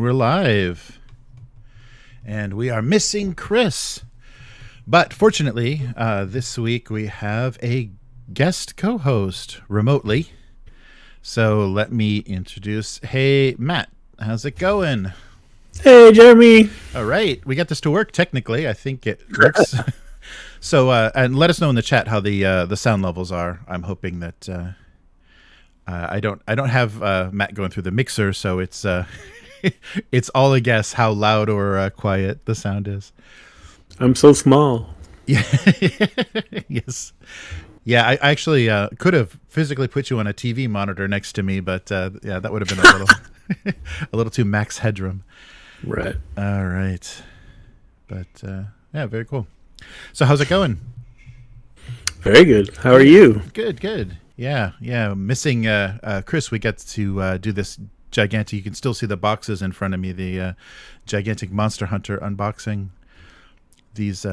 we're live. And we are missing Chris. But fortunately, this week we have a guest co-host remotely. So let me introduce, hey, Matt, how's it going? Hey, Jeremy. All right, we got this to work technically. I think it works. So, and let us know in the chat how the sound levels are. I'm hoping that I don't have Matt going through the mixer, so it's it's all a guess how loud or quiet the sound is. I'm so small. Yeah. Yes. Yeah, I actually could have physically put you on a TV monitor next to me, but yeah, that would have been a little a little too max headroom. Right. All right. But yeah, very cool. So how's it going? Very good. How are you? Good. Yeah. Missing Chris, we got to do this gigantic, you can still see the boxes in front of me, the gigantic Monster Hunter unboxing. These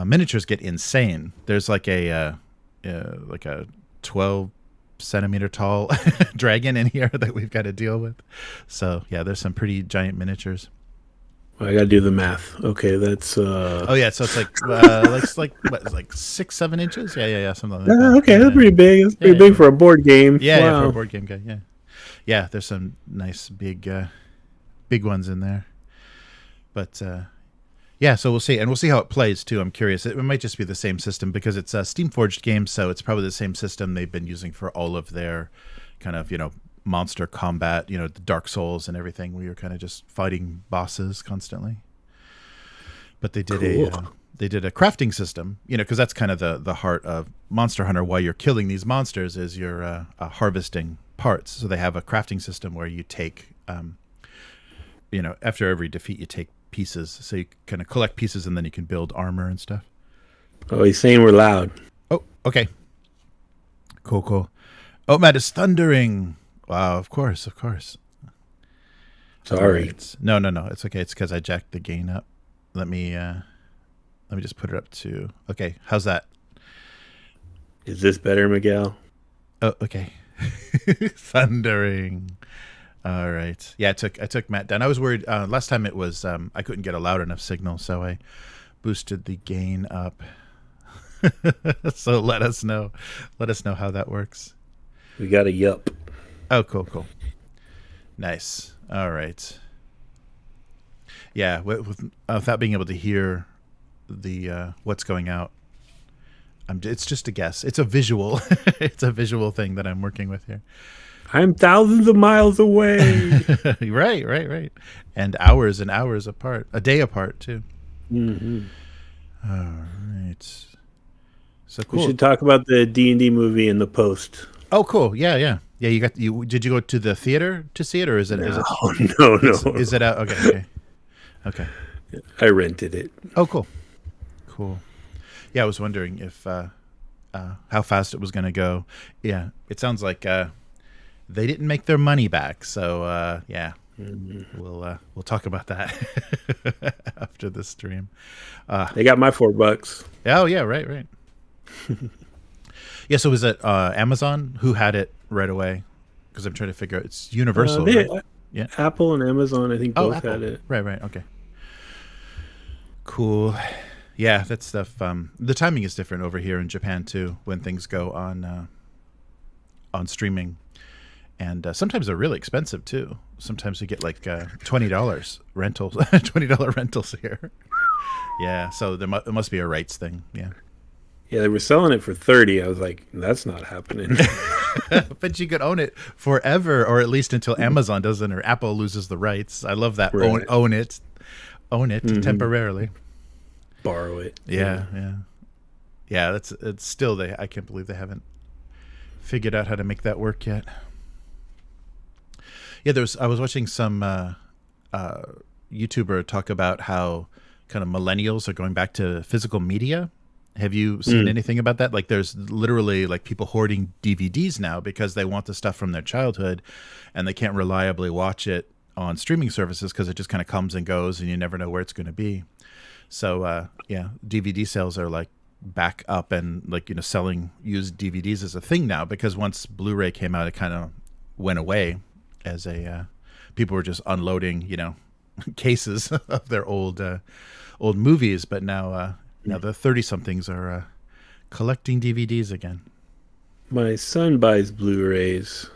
miniatures get insane. There's like a 12 centimeter tall dragon in here that we've got to deal with. So yeah, there's some pretty giant miniatures. Well, I got to do the math. Okay, that's oh yeah, so it's like what, 6-7 inches? Yeah, something like that. Okay, that's pretty big. It's pretty big for a board game. Yeah, for a board game guy. Yeah, there's some nice big ones in there. But yeah, so we'll see, and we'll see how it plays too. I'm curious. It might just be the same system because it's a Steam Forged game, so it's probably the same system they've been using for all of their kind of, monster combat, the Dark Souls and everything. We were kind of just fighting bosses constantly. But they did a crafting system, because that's kind of the heart of Monster Hunter. While you're killing these monsters, is you're harvesting parts. So they have a crafting system where you take, after every defeat, you take pieces. So you kind of collect pieces and then you can build armor and stuff. Oh, he's saying we're loud. Oh, okay. Cool. Oh, Matt, it's thundering. Wow, of course. Sorry. Right. No. It's okay. It's because I jacked the gain up. Let me just put it up to. Okay, how's that? Is this better, Miguel? Oh, okay. Thundering. All right. Yeah, I took Matt down. I was worried last time it was I couldn't get a loud enough signal, so I boosted the gain up. So let us know how that works. We got a yup. Oh, cool. Nice. All right. Yeah, without being able to hear the what's going out, it's just a guess. It's a visual. It's a visual thing that I'm working with here. I'm thousands of miles away. Right. And hours and hours apart. A day apart, too. Mm-hmm. All right. So cool. We should talk about the D&D movie in the post. Oh, cool. Yeah. Did you go to the theater to see it, or is it? No. Is it out? Okay. I rented it. Oh, cool. Yeah, I was wondering if how fast it was going to go. Yeah, it sounds like they didn't make their money back. So yeah, we'll talk about that after the stream. They got my $4. Oh yeah, right. Yeah, so was it Amazon who had it right away? Because I'm trying to figure out. It's Universal, right? Yeah. Apple and Amazon, I think both had it. Right. Okay. Cool. Yeah, that stuff. The timing is different over here in Japan too when things go on streaming, and sometimes they're really expensive too. Sometimes you get like $20 rentals, $20 rentals here. Yeah, so there must be a rights thing. Yeah. Yeah, they were selling it for $30. I was like, that's not happening. But you could own it forever, or at least until Amazon doesn't or Apple loses the rights. I love that. Right. Own it temporarily. Borrow it. Yeah. It's still I can't believe they haven't figured out how to make that work yet. Yeah, I was watching some YouTuber talk about how kind of millennials are going back to physical media. Have you seen anything about that? Like there's literally like people hoarding DVDs now because they want the stuff from their childhood and they can't reliably watch it on streaming services because it just kind of comes and goes and you never know where it's going to be. So yeah, DVD sales are like back up and like, selling used DVDs is a thing now because once Blu-ray came out, it kind of went away as a people were just unloading, cases of their old movies. But now the 30-somethings are collecting DVDs again. My son buys Blu-rays,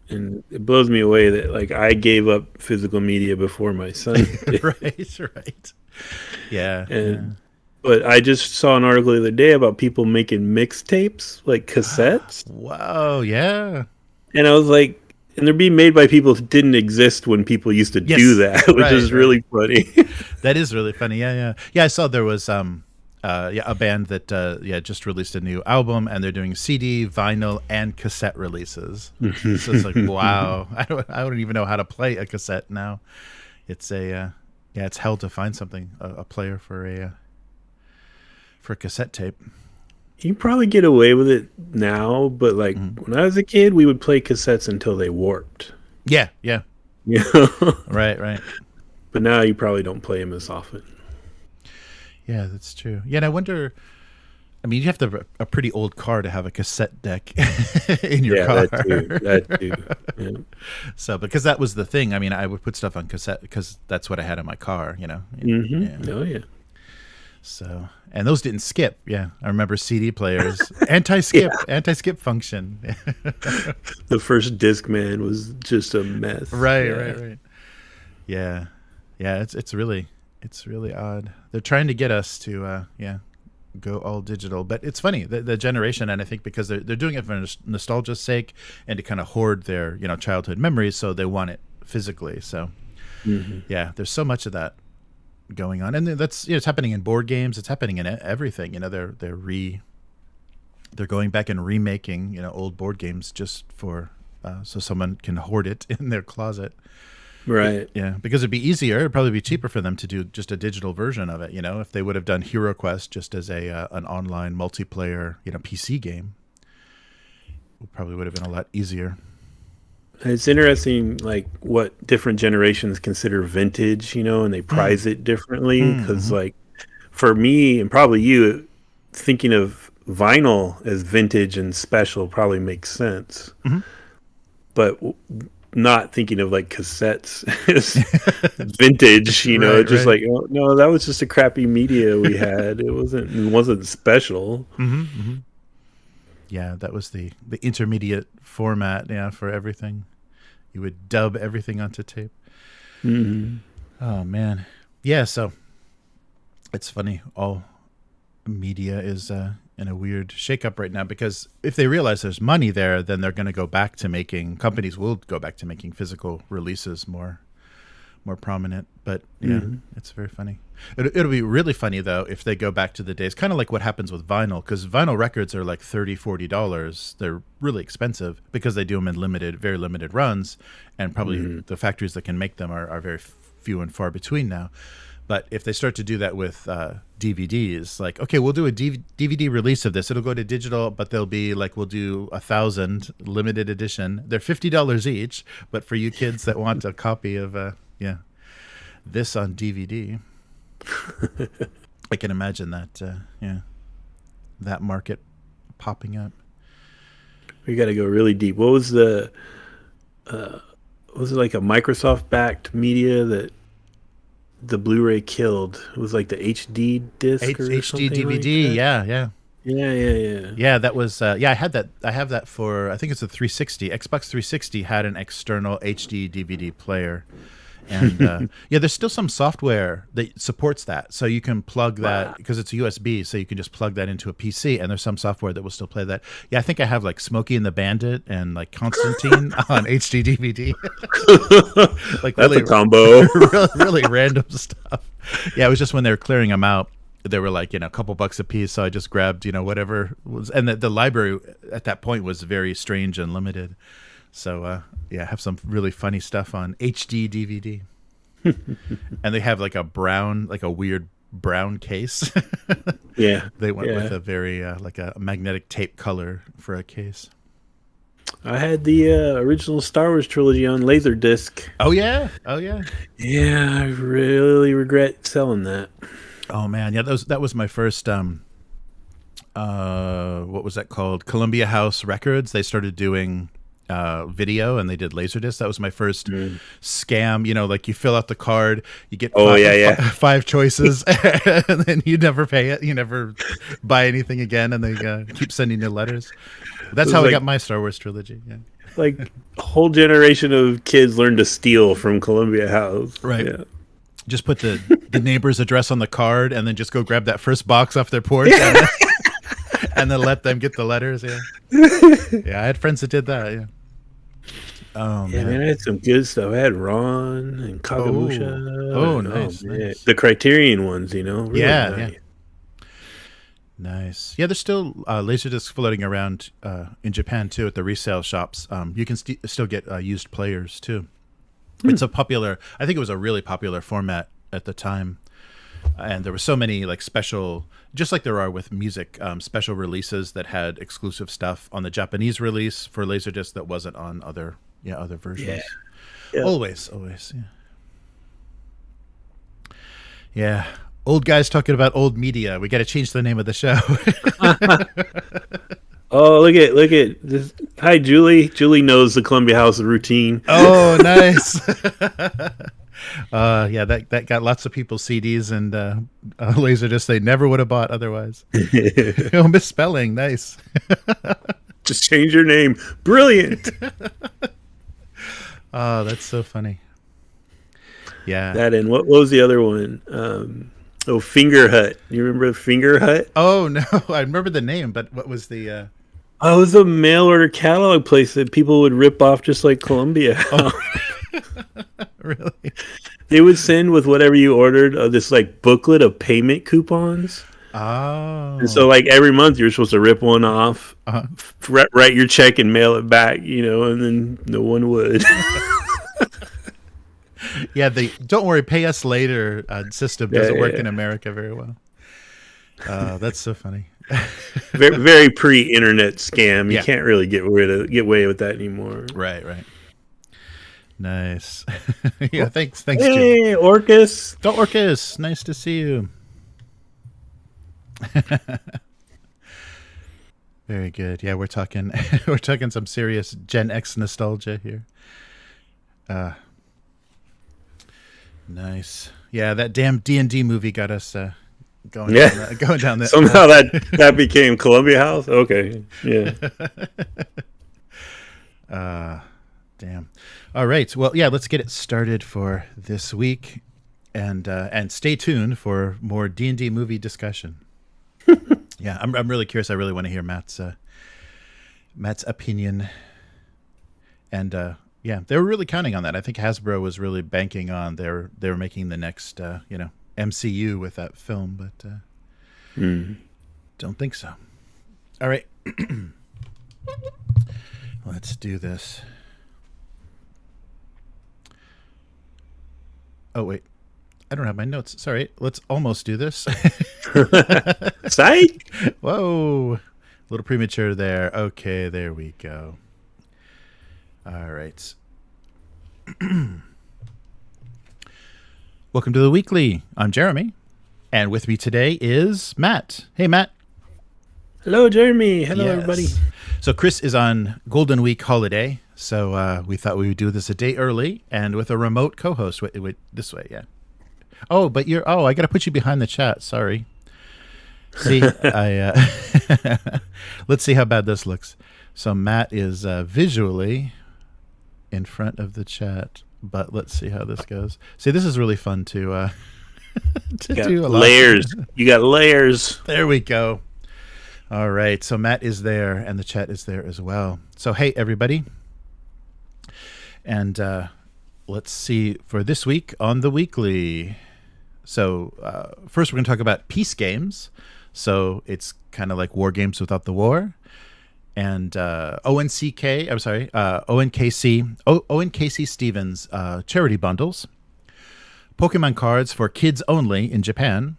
and it blows me away that like I gave up physical media before my son did. Right. Yeah. But I just saw an article the other day about people making mixtapes, like cassettes. Wow, yeah. And I was like, and they're being made by people who didn't exist when people used to do that, which is really funny. That is really funny. Yeah. I saw there was a band that just released a new album, and they're doing CD, vinyl, and cassette releases. So it's like, wow, I don't even know how to play a cassette now. It's it's hell to find something, a player for a cassette tape. You can probably get away with it now, but like when I was a kid, we would play cassettes until they warped. Yeah. Right. But now you probably don't play them as often. Yeah, that's true. Yeah, and I wonder, I mean, you have to have a pretty old car to have a cassette deck in your car. That too. Yeah. So, because that was the thing. I mean, I would put stuff on cassette because that's what I had in my car, Mm-hmm. Yeah. Oh, yeah. So, and those didn't skip. Yeah, I remember CD players, anti-skip function. The first Discman was just a mess. Right. Yeah. It's really odd. They're trying to get us to go all digital, but it's funny the generation, and I think because they're doing it for nostalgia's sake and to kind of hoard their childhood memories, so they want it physically. So there's so much of that going on, and that's it's happening in board games. It's happening in everything. They're going back and remaking old board games just for so someone can hoard it in their closet. Right. Yeah, because it'd be easier. It'd probably be cheaper for them to do just a digital version of it. If they would have done Hero Quest just as an online multiplayer PC game, it probably would have been a lot easier. It's interesting, like what different generations consider vintage, and they prize it differently. Because, like, for me and probably you, thinking of vinyl as vintage and special probably makes sense. But not thinking of like cassettes as vintage, just like, oh, no, that was just a crappy media we had. It wasn't special. Yeah, that was the intermediate format. For everything. You would dub everything onto tape. Oh man, yeah. So it's funny. All media is in a weird shakeup right now, because if they realize there's money there, then they're going to go back to making. Companies will go back to making physical releases more prominent. But it's very funny. It'll be really funny though if they go back to the days, kind of like what happens with vinyl, because vinyl records are like $30-$40. They're really expensive because they do them in very limited runs, and probably the factories that can make them are very few and far between now. But if they start to do that with DVDs, like, okay, we'll do a DVD release of this. It'll go to digital, but they'll be like, we'll do 1,000 limited edition. They're $50 each, but for you kids that want a copy of this on DVD, I can imagine that that market popping up. We got to go really deep. What was was it like a Microsoft backed media that the Blu-ray killed? It was like the HD disc or HD something DVD. like that? Yeah. Yeah, that was I had that. I have that for, I think it's a 360. Xbox 360 had an external HD DVD player. And there's still some software that supports that, so you can plug that because it's a USB, so you can just plug that into a PC, and there's some software that will still play that. Yeah, I think I have like Smokey and the Bandit and like Constantine on HD DVD. Like that's really, a combo. really random stuff. Yeah, it was just when they were clearing them out, they were like a couple bucks a piece, so I just grabbed whatever was, and the library at that point was very strange and limited. So I have some really funny stuff on HD DVD. And they have like a weird brown case. Yeah. They went with a very like a magnetic tape color for a case. I had the original Star Wars trilogy on Laserdisc. Oh yeah. Yeah, I really regret selling that. Oh man, yeah, that was my first what was that called? Columbia House Records. They started doing video, and they did Laserdisc. That was my first scam. You know, like you fill out the card, you get five choices, and then you never pay it. You never buy anything again, and they keep sending you letters. That's how I got my Star Wars trilogy. Yeah. Like a whole generation of kids learned to steal from Columbia House. Right. Yeah. Just put the neighbor's address on the card, and then just go grab that first box off their porch, and then let them get the letters. Yeah. Yeah, I had friends that did that. Yeah. Oh man, I had some good stuff. I had Ron and Kagamusha. Oh, nice, nice. The Criterion ones, you know. Really nice. Yeah. Nice. Yeah, there's still Laserdiscs floating around in Japan too at the resale shops. You can still get used players too. It's a popular. I think it was a really popular format at the time, and there were so many like special, just like there are with music, special releases that had exclusive stuff on the Japanese release for Laserdisc that wasn't on other versions. Yeah. Always. Yeah. Old guys talking about old media. We got to change the name of the show. Oh, look at this. Hi, Julie. Julie knows the Columbia House routine. Oh, nice. Yeah, that got lots of people's CDs and Laserdisc they never would have bought otherwise. Oh, misspelling. Nice. Just change your name. Brilliant. Oh, that's so funny. Yeah. That and what was the other one? Finger Hut. You remember Finger Hut? Oh no, I remember the name, but what was the? Oh, it was a mail order catalog place that people would rip off, just like Columbia. Oh. Really? They would send with whatever you ordered this like booklet of payment coupons. Oh. And so like every month you're supposed to rip one off, write your check and mail it back, you know, and then no one would. Yeah, don't worry, pay us later system doesn't work in America very well. That's so funny. very, very pre-internet scam. You can't really get away with that anymore. Right. Nice. Yeah, thanks. Hey, Jim. Orcus. Orcus, nice to see you. Very good. Yeah, we're talking some serious Gen X nostalgia here. Nice. Yeah, that damn D&D movie got us going down that. Somehow that became Columbia House. Okay. Yeah. Damn. All right. Well, yeah, let's get it started for this week, and stay tuned for more D&D movie discussion. Yeah, I'm really curious. I really want to hear Matt's opinion, and yeah, they were really counting on that. I think Hasbro was really banking on they were making the next MCU with that film, but don't think so. All right, let's do this. Oh wait, I don't have my notes. Sorry, let's almost do this. Psych! Whoa, a little premature there. Okay, there we go. All right. Welcome to the weekly. I'm Jeremy, and with me today is Matt. Hey, Matt. Hello, Jeremy. Hello, everybody. So Chris is on Golden Week holiday, so we thought we would do this a day early and with a remote co-host. Wait, this way, yeah. Oh, but I got to put you behind the chat. Sorry. See, let's see how bad this looks. So Matt is visually in front of the chat, but let's see how this goes. See, this is really fun to do a lot. Layers. You got layers. There we go. All right. So Matt is there and the chat is there as well. So, hey, everybody. And let's see for this week on the weekly. So first we're going to talk about Peacegames. So it's kind of like war games without the war. And Owen K.C. Owen K.C. Stevens charity bundles, Pokemon cards for kids only in Japan,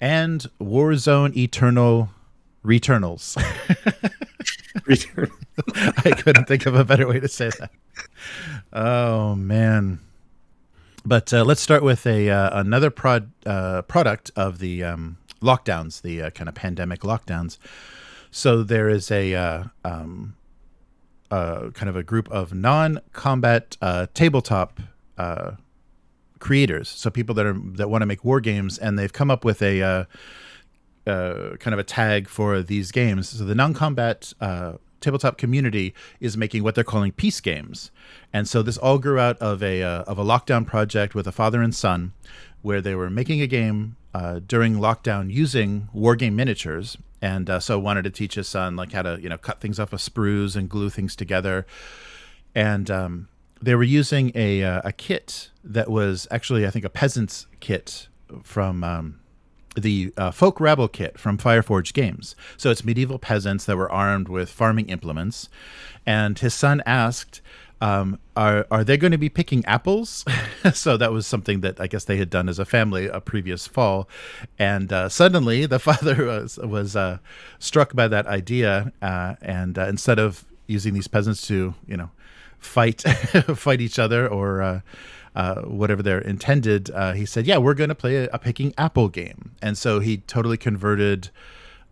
and Warzone Eternal Returnals. I couldn't think of a better way to say that. Oh man! But let's start with another product of the lockdowns, the kind of pandemic lockdowns. So there is a kind of a group of non-combat tabletop creators, so people that want to make war games, and they've come up with a kind of a tag for these games. So the non-combat tabletop community is making what they're calling Peacegames, and so this all grew out of a lockdown project with a father and son, where they were making a game during lockdown using war game miniatures, and so wanted to teach his son like how to cut things off of sprues and glue things together, and they were using a kit that was actually, I think, a peasant's kit from the Folk Rabble kit from Fireforge Games. So it's medieval peasants that were armed with farming implements. And his son asked, are they going to be picking apples? So that was something that I guess they had done as a family a previous fall. And suddenly the father was struck by that idea. And instead of using these peasants to, fight each other or whatever they're intended, he said, yeah, we're going to play a picking apple game. And so he totally converted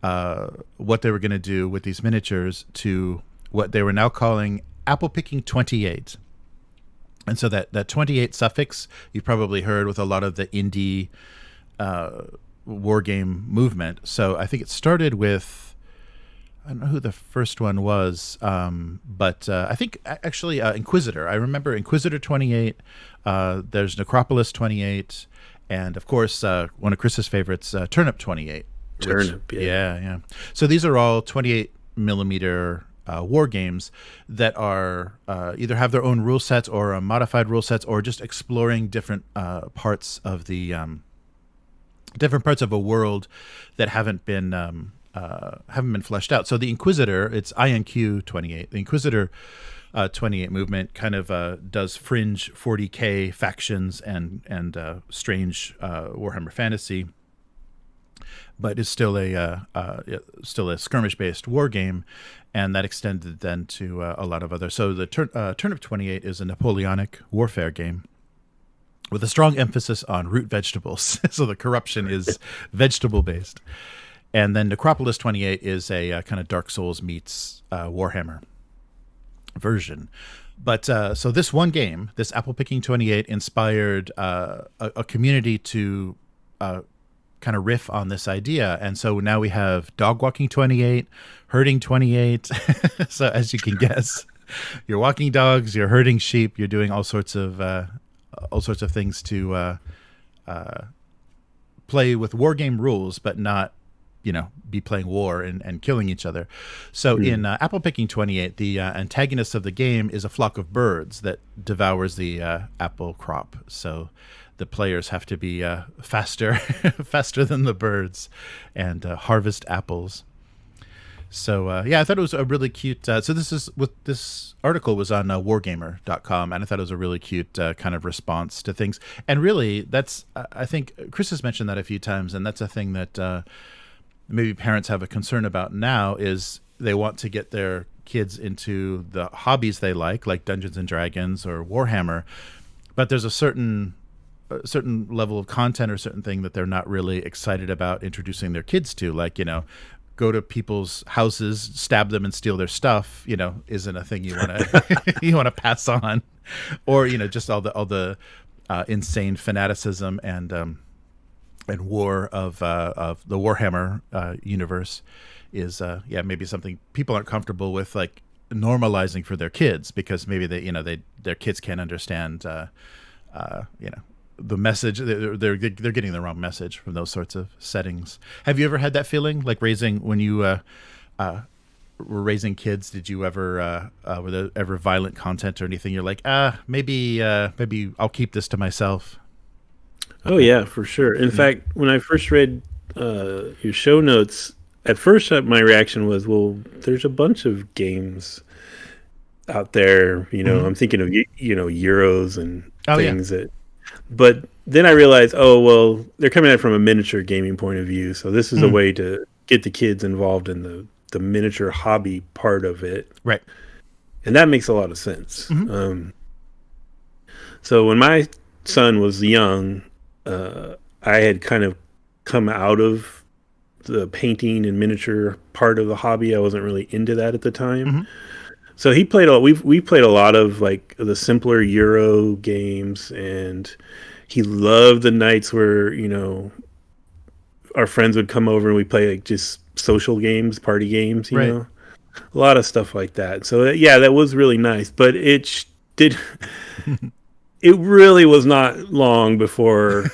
what they were going to do with these miniatures to what they were now calling apple picking 28. And so that 28 suffix you've probably heard with a lot of the indie war game movement. So I think it started with, I don't know who the first one was, but I think actually Inquisitor. I remember Inquisitor 28. There's Necropolis 28, and of course one of Chris's favorites, Turnip 28. Turnip, yeah. So these are all 28 millimeter war games that are either have their own rule sets or modified rule sets, or just exploring different parts of the different parts of a world that haven't been fleshed out. So the Inquisitor, it's INQ 28. The Inquisitor 28 movement kind of does fringe 40K factions and strange Warhammer fantasy, but is still a skirmish based war game, and that extended then to a lot of other. So the Turnip 28 is a Napoleonic warfare game with a strong emphasis on root vegetables. So the corruption is vegetable based. And then Necropolis 28 is a kind of Dark Souls meets Warhammer version. But so this one game, this Apple Picking 28, inspired a community to kind of riff on this idea. And so now we have Dog Walking 28, Herding 28. So as you can guess, you're walking dogs, you're herding sheep, you're doing all sorts of things to play with war game rules, but not be playing war and killing each other. So in Apple Picking 28, the antagonist of the game is a flock of birds that devours the apple crop. So the players have to be faster than the birds and harvest apples. So I thought it was a really cute. So this article was on wargamer.com, and I thought it was a really cute kind of response to things. And really, that's I think Chris has mentioned that a few times, and that's a thing that maybe parents have a concern about now, is they want to get their kids into the hobbies they like Dungeons and Dragons or Warhammer, but there's a certain level of content or certain thing that they're not really excited about introducing their kids to, go to people's houses, stab them and steal their stuff, isn't a thing you want to you want to pass on, or just all the insane fanaticism and war of the Warhammer universe is maybe something people aren't comfortable with normalizing for their kids, because maybe their kids can't understand the message. They're getting the wrong message from those sorts of settings. Have you ever had that feeling, when you were raising kids? Did you ever were there ever violent content or anything you're like, maybe I'll keep this to myself? Oh yeah, for sure. In fact, when I first read your show notes, at first my reaction was, well, there's a bunch of games out there, I'm thinking of Euros and things that, but then I realized, they're coming at it from a miniature gaming point of view, so this is a way to get the kids involved in the miniature hobby part of it, right? And that makes a lot of sense. So when my son was young, I had kind of come out of the painting and miniature part of the hobby. I wasn't really into that at the time. So he played we played a lot of like the simpler Euro games, and he loved the nights where our friends would come over and we play like just social games, party games, Right. a lot of stuff like that. So yeah, that was really nice, but did it really was not long before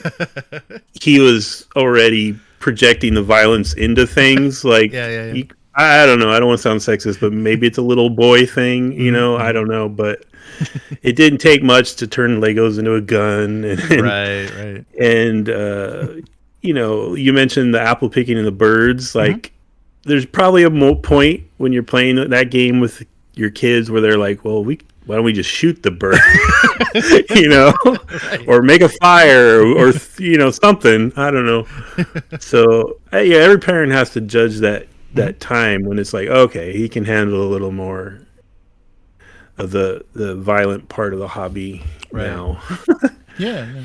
he was already projecting the violence into things like Yeah. I don't know. I don't want to sound sexist, but maybe it's a little boy thing, I don't know, but it didn't take much to turn Legos into a gun. Right. And you mentioned the apple picking and the birds. Like, there's probably a point when you're playing that game with your kids where they're like, well, why don't we just shoot the bird, Right. or make a fire, or something. I don't know. So yeah, every parent has to judge that time when it's like, okay, he can handle a little more of the violent part of the hobby now. Yeah.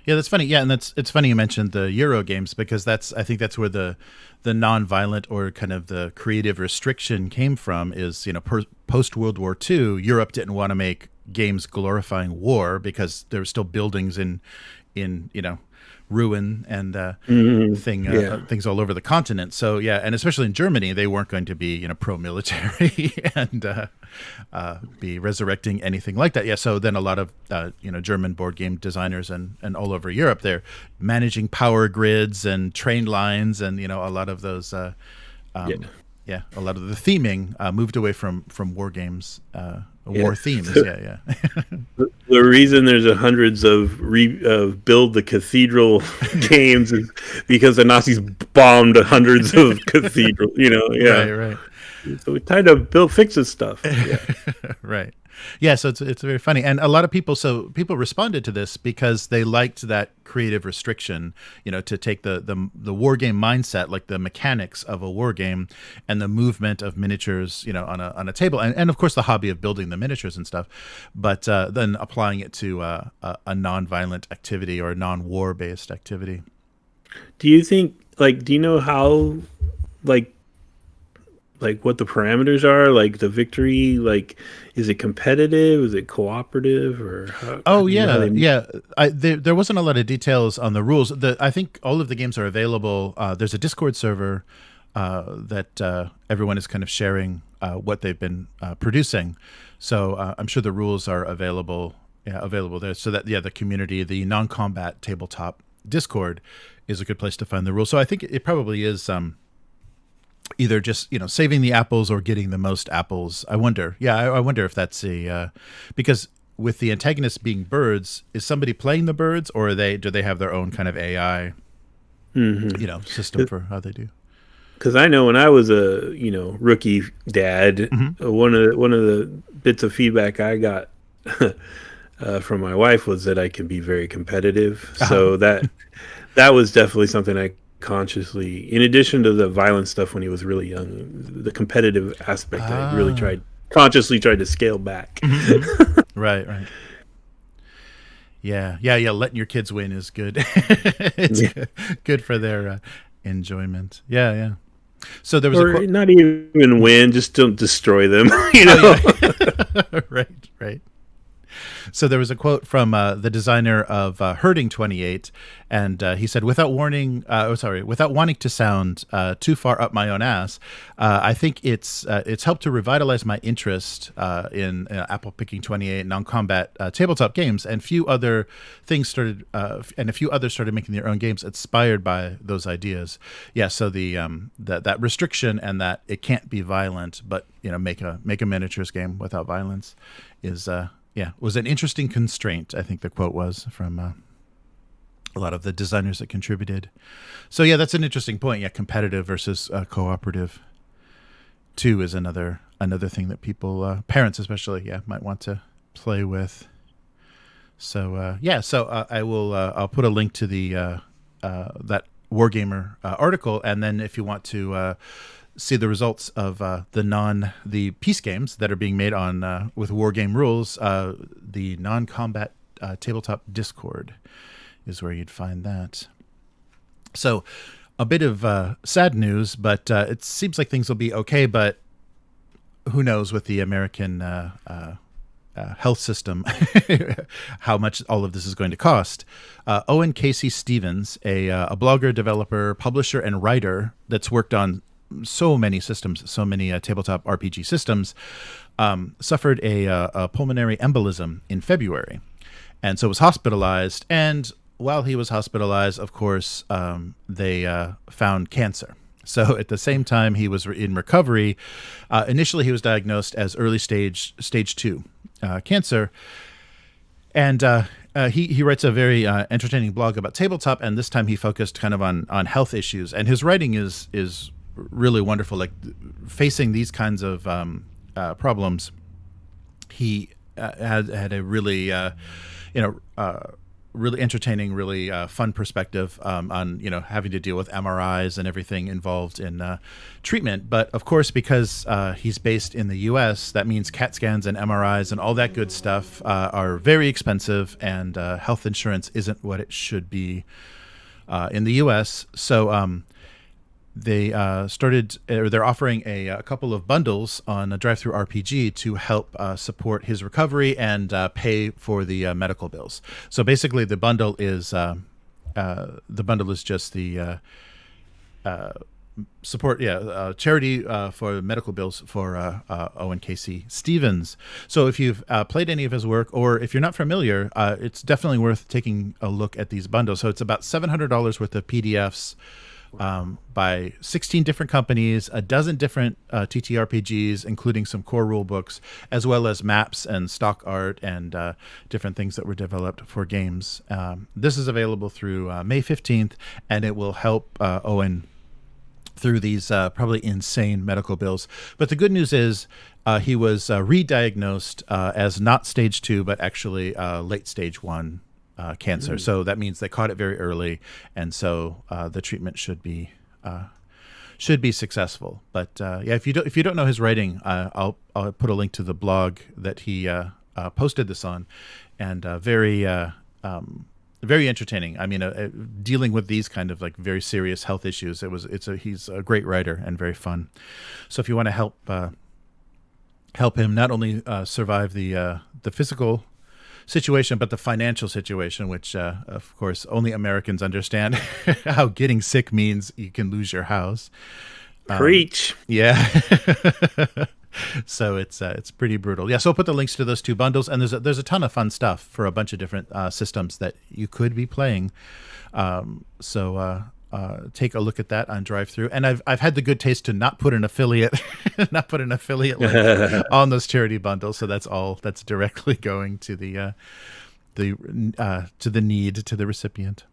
Yeah, that's funny. Yeah, and it's funny you mentioned the Euro games, because I think that's where the non-violent or kind of the creative restriction came from. Is post World War II, Europe didn't want to make games glorifying war because there were still buildings in ruin and things all over the continent. So yeah, and especially in Germany, they weren't going to be pro-military and be resurrecting anything like that. Yeah, so then a lot of German board game designers and all over Europe, they're managing power grids and train lines, and a lot of those a lot of the theming moved away from war games, war themes. Yeah. The reason there's hundreds of build the cathedral games is because the Nazis bombed hundreds of cathedrals. Right. So we tried to fix this stuff. Yeah. Right. Yeah, so it's very funny, and a lot of people responded to this because they liked that creative restriction, to take the war game mindset, like the mechanics of a war game and the movement of miniatures, on a table, and of course the hobby of building the miniatures and stuff, but then applying it to a non-violent activity or a non-war based activity. Do you think, do you know how, what the parameters are, like the victory, is it competitive, is it cooperative, or there wasn't a lot of details on the rules. I think all of the games are available. There's a Discord server that everyone is kind of sharing what they've been producing, so I'm sure the rules are available there, so that the community, the non-combat tabletop Discord, is a good place to find the rules. So I think it probably is either just saving the apples or getting the most apples. I wonder if that's because with the antagonists being birds, is somebody playing the birds, or do they have their own kind of AI system for how they do? Because I know when I was a rookie dad, one of the bits of feedback I got from my wife was that I can be very competitive. So that was definitely something I consciously, in addition to the violent stuff when he was really young, the competitive aspect I really consciously tried to scale back. Right. Yeah. Letting your kids win is good. It's good for their enjoyment. Yeah. So there was not even win, just don't destroy them. Right. So there was a quote from the designer of Herding 28, and he said, without wanting to sound too far up my own ass, I think it's helped to revitalize my interest in apple picking 28 non-combat tabletop games, and a few others started making their own games inspired by those ideas. Yeah, so the that restriction and that it can't be violent, but make a miniatures game without violence is was an interesting constraint, I think the quote was, from a lot of the designers that contributed. So yeah, that's an interesting point. Yeah, competitive versus cooperative too is another thing that people, parents especially, might want to play with. So I will I'll put a link to the that Wargamer article, and then if you want to see the results of the Peacegames that are being made on with wargame rules, the non-combat tabletop Discord is where you'd find that. So a bit of sad news, but it seems like things will be okay. But who knows with the American health system how much all of this is going to cost. Owen K.C. Stevens, a blogger, developer, publisher, and writer that's worked on so many systems, so many tabletop RPG systems, suffered a pulmonary embolism in February, and so was hospitalized. And while he was hospitalized, of course, they found cancer. So at the same time he was in recovery, initially he was diagnosed as early stage 2 cancer. And he writes a very entertaining blog about tabletop, and this time he focused kind of on health issues. And his writing is really wonderful. Like facing these kinds of problems, he had a really really entertaining, really fun perspective on having to deal with MRIs and everything involved in treatment. But of course, because he's based in the U.S., that means CAT scans and MRIs and all that good stuff are very expensive, and health insurance isn't what it should be in the U.S. So they they're offering a couple of bundles on a drive-through-RPG to help support his recovery and pay for the medical bills. So basically, the bundle is just the support, charity for medical bills for Owen K.C. Stevens. So if you've played any of his work, or if you're not familiar, it's definitely worth taking a look at these bundles. So it's about $700 worth of PDFs. By 16 different companies, a dozen different TTRPGs, including some core rule books, as well as maps and stock art and different things that were developed for games. This is available through May 15th, and it will help Owen through these probably insane medical bills. But the good news is he was rediagnosed as not stage 2, but actually late stage 1 cancer. So that means they caught it very early, and so the treatment should be successful. But if you don't know his writing, I'll put a link to the blog that he posted this on, and very entertaining. I mean, dealing with these kind of like very serious health issues, he's a great writer and very fun. So if you want to help him not only survive the physical situation, but the financial situation, which of course only Americans understand how getting sick means you can lose your house. Preach. Yeah. So it's pretty brutal. Yeah. So I'll put the links to those two bundles, and there's a ton of fun stuff for a bunch of different systems that you could be playing. So take a look at that on drive-through. And I've had the good taste to not put an affiliate link on those charity bundles. So that's directly going to the recipient.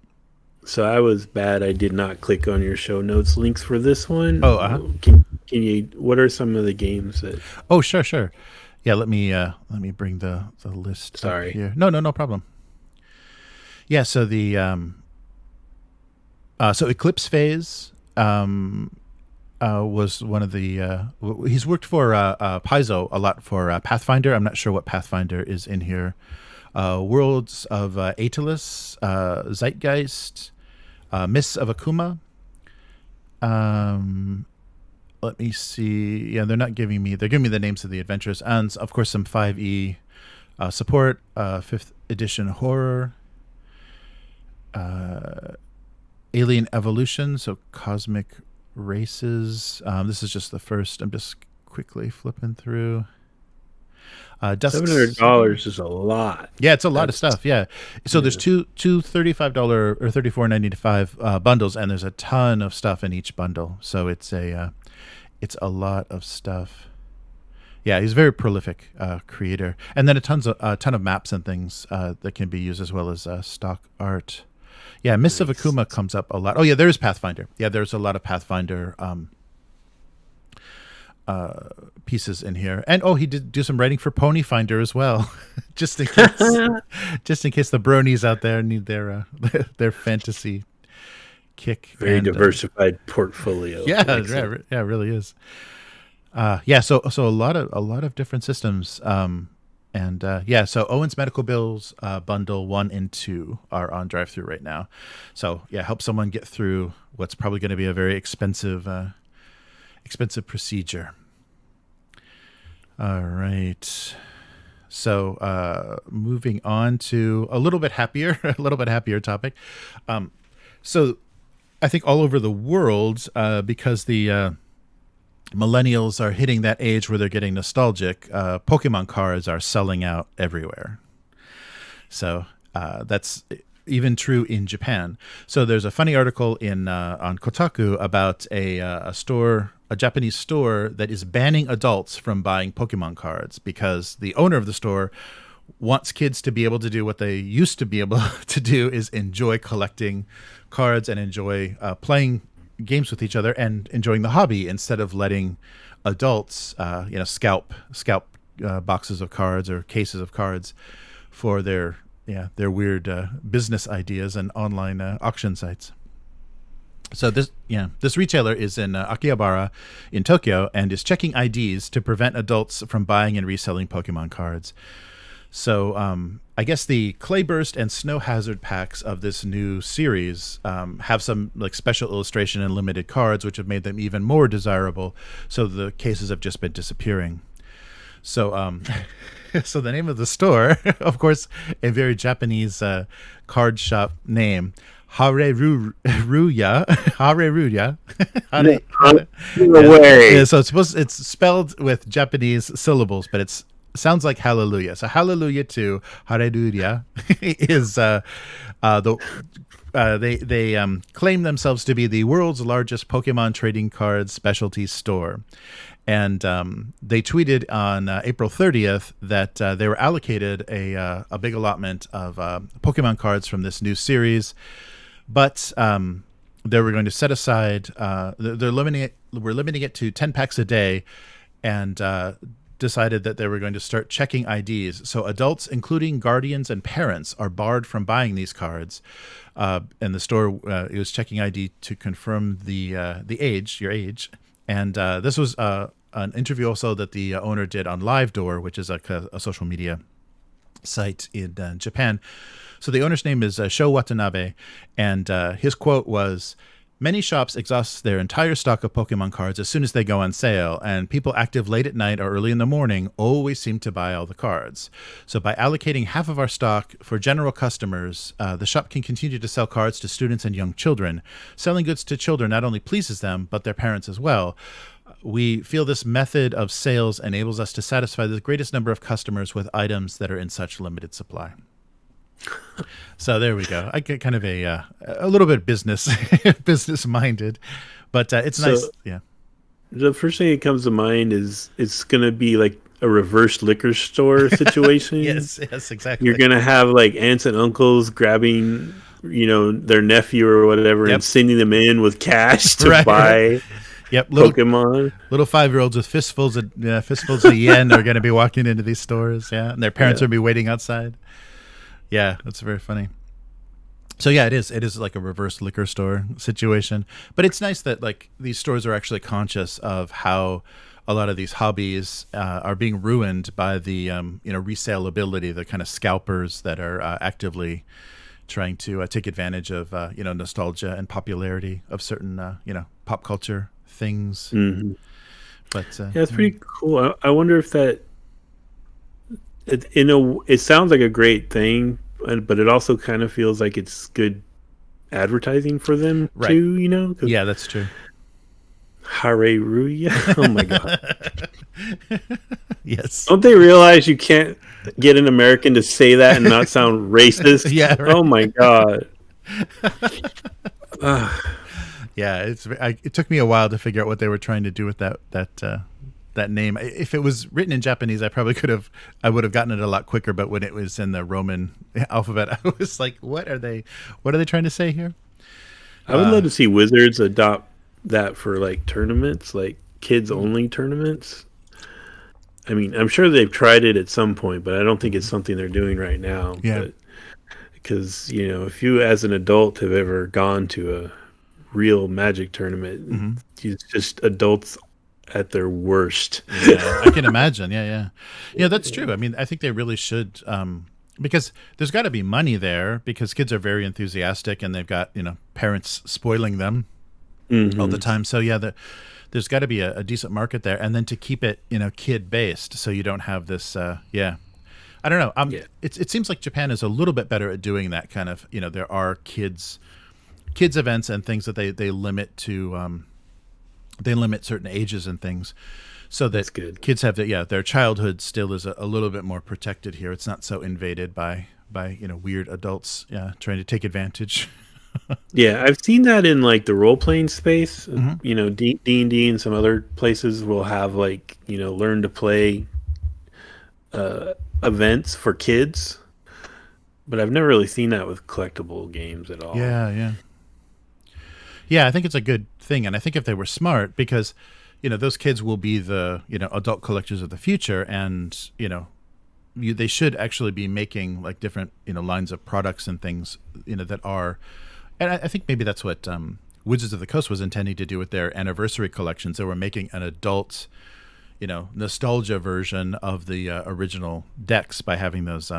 So I was bad. I did not click on your show notes links for this one. Oh, can you? What are some of the games that? Oh, sure. Yeah, let me bring the list. Sorry. Up here. No problem. Yeah. So the so Eclipse Phase was one of the. He's worked for Paizo a lot for Pathfinder. I'm not sure what Pathfinder is in here. Worlds of Aetalus, Zeitgeist, Mists of Akuma. Let me see. Yeah, they're giving me the names of the adventures, and of course some 5e support, 5th edition horror, Alien Evolution, so Cosmic Races. This is just the first. I'm just quickly flipping through. $700 is a lot. Yeah, it's a lot of stuff. Yeah, so there's two $35 or $34.95 bundles, and there's a ton of stuff in each bundle. So it's a lot of stuff. Yeah, he's a very prolific creator, and then a ton of maps and things that can be used, as well as stock art. Yeah, Mists of Akuma comes up a lot. Oh yeah, there's Pathfinder. Yeah, there's a lot of Pathfinder pieces in here, and he did do some writing for Ponyfinder as well, just in case the bronies out there need their fantasy kick. Very diversified portfolio. Yeah, it really is. So a lot of different systems. So Owen's Medical Bills bundle 1 and 2 are on drive-through right now. So yeah, help someone get through what's probably going to be a very expensive procedure. All right. So moving on to a little bit happier, topic. So I think all over the world, because the millennials are hitting that age where they're getting nostalgic, Pokemon cards are selling out everywhere. So that's even true in Japan. So there's a funny article in on Kotaku about a Japanese store that is banning adults from buying Pokemon cards because the owner of the store wants kids to be able to do what they used to be able to do, is enjoy collecting cards and enjoy playing games with each other and enjoying the hobby, instead of letting adults scalp boxes of cards or cases of cards for their weird business ideas and online auction sites. So this retailer is in Akihabara in Tokyo and is checking IDs to prevent adults from buying and reselling Pokemon cards. So I guess the Clayburst and Snow Hazard packs of this new series have some like special illustration and limited cards, which have made them even more desirable. So the cases have just been disappearing. So so the name of the store, of course, a very Japanese card shop name, Hareruya. So it's spelled with Japanese syllables, but it sounds like hallelujah. So hallelujah to Hareruya is they claim themselves to be the world's largest Pokemon trading card specialty store. And they tweeted on April 30th that they were allocated a big allotment of Pokemon cards from this new series, but they were going to set aside. We're limiting it to 10 packs a day, and decided that they were going to start checking IDs. So adults, including guardians and parents, are barred from buying these cards. And the store it was checking ID to confirm your age. And this was an interview also that the owner did on Live Door, which is a social media site in Japan. So the owner's name is Sho Watanabe, and his quote was, "Many shops exhaust their entire stock of Pokemon cards as soon as they go on sale, and people active late at night or early in the morning always seem to buy all the cards. So by allocating half of our stock for general customers, the shop can continue to sell cards to students and young children. Selling goods to children not only pleases them, but their parents as well. We feel this method of sales enables us to satisfy the greatest number of customers with items that are in such limited supply." So there we go. I get kind of a little bit business minded, but it's nice. Yeah. The first thing that comes to mind is it's going to be like a reverse liquor store situation. Yes, exactly. You're going to have like aunts and uncles grabbing, their nephew or whatever, and sending them in with cash to buy. Yep, Pokemon. Little 5-year-olds with fistfuls of yen are going to be walking into these stores, and their parents will be waiting outside. Yeah, that's very funny. So yeah, it is like a reverse liquor store situation, but it's nice that like these stores are actually conscious of how a lot of these hobbies are being ruined by the resaleability, the kind of scalpers that are actively trying to take advantage of nostalgia and popularity of certain pop culture things. Mm-hmm. But it's pretty cool. I wonder if that it sounds like a great thing, but it also kind of feels like it's good advertising for them too. Yeah, that's true. Hareruya. Oh my god. Yes. Don't they realize you can't get an American to say that and not sound racist? Yeah. Right. Oh my god. Yeah, it took me a while to figure out what they were trying to do with that name. If it was written in Japanese, I would have gotten it a lot quicker. But when it was in the Roman alphabet, I was like, what are they trying to say here? I would love to see Wizards adopt that for like tournaments, like kids only tournaments. I mean, I'm sure they've tried it at some point, but I don't think it's something they're doing right now. Yeah. Because, if you as an adult have ever gone to a real Magic tournament, it's just adults at their worst. Yeah, I can imagine. Yeah. That's true. I mean, I think they really should, because there's got to be money there because kids are very enthusiastic and they've got, parents spoiling them all the time. So yeah, there's got to be a decent market there, and then to keep it, kid based, so you don't have this. Yeah, I don't know. It seems like Japan is a little bit better at doing that kind of. There are kids events and things that they limit to. They limit certain ages and things, so that kids have their childhood still is a little bit more protected here. It's not so invaded by weird adults trying to take advantage. Yeah, I've seen that in like the role playing space. D&D and some other places will have like learn to play events for kids, but I've never really seen that with collectible games at all. Yeah, I think it's a good thing, and I think if they were smart, because those kids will be the adult collectors of the future, and they should actually be making like different lines of products and things that are. And I think maybe that's what Wizards of the Coast was intending to do with their anniversary collections. They were making an adult, nostalgia version of the original decks by having those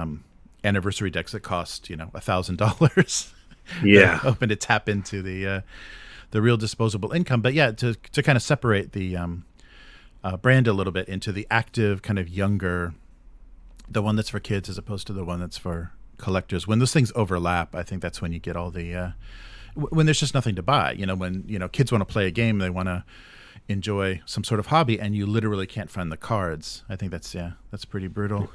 anniversary decks that cost, $1,000. Yeah, open to tap into the real disposable income. But yeah, to kind of separate the brand a little bit into the active kind of younger, the one that's for kids as opposed to the one that's for collectors. When those things overlap, I think that's when you get all the when there's just nothing to buy. When kids want to play a game, they want to enjoy some sort of hobby, and you literally can't find the cards. I think that's pretty brutal.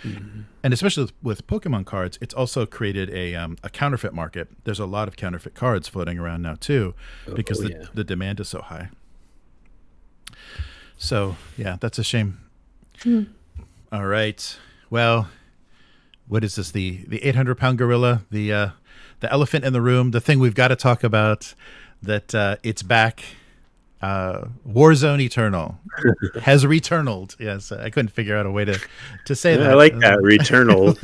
Mm-hmm. And especially with Pokemon cards, it's also created a counterfeit market. There's a lot of counterfeit cards floating around now too, because the demand is so high. So yeah, that's a shame. All right, well, what is this? The 800-pound gorilla, the elephant in the room, the thing we've got to talk about, that it's back. Warzone Eternal has returnaled. Yes, I couldn't figure out a way to say that. I like that, returnal.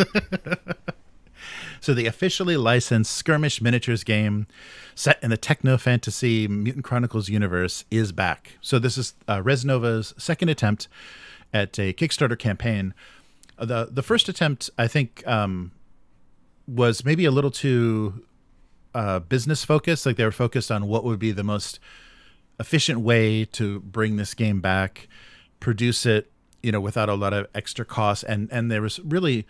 So the officially licensed skirmish miniatures game set in the techno-fantasy Mutant Chronicles universe is back. So this is Resnova's second attempt at a Kickstarter campaign. The first attempt, I think, was maybe a little too business focused. Like they were focused on what would be the most efficient way to bring this game back, produce it, without a lot of extra costs. And there was really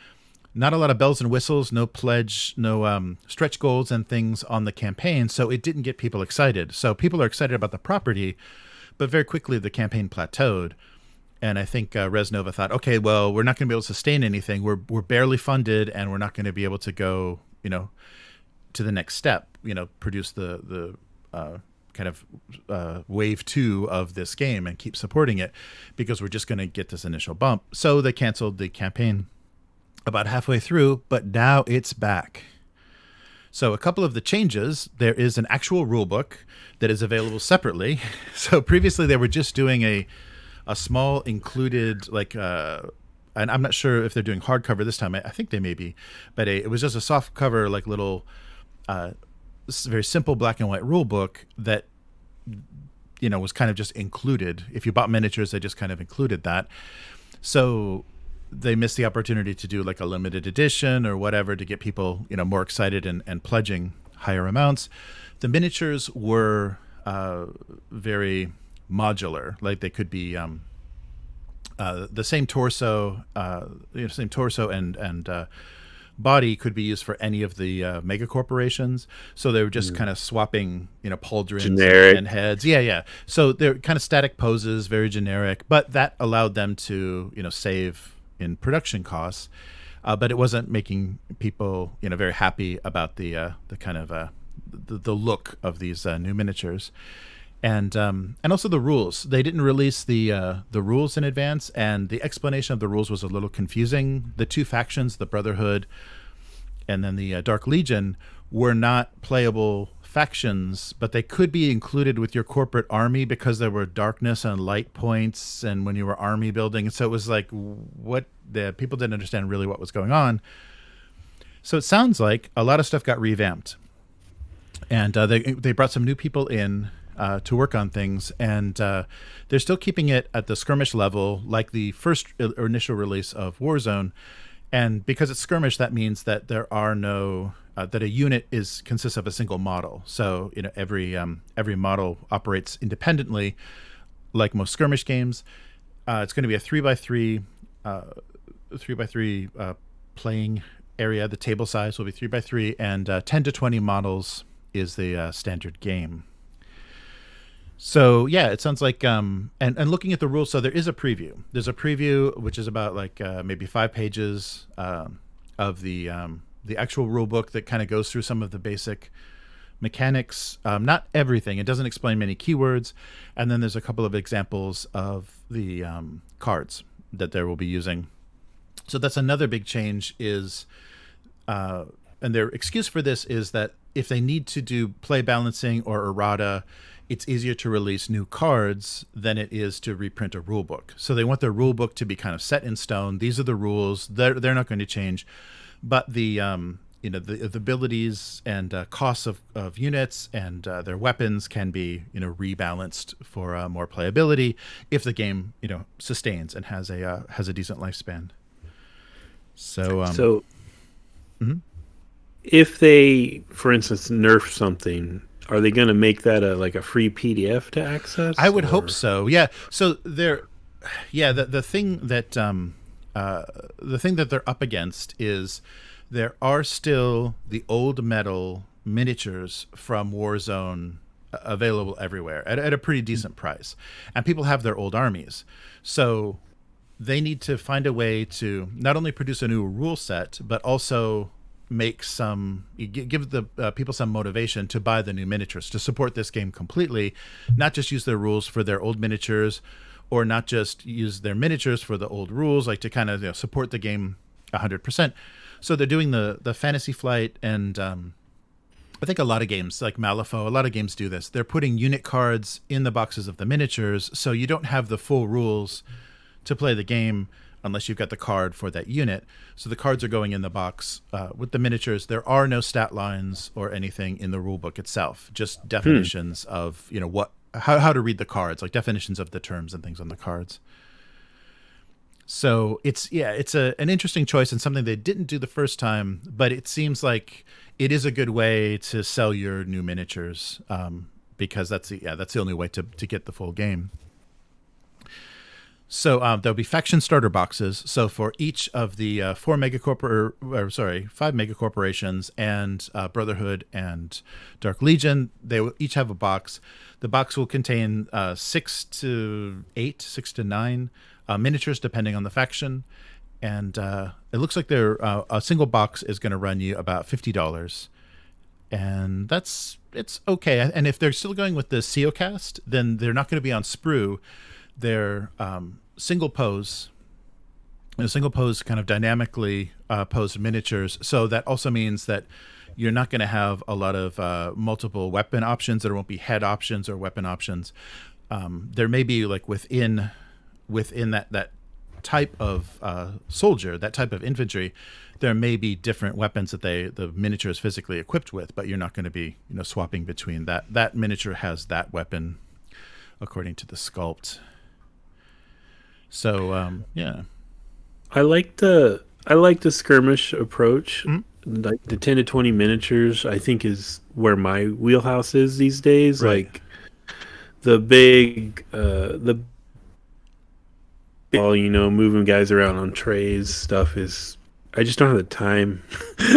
not a lot of bells and whistles, no pledge, no stretch goals and things on the campaign. So it didn't get people excited. So people are excited about the property, but very quickly the campaign plateaued. And I think Resnova thought, okay, well, we're not going to be able to sustain anything. We're barely funded, and we're not going to be able to go, to the next step. Produce the kind of wave 2 of this game and keep supporting it, because we're just going to get this initial bump. So they canceled the campaign about halfway through, but now it's back. So a couple of the changes: there is an actual rule book that is available separately. So previously they were just doing a small included, like, and I'm not sure if they're doing hardcover this time. I think they may be, but it was just a soft cover, like little, very simple black and white rule book that, was kind of just included. If you bought miniatures, they just kind of included that. So they missed the opportunity to do like a limited edition or whatever to get people, more excited and pledging higher amounts. The miniatures were very modular. Like they could be the same torso, and body could be used for any of the mega corporations. So they were just kind of swapping, pauldrons and heads. Yeah. So they're kind of static poses, very generic, but that allowed them to, save in production costs. But it wasn't making people, very happy about the kind of the look of these new miniatures. And also the rules. They didn't release the rules in advance, and the explanation of the rules was a little confusing. The two factions, the Brotherhood and then the Dark Legion, were not playable factions, but they could be included with your corporate army because there were darkness and light points, and when you were army building. So it was like, what the people didn't understand really what was going on. So it sounds like a lot of stuff got revamped, and they brought some new people in to work on things, and they're still keeping it at the skirmish level, like the first initial release of Warzone. And because it's skirmish, that means that there are no that a unit consists of a single model. So every model operates independently, like most skirmish games. It's going to be a 3x3 playing area. The table size will be 3x3, and 10 to 20 models is the standard game. So yeah, it sounds like and looking at the rules, so there is a preview. There's a preview which is about like maybe 5 pages of the actual rule book that kind of goes through some of the basic mechanics, not everything. It doesn't explain many keywords, and then there's a couple of examples of the cards that they will be using. So that's another big change is, and their excuse for this is that if they need to do play balancing or errata, it's easier to release new cards than it is to reprint a rule book. So they want their rule book to be kind of set in stone. These are the rules. They're not going to change. But the the abilities and costs of units and their weapons can be rebalanced for more playability if the game sustains and has a decent lifespan. So if they, for instance, nerf something, are they going to make that a free PDF to access? I would hope so. Yeah. So the thing that they're up against is there are still the old metal miniatures from Warzone available everywhere at a pretty decent price, and people have their old armies. So they need to find a way to not only produce a new rule set, but also give the people some motivation to buy the new miniatures to support this game completely, not just use their rules for their old miniatures, or not just use their miniatures for the old rules, like to kind of support the game 100%. So they're doing the Fantasy Flight, and I think a lot of games like Malifaux, a lot of games do this. They're putting unit cards in the boxes of the miniatures, so you don't have the full rules to play the game unless you've got the card for that unit. So the cards are going in the box with the miniatures. There are no stat lines or anything in the rule book itself, just definitions of how to read the cards, like definitions of the terms and things on the cards. So it's an interesting choice and something they didn't do the first time, but it seems like it is a good way to sell your new miniatures, because that's the only way to get the full game. So there'll be faction starter boxes. So for each of the 5 megacorporations and Brotherhood and Dark Legion, they will each have a box. The box will contain 6 to 9 miniatures, depending on the faction. And it looks like a single box is going to run you about $50. And it's okay. And if they're still going with the Seocast, then they're not going to be on sprue. They're single pose kind of dynamically posed miniatures. So that also means that you're not going to have a lot of multiple weapon options. There won't be head options or weapon options. There may be like within that type of soldier, that type of infantry, there may be different weapons that the miniature is physically equipped with, but you're not going to be swapping between that miniature has that weapon according to the sculpt. So yeah, I like the skirmish approach. Like the 10 to 20 miniatures, I think is where my wheelhouse is these days. Right. Like the big, moving guys around on trays stuff is. I just don't have the time.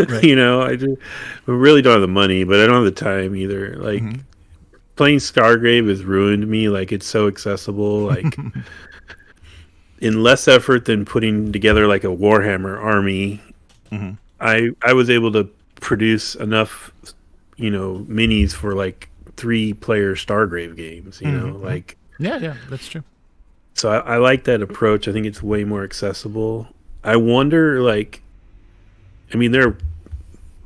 Right. I really don't have the money, but I don't have the time either. Like playing Stargrave has ruined me. Like it's so accessible. Like. In less effort than putting together like a Warhammer army, I was able to produce enough, minis for like 3-player Stargrave games. Like yeah, that's true. So I like that approach. I think it's way more accessible. I wonder, they're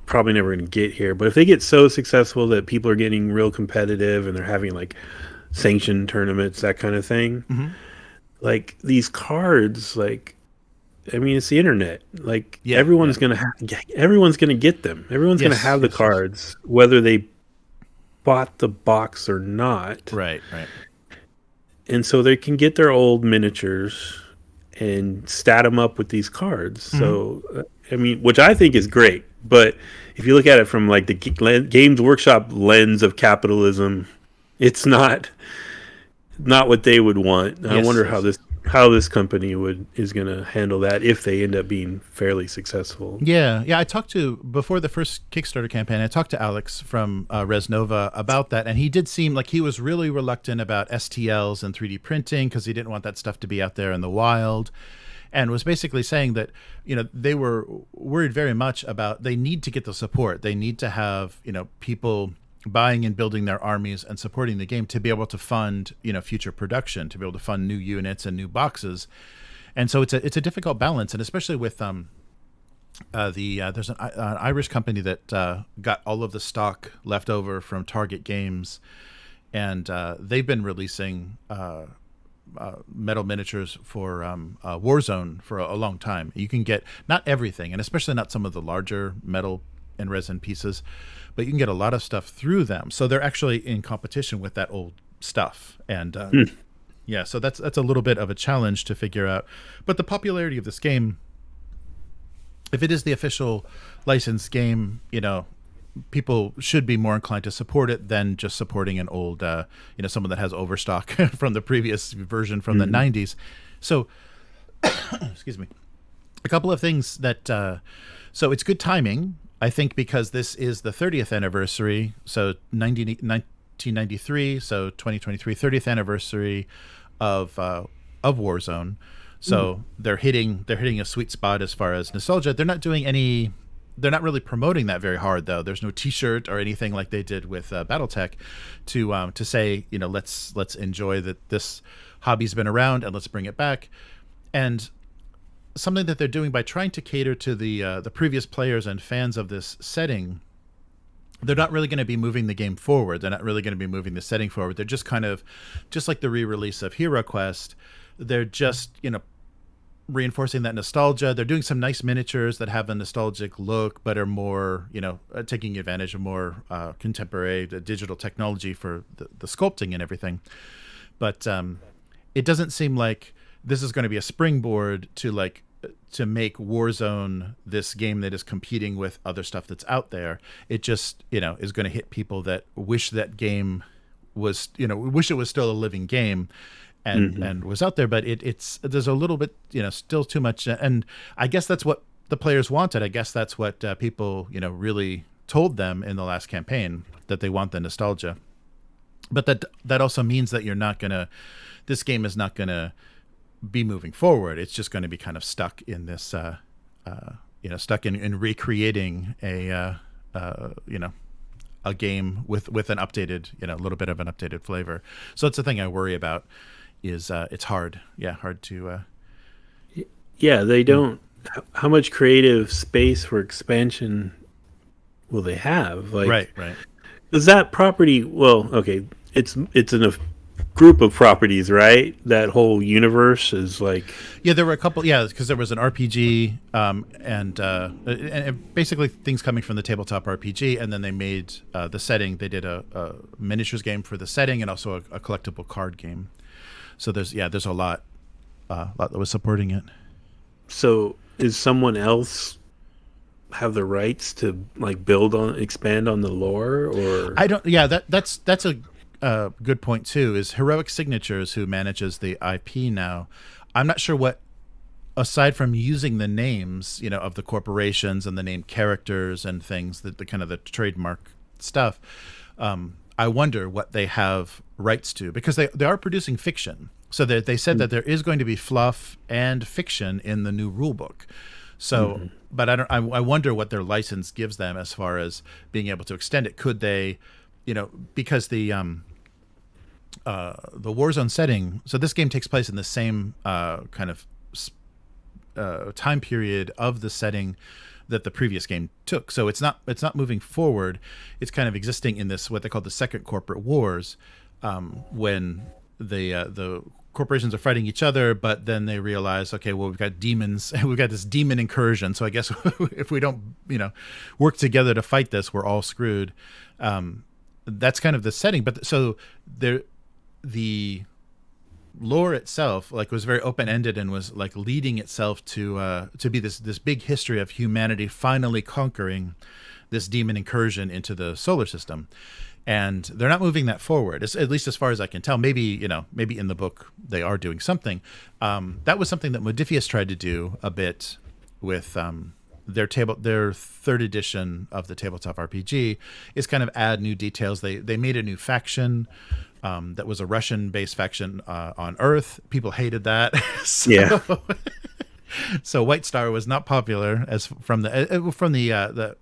probably never going to get here, but if they get so successful that people are getting real competitive and they're having like sanctioned tournaments, that kind of thing. Like these cards, it's the internet. Like everyone's gonna get them. Everyone's gonna have the cards, whether they bought the box or not. Right. And so they can get their old miniatures and stat them up with these cards. So, which I think is great. But if you look at it from like the Games Workshop lens of capitalism, it's not. not what they would want. I Yes, wonder yes. how this company is going to handle that if they end up being fairly successful. Yeah, yeah. I talked to before the first Kickstarter campaign. I talked to Alex from Resnova about that, and he did seem like he was really reluctant about STLs and 3D printing because he didn't want that stuff to be out there in the wild, and was basically saying that they were worried very much about they need to get the support. They need to have people buying and building their armies and supporting the game to be able to fund future production, to be able to fund new units and new boxes. And so it's a difficult balance, and especially with there's an Irish company that got all of the stock left over from Target Games, and they've been releasing metal miniatures for Warzone for a long time. You can get not everything, and especially not some of the larger metal and resin pieces, but you can get a lot of stuff through them. So they're actually in competition with that old stuff, and yeah, so that's a little bit of a challenge to figure out. But the popularity of this game, if it is the official licensed game, people should be more inclined to support it than just supporting an old, someone that has overstock from the previous version from the 90s. So, excuse me. A couple of things that, so it's good timing, I think, because this is the 30th anniversary. So 1993, so 2023, 30th anniversary of Warzone. So they're hitting a sweet spot as far as nostalgia. They're not really promoting that very hard, though. There's no T-shirt or anything like they did with BattleTech to say, let's enjoy that this hobby's been around and let's bring it back. And something that they're doing by trying to cater to the previous players and fans of this setting, they're not really going to be moving the game forward. They're not really going to be moving the setting forward. They're just kind of, just like the re-release of Hero Quest, they're just, reinforcing that nostalgia. They're doing some nice miniatures that have a nostalgic look, but are more, taking advantage of more contemporary digital technology for the sculpting and everything. But it doesn't seem like this is going to be a springboard to make Warzone this game that is competing with other stuff that's out there. It just, is going to hit people that wish that game was, wish it was still a living game and was out there, but there's a little bit, still too much. And I guess that's what the players wanted. I guess that's what people, really told them in the last campaign, that they want the nostalgia. But that also means that this game is not going to be moving forward. It's just going to be kind of stuck in this, stuck in recreating a game with an updated, a little bit of an updated flavor. So it's the thing I worry about. Is it's hard to they don't. How much creative space for expansion will they have? Right. Is that property? Well, okay, it's in a group of properties, right? That whole universe is there were a couple, because there was an RPG and basically things coming from the tabletop RPG, and then they made the setting. They did a miniatures game for the setting and also a collectible card game. So there's a lot that was supporting it. So is someone else have the rights to expand on the lore, or I don't? Yeah, that's a good point too. Is Heroic Signatures who manages the IP now? I'm not sure what, aside from using the names, of the corporations and the named characters and things, the kind of the trademark stuff. I wonder what they have rights to, because they are producing fiction. So they said that there is going to be fluff and fiction in the new rule book. So, but I wonder what their license gives them as far as being able to extend it. Could they, because the Warzone setting. So this game takes place in the same kind of time period of the setting that the previous game took. So it's not moving forward. It's kind of existing in this, what they call the Second Corporate Wars, when the corporations are fighting each other, but then they realize, okay, well, we've got demons, we've got this demon incursion. So I guess if we don't, work together to fight this, we're all screwed. That's kind of the setting. But so the lore itself was very open-ended and was leading itself to be this big history of humanity finally conquering this demon incursion into the solar system. and they're not moving that forward, at least as far as I can tell. Maybe maybe in the book they are doing something. That was something that Modifius tried to do a bit with their 3rd edition of the tabletop RPG, is kind of add new details. They made a new faction that was a Russian-based faction on Earth. People hated that. So White Star was not popular as from the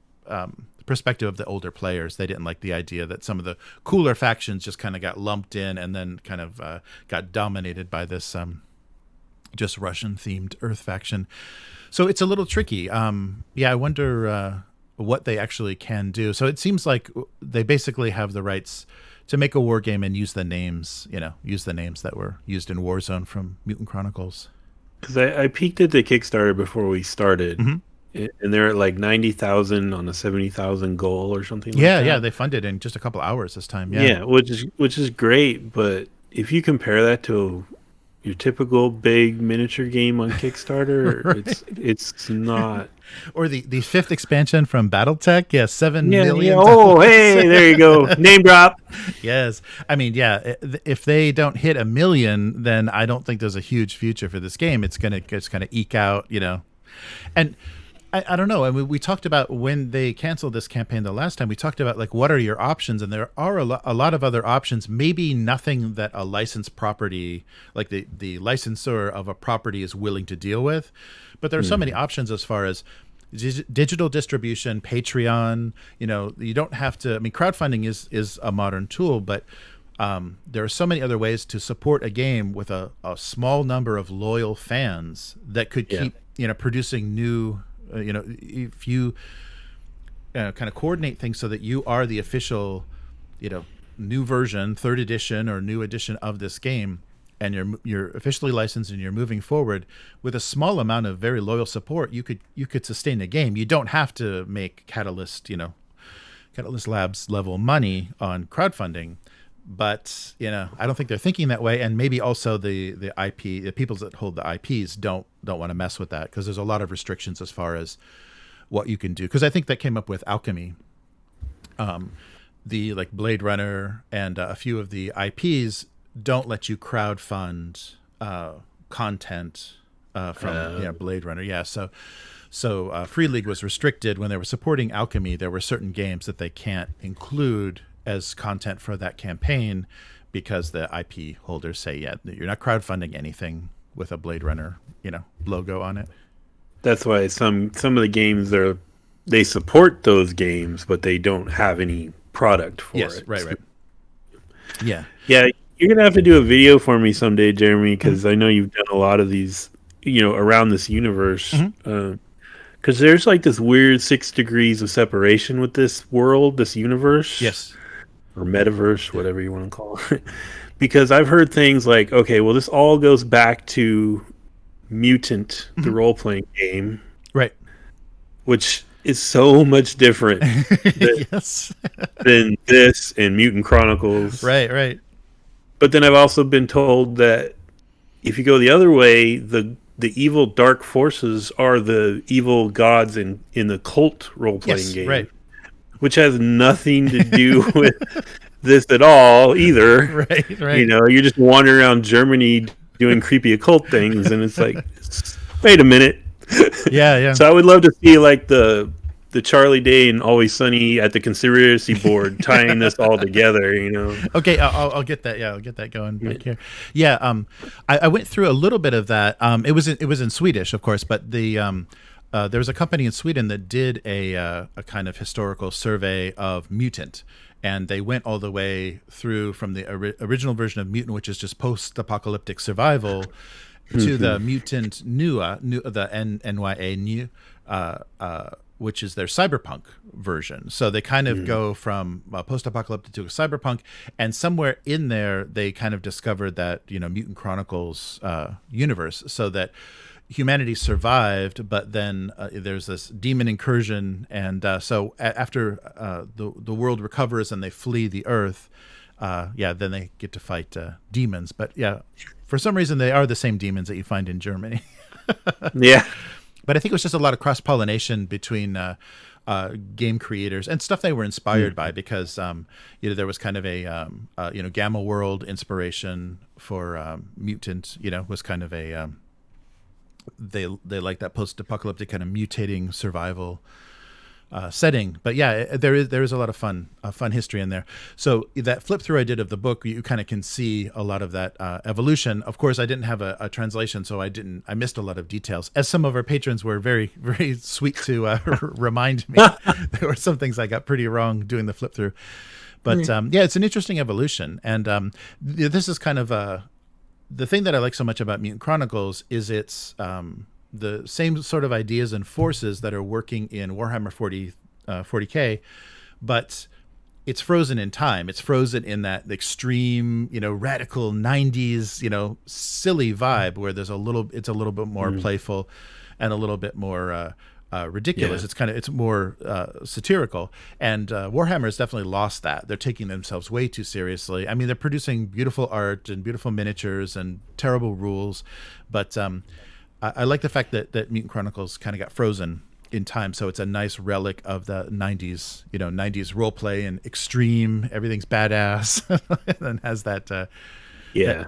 perspective of the older players. They didn't like the idea that some of the cooler factions just kind of got lumped in and then kind of got dominated by this just Russian-themed Earth faction. So it's a little tricky. I wonder what they actually can do. So it seems like they basically have the rights to make a war game and use the names that were used in Warzone from Mutant Chronicles. Because I peeked at the Kickstarter before we started, and they're at like 90,000 on a 70,000 goal or something. Yeah, they funded in just a couple hours this time. Yeah, which is great. But if you compare that to your typical big miniature game on Kickstarter, right. it's not. Or the 5th expansion from BattleTech, $7 million. Yeah. Oh, hey, there you go. Name drop. Yes. I mean, if they don't hit 1 million, then I don't think there's a huge future for this game. It's gonna eke out, And I don't know. I mean, we talked about when they canceled this campaign the last time, we talked about like, what are your options? And there are a lot of other options, maybe nothing that a licensed property, like the licensor of a property is willing to deal with. But there are so many options as far as digital distribution, Patreon. You don't have to, I mean, crowdfunding is a modern tool, but there are so many other ways to support a game with a small number of loyal fans that could keep, producing new, if you kind of coordinate things so that you are the official, new version, 3rd edition or new edition of this game, and you're officially licensed and you're moving forward with a small amount of very loyal support, you could sustain a game. You don't have to make Catalyst Labs level money on crowdfunding, but I don't think they're thinking that way. And maybe also the IP, the people that hold the IPs don't want to mess with that, because there's a lot of restrictions as far as what you can do. Because I think that came up with Alchemy, the like Blade Runner and a few of the IPs don't let you crowdfund content from Blade Runner. Yeah, so Free League was restricted when they were supporting Alchemy. There were certain games that they can't include as content for that campaign because the IP holders say, you're not crowdfunding anything with a Blade Runner, logo on it. That's why some of the games they support those games, but they don't have any product for it. Right. Yeah. You're going to have to do a video for me someday, Jeremy, because I know you've done a lot of these, around this universe. Because there's like this weird 6 degrees of separation with this world, this universe. Yes. Or metaverse, whatever you want to call it. Because I've heard things like, okay, well, this all goes back to Mutant, the role-playing game. Right. Which is so much different than this and Mutant Chronicles. Right. But then I've also been told that if you go the other way, the evil dark forces are the evil gods in the cult role-playing game. Right. Which has nothing to do with this at all either. Right. You're just wandering around Germany doing creepy occult things, and it's like, wait a minute. Yeah. So I would love to see like the Charlie Day and Always Sunny at the conspiracy board tying this all together, Okay, I'll get that. Yeah, I'll get that going back here. Yeah, I went through a little bit of that. It was in Swedish, of course, but there was a company in Sweden that did a kind of historical survey of Mutant, and they went all the way through from the original version of Mutant, which is just post-apocalyptic survival, to the Mutant Nua, the NYA New, which is their cyberpunk version. So they kind of go from post-apocalyptic to a cyberpunk, and somewhere in there they kind of discovered that Mutant Chronicles universe, so that humanity survived, but then there's this demon incursion, and so after the world recovers and they flee the Earth, then they get to fight demons. But for some reason they are the same demons that you find in Germany. Yeah. But I think it was just a lot of cross-pollination between game creators and stuff they were inspired by, because there was kind of a Gamma World inspiration for Mutant. Was kind of a they like that post-apocalyptic kind of mutating survival setting. But yeah, there is a lot of fun history in there. So that flip through I did of the book, you kind of can see a lot of that evolution. Of course, I didn't have a translation, so I missed a lot of details, as some of our patrons were very, very sweet to remind me. There were some things I got pretty wrong doing the flip through. But it's an interesting evolution. And this is kind of the thing that I like so much about Mutant Chronicles is it's the same sort of ideas and forces that are working in Warhammer 40K, but it's frozen in time. It's frozen in that extreme, radical 90s, silly vibe where it's a little bit more playful and a little bit more ridiculous. Yeah. It's more satirical, and Warhammer has definitely lost that. They're taking themselves way too seriously. I mean, they're producing beautiful art and beautiful miniatures and terrible rules, but I like the fact that Mutant Chronicles kind of got frozen in time, so it's a nice relic of the 90s, 90s role play and extreme, everything's badass, and has that a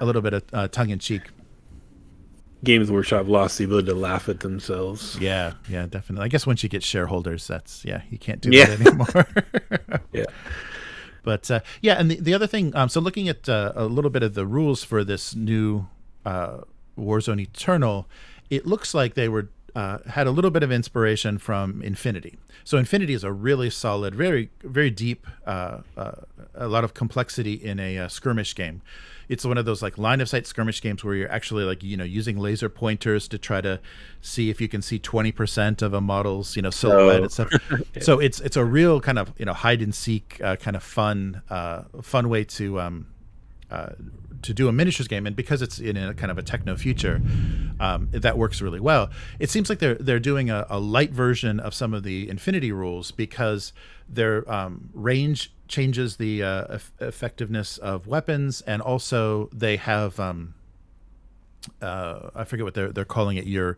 little bit of tongue-in-cheek. Games Workshop lost the ability to laugh at themselves. Yeah, definitely. I guess once you get shareholders, you can't do that anymore. Yeah. But and the other thing, so looking at a little bit of the rules for this new Warzone Eternal, it looks like they were had a little bit of inspiration from Infinity. So Infinity is a really solid, very, very deep, a lot of complexity in a skirmish game. It's one of those like line of sight skirmish games where you're actually like, using laser pointers to try to see if you can see 20% of a model's, silhouette and stuff. Yeah. So it's a real kind of, hide and seek kind of fun way to do a miniatures game, and because it's in a kind of a techno future, that works really well. It seems like they're doing a light version of some of the Infinity rules, because their range changes the effectiveness of weapons, and also they have I forget what they're calling it. You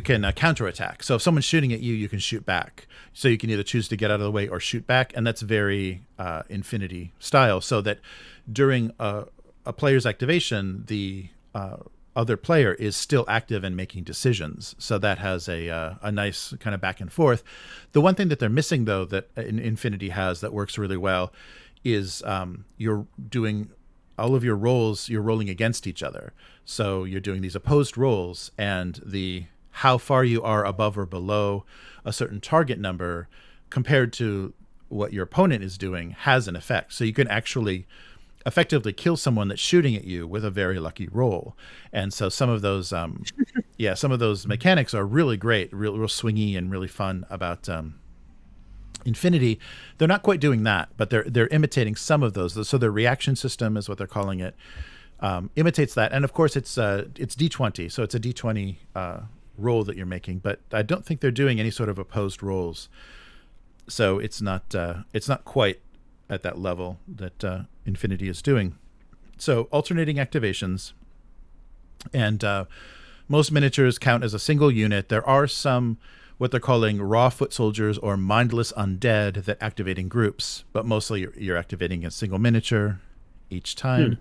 can counterattack. So if someone's shooting at you, you can shoot back. So you can either choose to get out of the way or shoot back, and that's very Infinity style. So that during a player's activation, the other player is still active and making decisions. So that has a nice kind of back and forth. The one thing that they're missing, though, that Infinity has that works really well is you're doing all of your rolls, you're rolling against each other. So you're doing these opposed rolls, and how far you are above or below a certain target number compared to what your opponent is doing has an effect. So you can actually effectively kill someone that's shooting at you with a very lucky roll. And so some of those some of those mechanics are really great, real swingy and really fun about Infinity. They're not quite doing that, but they're imitating some of those. So their reaction system is what they're calling it, imitates that. And of course it's D20, so it's a D20 roll that you're making, but I don't think they're doing any sort of opposed rolls. So it's not quite at that level that Infinity is doing. So alternating activations, and most miniatures count as a single unit. There are some what they're calling raw foot soldiers or mindless undead that activate in groups, but mostly you're activating a single miniature each time.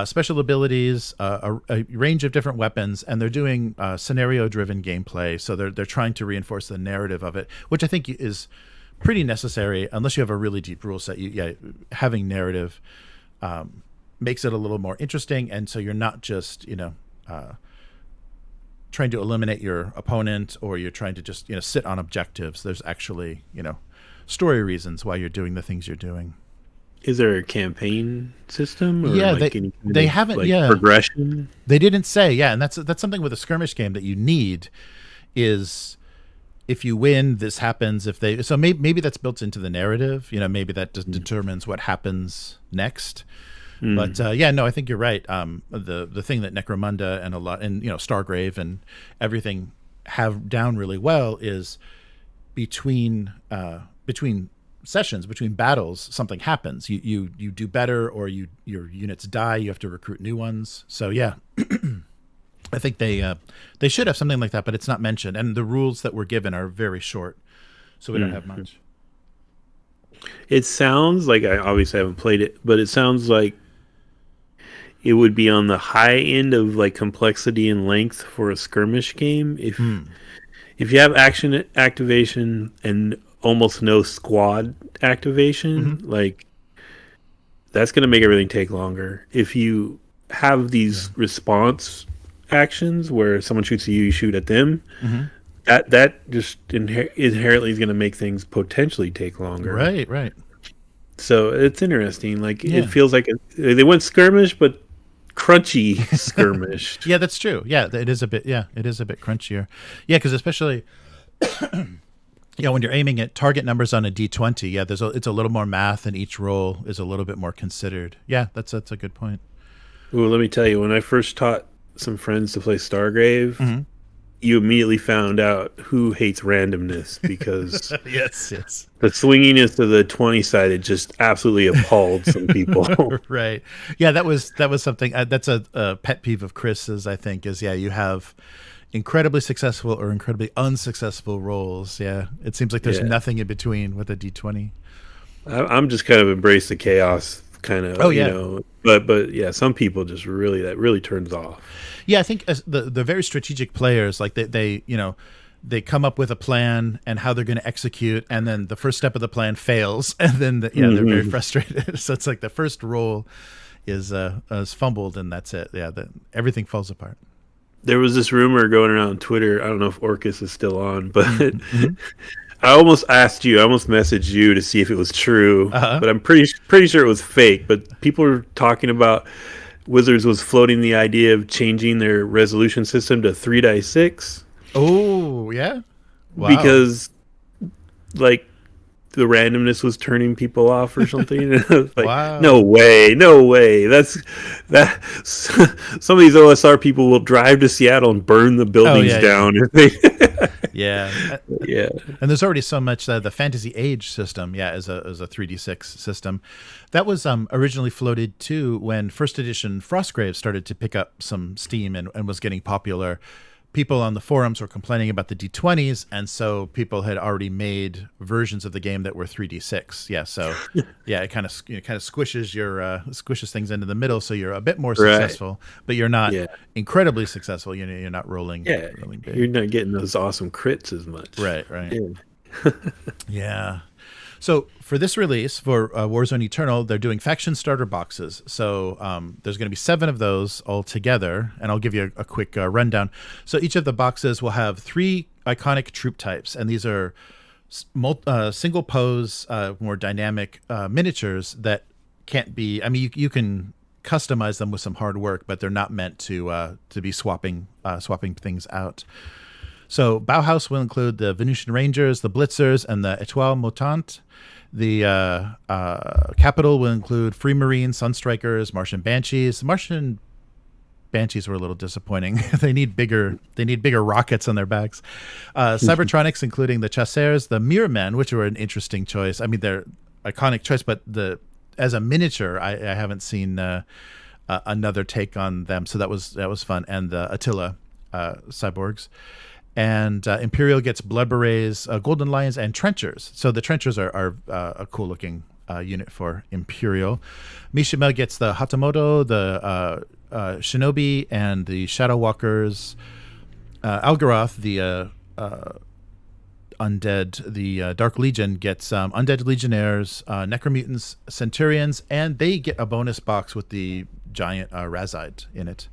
Special abilities, a range of different weapons, and they're doing scenario-driven gameplay. So they're trying to reinforce the narrative of it, which I think is pretty necessary. Unless you have a really deep rule set, having narrative makes it a little more interesting, and so you're not just trying to eliminate your opponent, or you're trying to just sit on objectives. There's actually story reasons why you're doing the things you're doing. Is there a campaign system? Or they haven't. Progression. They didn't say. And that's something with a skirmish game that you need is, if you win, this happens. So maybe that's built into the narrative. Maybe that just determines what happens next. But I think you're right. The thing that Necromunda and Stargrave and everything have down really well is between sessions, between battles, something happens. You do better, or your units die. You have to recruit new ones. So I think they should have something like that, but it's not mentioned. And the rules that were given are very short. so we don't have much. It sounds like, I obviously haven't played it, but it sounds like it would be on the high end of like complexity and length for a skirmish game. If you have action activation and almost no squad activation, like that's going to make everything take longer. If you have these response actions where someone shoots at you, you shoot at them, that just inherently is going to make things potentially take longer. Right. So it's interesting. Like it feels like they went skirmish, but crunchy skirmish. Yeah, that's true. Yeah, it is a bit. Yeah, it is a bit crunchier. Yeah, because especially, when you're aiming at target numbers on a D20, it's a little more math, and each roll is a little bit more considered. Yeah, that's a good point. Well, let me tell you, when I first taught some friends to play Stargrave, you immediately found out who hates randomness, because yes, the swinginess of the 20-sided just absolutely appalled some people. Right. Yeah, that was something. That's a pet peeve of Chris's, I think, is you have incredibly successful or incredibly unsuccessful rolls. Yeah, it seems like there's nothing in between with a D20. I'm just kind of embrace the chaos kind of, you know, but yeah, some people just that really turns off. Yeah, I think as the very strategic players, like they come up with a plan and how they're going to execute, and then the first step of the plan fails, and then they're very frustrated. So it's like the first roll is fumbled, and that's it. Yeah, everything falls apart. There was this rumor going around Twitter. I don't know if Orcus is still on, but I almost messaged you to see if it was true, but I'm pretty sure it was fake. But people were talking about Wizards was floating the idea of changing their resolution system to 3-6. Oh, yeah? Wow. Because, like, the randomness was turning people off or something. Like, wow. No way. That some of these OSR people will drive to Seattle and burn the buildings down. Yeah. Yeah. And there's already so much the Fantasy Age system, as a 3D6 system. That was originally floated too when first edition Frostgrave started to pick up some steam and was getting popular. People on the forums were complaining about the D20s, and so people had already made versions of the game that were 3D6. Yeah, so it kind of squishes things into the middle, so you're a bit more successful, but you're not incredibly successful. You're not rolling. Yeah, rolling big. You're not getting those awesome crits as much. Right. Yeah. Yeah. So for this release, for Warzone Eternal, they're doing faction starter boxes. So there's going to be 7 of those all together, and I'll give you a quick rundown. So each of the boxes will have 3 iconic troop types, and these are single pose, more dynamic miniatures that can't be. I mean, you can customize them with some hard work, but they're not meant to be swapping things out. So Bauhaus will include the Venusian Rangers, the Blitzers, and the Étoile Montante. The Capital will include Free Marines, Sunstrikers, Martian Banshees. The Martian Banshees were a little disappointing. They need bigger rockets on their backs. Cybertronics, including the Chasseurs, the Mirror Men, which were an interesting choice. I mean, they're iconic choice, but as a miniature, I haven't seen another take on them. So that was fun. And the Attila cyborgs. And Imperial gets Blood Berets, Golden Lions, and Trenchers. So the Trenchers are a cool-looking unit for Imperial. Mishima gets the Hatamoto, the Shinobi, and the Shadow Walkers. Algaroth, the Undead, the Dark Legion, gets Undead Legionnaires, Necromutants, Centurions, and they get a bonus box with the giant Razide in it.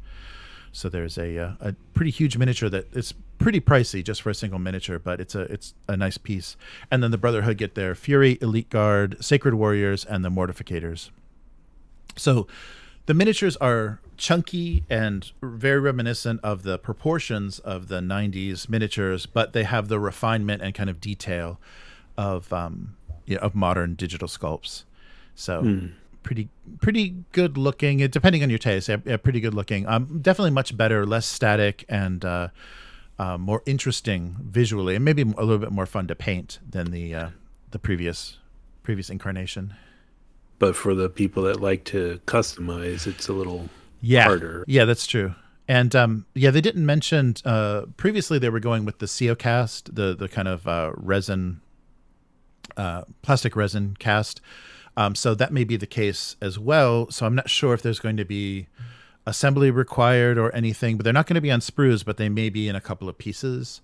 So there's a pretty huge miniature that it's pretty pricey just for a single miniature, but it's a nice piece. And then the Brotherhood get their Fury, Elite Guard, Sacred Warriors, and the Mortificators. So the miniatures are chunky and very reminiscent of the proportions of the 90s miniatures, but they have the refinement and kind of detail of modern digital sculpts. So pretty good looking, depending on your taste. Pretty good looking. Definitely much better, less static, and more interesting visually, and maybe a little bit more fun to paint than the previous incarnation. But for the people that like to customize, it's a little harder. Yeah, that's true. And they didn't mention previously they were going with the Ceocast, the kind of resin plastic resin cast. So that may be the case as well. So I'm not sure if there's going to be assembly required or anything, but they're not going to be on sprues, but they may be in a couple of pieces,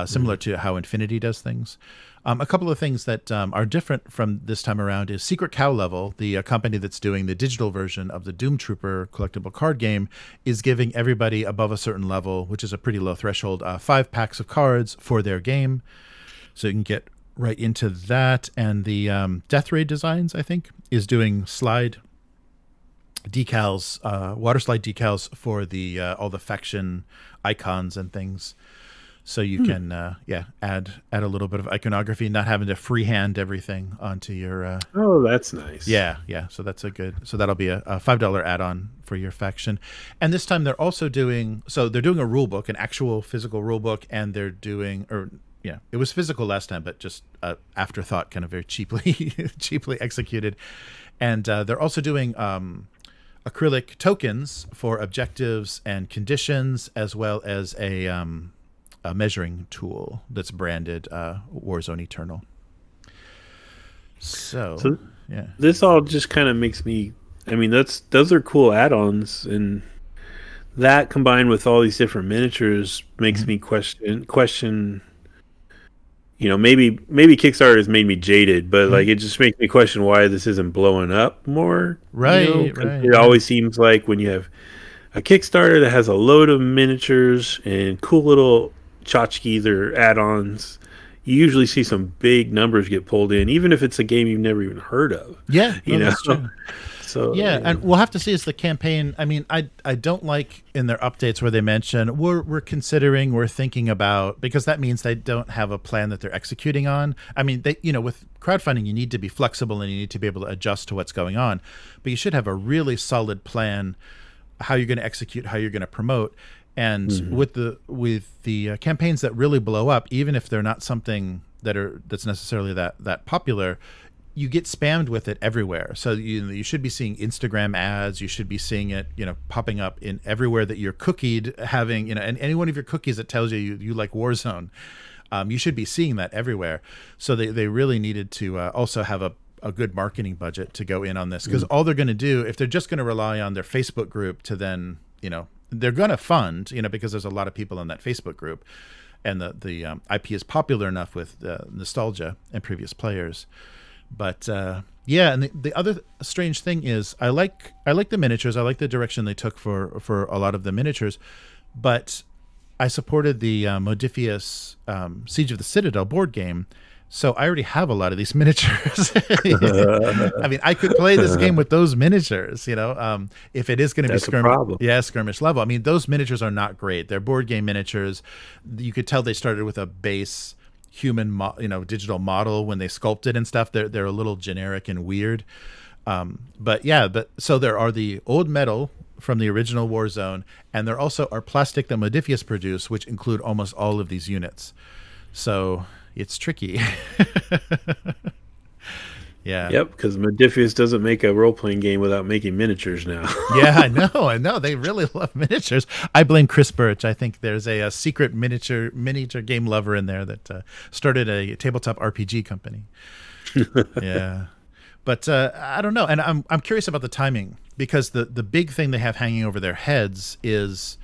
similar to how Infinity does things. A couple of things that are different from this time around is Secret Cow Level, the company that's doing the digital version of the Doom Trooper collectible card game, is giving everybody above a certain level, which is a pretty low threshold, 5 packs of cards for their game. So you can get right into that. And the Death Ray Designs, I think, is doing slide decals, water slide decals for the all the faction icons and things. So you can add a little bit of iconography, not having to freehand everything onto your. Oh, that's nice. Yeah. So that's so that'll be a $5 add-on for your faction. And this time they're also doing a rule book, an actual physical rule book, and they're doing it was physical last time, but just afterthought, kind of very cheaply executed. And they're also doing acrylic tokens for objectives and conditions, as well as a measuring tool that's branded Warzone Eternal. So yeah, this all just kind of makes me. I mean, those are cool add-ons, and that combined with all these different miniatures makes me question. Maybe Kickstarter has made me jaded, but like it just makes me question why this isn't blowing up more. Right. It always seems like when you have a Kickstarter that has a load of miniatures and cool little tchotchkes or add-ons, you usually see some big numbers get pulled in, even if it's a game you've never even heard of. Yeah, that's true. So and we'll have to see as the campaign. I mean, I don't like in their updates where they mention we're considering, we're thinking about, because that means they don't have a plan that they're executing on. I mean, they with crowdfunding you need to be flexible and you need to be able to adjust to what's going on, but you should have a really solid plan how you're going to execute, how you're going to promote. And with the campaigns that really blow up, even if they're not something that's necessarily that popular, you get spammed with it everywhere. So you should be seeing Instagram ads. You should be seeing it, popping up in everywhere that you're cookied, having, and any one of your cookies that tells you like Warzone. You should be seeing that everywhere. So they really needed to also have a good marketing budget to go in on this, because all they're going to do, if they're just going to rely on their Facebook group to then, they're going to fund, because there's a lot of people in that Facebook group, and the IP is popular enough with nostalgia and previous players. But and the other strange thing is I like the miniatures. I like the direction they took for a lot of the miniatures, but I supported the Modifius Siege of the Citadel board game. So I already have a lot of these miniatures. I mean, I could play this game with those miniatures, if it is going to be skirmish level. I mean, those miniatures are not great. They're board game miniatures. You could tell they started with a base human, digital model when they sculpted and stuff. They're a little generic and weird. But so there are the old metal from the original Warzone, and there also are plastic that Modifius produced, which include almost all of these units. So it's tricky. Yeah. Yep, because Modifius doesn't make a role-playing game without making miniatures now. Yeah, I know. They really love miniatures. I blame Chris Birch. I think there's a secret miniature game lover in there that started a tabletop RPG company. Yeah. But I don't know. And I'm curious about the timing, because the big thing they have hanging over their heads is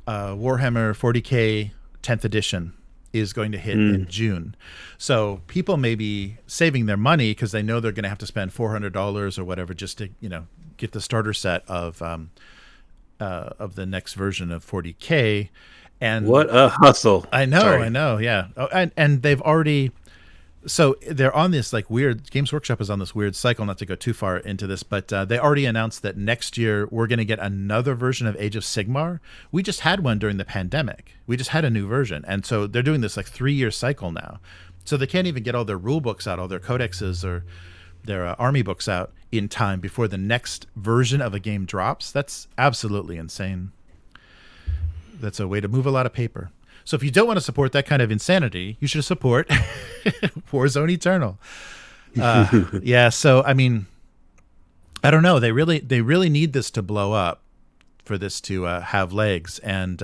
Warhammer 40K 10th edition is going to hit in June. So people may be saving their money because they know they're going to have to spend $400 or whatever just to, get the starter set of the next version of 40K. And what a hustle. I know. Yeah. Oh, and they've already, so they're on this like weird, Games Workshop is on this weird cycle, not to go too far into this, but they already announced that next year we're going to get another version of Age of Sigmar. We just had one during the pandemic. We just had a new version. And so they're doing this like 3-year cycle now. So they can't even get all their rule books out, all their codexes or their army books out in time before the next version of a game drops. That's absolutely insane. That's a way to move a lot of paper. So if you don't want to support that kind of insanity, you should support Warzone Eternal. Yeah, so I mean, I don't know. They really need this to blow up for this to have legs. And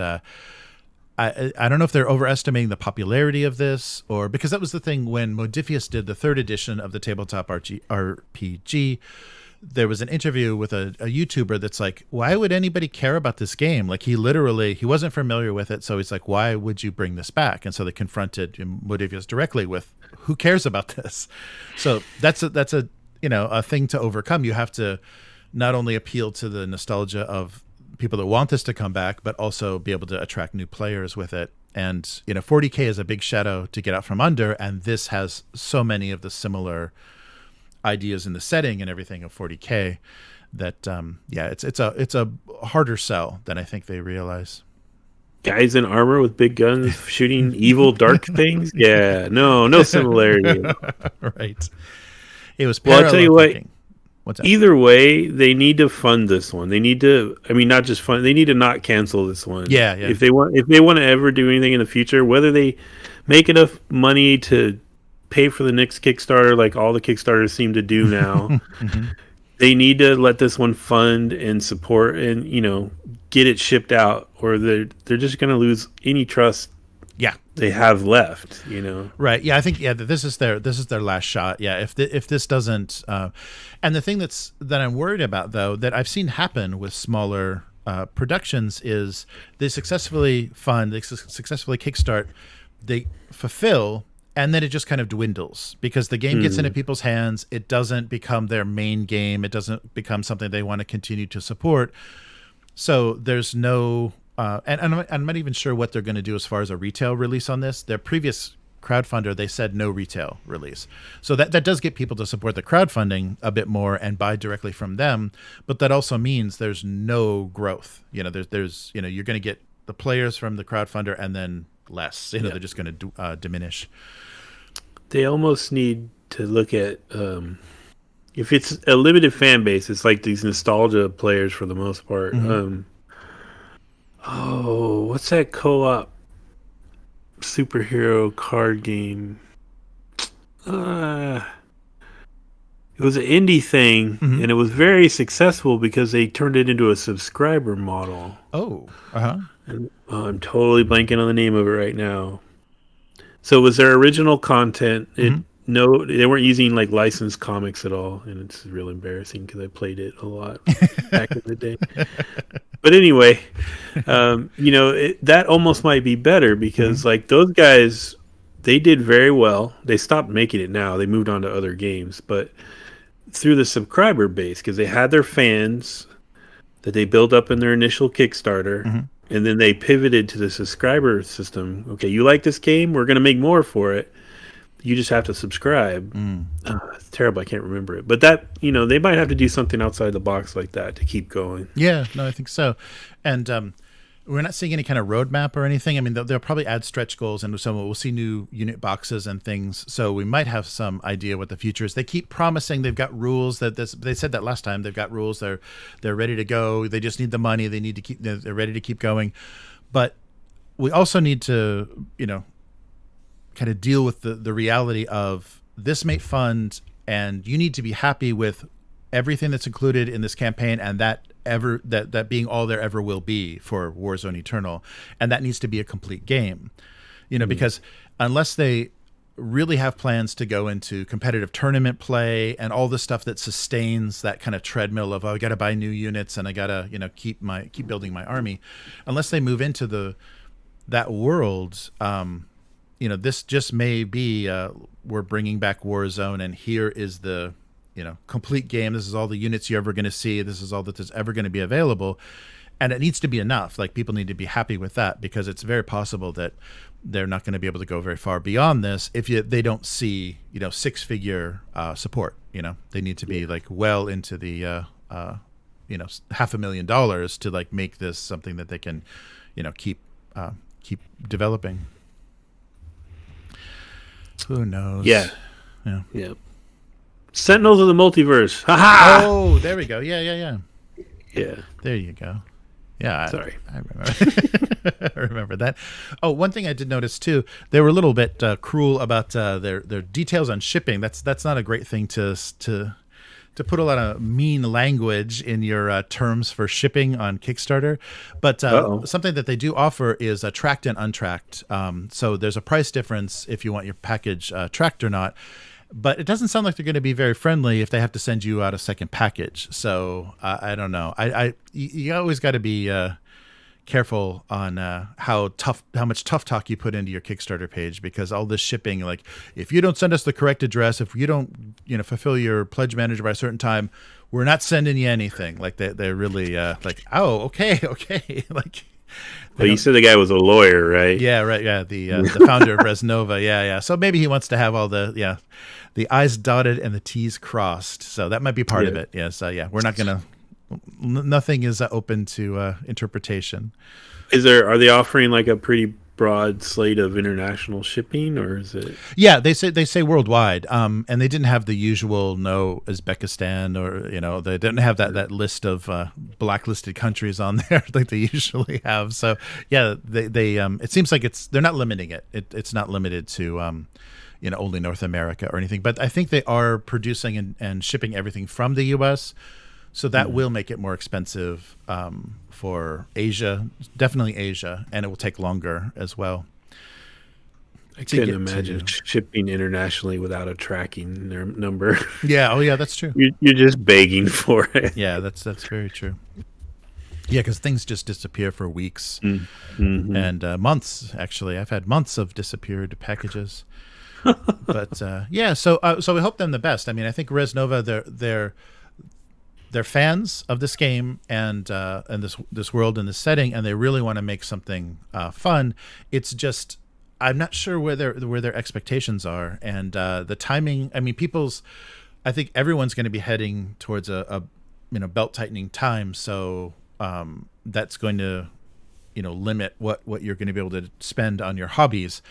I don't know if they're overestimating the popularity of this, or because that was the thing when Modifius did the 3rd edition of the tabletop RPG. There was an interview with a YouTuber that's like, why would anybody care about this game? Like he wasn't familiar with it. So he's like, why would you bring this back? And so they confronted Modifius directly with, who cares about this? So that's a thing to overcome. You have to not only appeal to the nostalgia of people that want this to come back, but also be able to attract new players with it. And, 40K is a big shadow to get out from under. And this has so many of the similar ideas in the setting and everything of 40K that, it's a harder sell than I think they realize. Guys in armor with big guns shooting evil dark things. Yeah, no similarity. Right. It was well. I'll tell you what. What's that? Either way, they need to fund this one. They need to. I mean, not just fund. They need to not cancel this one. Yeah. If they want to ever do anything in the future, whether they make enough money to pay for the next Kickstarter, like all the Kickstarters seem to do now, mm-hmm. They need to let this one fund and support, and get it shipped out, or they're just going to lose any trust. Yeah, they have left. Right. Yeah, I think this is their last shot. Yeah, if this doesn't, and the thing that I'm worried about though, that I've seen happen with smaller productions, is they successfully fund, they successfully kickstart, they fulfill, and then it just kind of dwindles because the game gets into people's hands. It doesn't become their main game. It doesn't become something they want to continue to support. So there's no. And I'm not even sure what they're going to do as far as a retail release on this. Their previous crowdfunder, they said no retail release. So that does get people to support the crowdfunding a bit more and buy directly from them. But that also means there's no growth. There's you're going to get the players from the crowdfunder and then less. They're just going to diminish. They almost need to look at if it's a limited fan base. It's like these nostalgia players for the most part. Mm-hmm. What's that co-op superhero card game? It was an indie thing, mm-hmm. and it was very successful because they turned it into a subscriber model. Oh, uh-huh. And, I'm totally blanking on the name of it right now. So it was their original content. Mm-hmm. They weren't using like licensed comics at all, and it's real embarrassing because I played it a lot back in the day. But anyway, that almost might be better because like those guys, they did very well. They stopped making it now. They moved on to other games, but through the subscriber base, because they had their fans that they built up in their initial Kickstarter, mm-hmm. and then they pivoted to the subscriber system. Okay, you like this game? We're going to make more for it. You just have to subscribe. It's terrible. I can't remember it. But that, they might have to do something outside the box like that to keep going. Yeah, no, I think so. And we're not seeing any kind of roadmap or anything. I mean, they'll probably add stretch goals, and so we'll see new unit boxes and things. So we might have some idea what the future is. They keep promising they've got rules. They said that last time. They've got rules. They're ready to go. They just need the money. They're ready to keep going. But we also need to, kind of deal with the reality of this may fund, and you need to be happy with everything that's included in this campaign, and that being all there ever will be for Warzone Eternal, and that needs to be a complete game, because unless they really have plans to go into competitive tournament play and all the stuff that sustains that kind of treadmill of, I got to buy new units and I got to keep building my army, unless they move into that world, this just may be we're bringing back Warzone, and here is the complete game. This is all the units you're ever going to see. This is all that is ever going to be available, and it needs to be enough. Like, people need to be happy with that, because it's very possible that they're not going to be able to go very far beyond this if they don't see 6-figure support. They need to be like well into the $500,000 to like make this something that they can keep developing. Who knows? Yeah. Sentinels of the Multiverse. Ha-ha! Oh, there we go. Yeah. There you go. Yeah. Sorry. I remember. I remember that. Oh, one thing I did notice too, they were a little bit cruel about their details on shipping. That's not a great thing to to put a lot of mean language in your terms for shipping on Kickstarter, but something that they do offer is tracked and untracked. So there's a price difference if you want your package tracked or not. But it doesn't sound like they're going to be very friendly if they have to send you out a second package. So I don't know. You always got to be careful on how much tough talk you put into your Kickstarter page, because all this shipping, like if you don't send us the correct address, if you don't fulfill your pledge manager by a certain time, we're not sending you anything. Like they're really like, oh, okay, like. Well, you said the guy was a lawyer, right? Yeah, right. Yeah, the founder of Resnova. Yeah. So maybe he wants to have all the I's dotted and the T's crossed. So that might be part of it. Yes. We're not gonna. Nothing is open to interpretation. Are they offering like a pretty broad slate of international shipping, or is it? Yeah, they say worldwide. And they didn't have the usual no Uzbekistan, or they didn't have that list of blacklisted countries on there like they usually have. So yeah, they it seems like they're not limiting it. It's not limited to only North America or anything. But I think they are producing and shipping everything from the U.S. So that will make it more expensive for Asia, definitely Asia, and it will take longer as well. I couldn't imagine shipping internationally without a tracking number. Yeah, oh yeah, that's true. You're just begging for it. Yeah, that's very true. Yeah, because things just disappear for weeks and months. Actually, I've had months of disappeared packages. But so we hope them the best. I mean, I think Resnova, they're fans of this game and this world and this setting, and they really want to make something fun. It's just I'm not sure where their expectations are, and the timing. I mean, I think everyone's going to be heading towards a belt tightening time, so that's going to limit what you're going to be able to spend on your hobbies.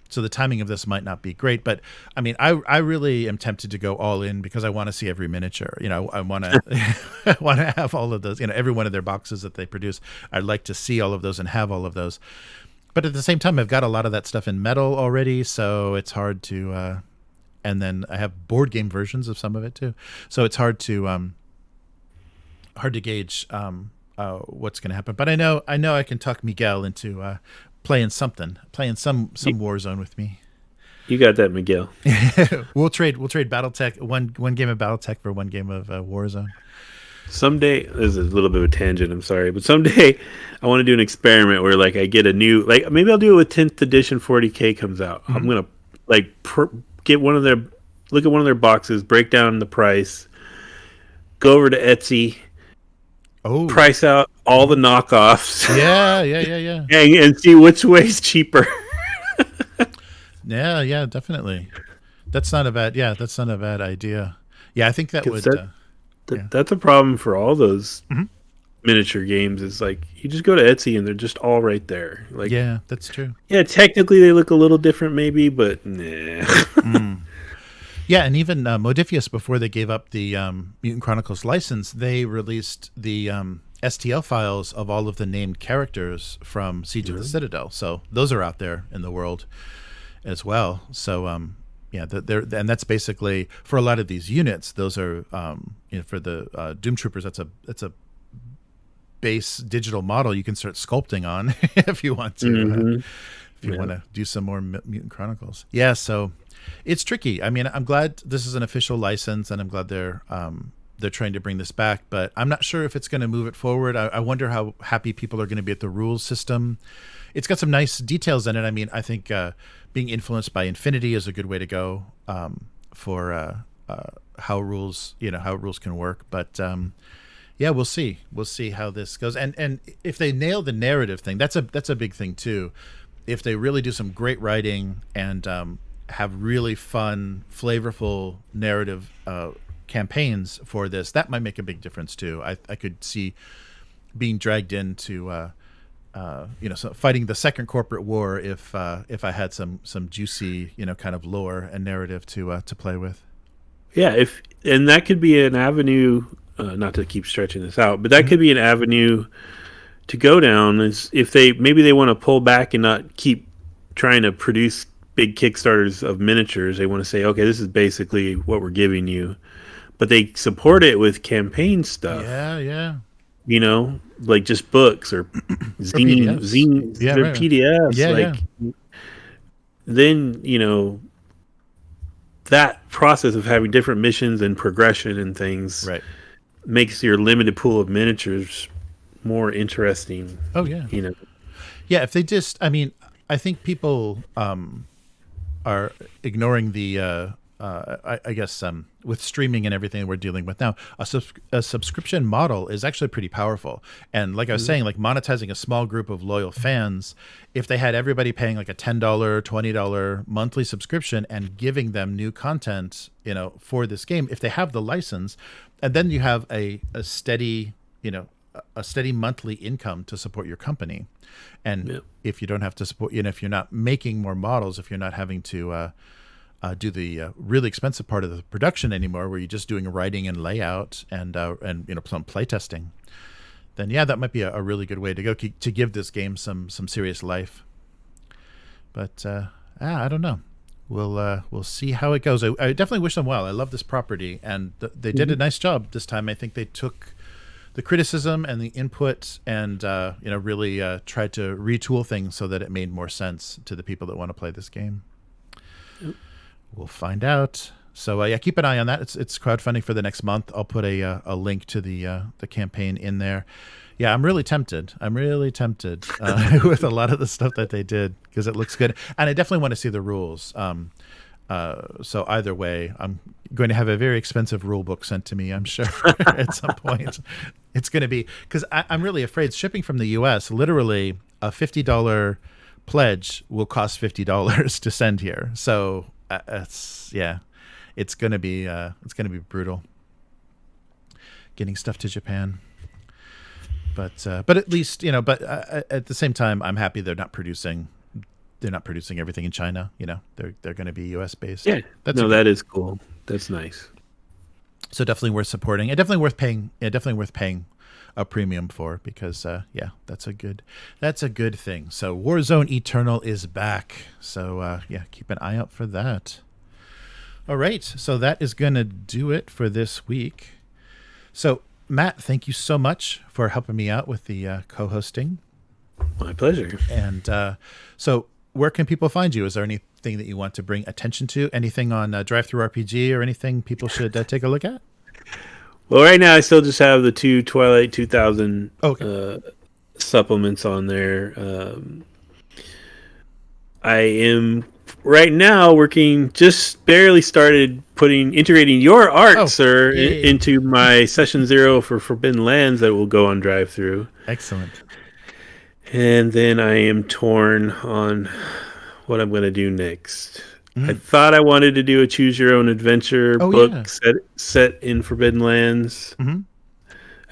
So the timing of this might not be great, but I mean, I really am tempted to go all in because I want to see every miniature. I want to I want to have all of those. Every one of their boxes that they produce. I'd like to see all of those and have all of those. But at the same time, I've got a lot of that stuff in metal already, so it's hard to. And then I have board game versions of some of it too, so it's hard to gauge what's going to happen. But I know I can talk Miguel into. Playing some Warzone with me. You got that, Miguel. We'll trade BattleTech one game of BattleTech for one game of Warzone. Someday, this is a little bit of a tangent, I'm sorry, but someday I want to do an experiment where like I get a new, like maybe I'll do it with 10th edition 40K comes out. Mm-hmm. I'm gonna like look at one of their boxes, break down the price, go over to Etsy. Oh. Price out all the knockoffs. Yeah. and see which way's cheaper. Yeah, definitely. That's not a bad idea. Yeah, I think that would. That's a problem for all those miniature games. Is like you just go to Etsy and they're just all right there. Like, yeah, that's true. Yeah, technically they look a little different, maybe, but nah. Yeah, and even Modifius, before they gave up the Mutant Chronicles license, they released the STL files of all of the named characters from Siege of the Citadel. So those are out there in the world as well. So and that's basically for a lot of these units. Those are for the Doom Troopers. That's a base digital model you can start sculpting on if you want to. If you want to do some more Mutant Chronicles. Yeah, so. It's tricky. I mean, I'm glad this is an official license, and I'm glad they're trying to bring this back. But I'm not sure if it's going to move it forward. I wonder how happy people are going to be at the rules system. It's got some nice details in it. I mean, I think being influenced by Infinity is a good way to go for how rules can work. But we'll see. We'll see how this goes. And if they nail the narrative thing, that's a big thing too. If they really do some great writing and have really fun, flavorful narrative campaigns for this, that might make a big difference too. I could see being dragged into fighting the second corporate war if I had some juicy kind of lore and narrative to play with. Yeah, and that could be an avenue. Not to keep stretching this out, but that could be an avenue to go down. Is if they want to pull back and not keep trying to produce big Kickstarters of miniatures. They want to say, okay, this is basically what we're giving you, but they support it with campaign stuff. Yeah. You know, like just books or zines, Yeah, they're right. PDFs. Yeah. Then, that process of having different missions and progression and things makes your limited pool of miniatures more interesting. Oh, yeah. Yeah, if they just, I think people are ignoring the, I guess, with streaming and everything we're dealing with now, a subscription model is actually pretty powerful. And like I was saying, like monetizing a small group of loyal fans, if they had everybody paying like a $10, $20 monthly subscription and giving them new content, for this game, if they have the license, and then you have a steady, a steady monthly income to support your company. And if you don't have to support, if you're not making more models, if you're not having to do the really expensive part of the production anymore, where you're just doing writing and layout and some play testing, then that might be a really good way to go to give this game some serious life. But I don't know. We'll see how it goes. I definitely wish them well. I love this property, and they did a nice job this time. I think they took the criticism and the input and really tried to retool things so that it made more sense to the people that want to play this game. We'll find out. So keep an eye on that. It's crowdfunding for the next month. I'll put a link to the campaign in there. Yeah, I'm really tempted with a lot of the stuff that they did because it looks good, and I definitely want to see the rules. So either way, I'm going to have a very expensive rule book sent to me, I'm sure, at some point. It's going to be, because I'm really afraid shipping from the U.S., literally a $50 pledge will cost $50 to send here. So it's going to be brutal getting stuff to Japan. But at least, at the same time, I'm happy they're not producing everything in China. They're going to be U.S. based. Yeah, that is cool. That's nice. So definitely worth supporting. And definitely worth paying. Definitely worth paying a premium for, because that's a good thing. So Warzone Eternal is back. So keep an eye out for that. All right, so that is going to do it for this week. So Matt, thank you so much for helping me out with the co-hosting. My pleasure. And so where can people find you? Is there anything that you want to bring attention to? Anything on DriveThruRPG or anything people should take a look at? Well, right now I still just have the 2 Twilight 2000 supplements on there. I am right now working, just barely started integrating your art, sir, into my Session 0 for Forbidden Lands that will go on DriveThru. Excellent. And then I am torn on what I'm going to do next. I thought I wanted to do a Choose Your Own Adventure book set in Forbidden Lands. Mm-hmm.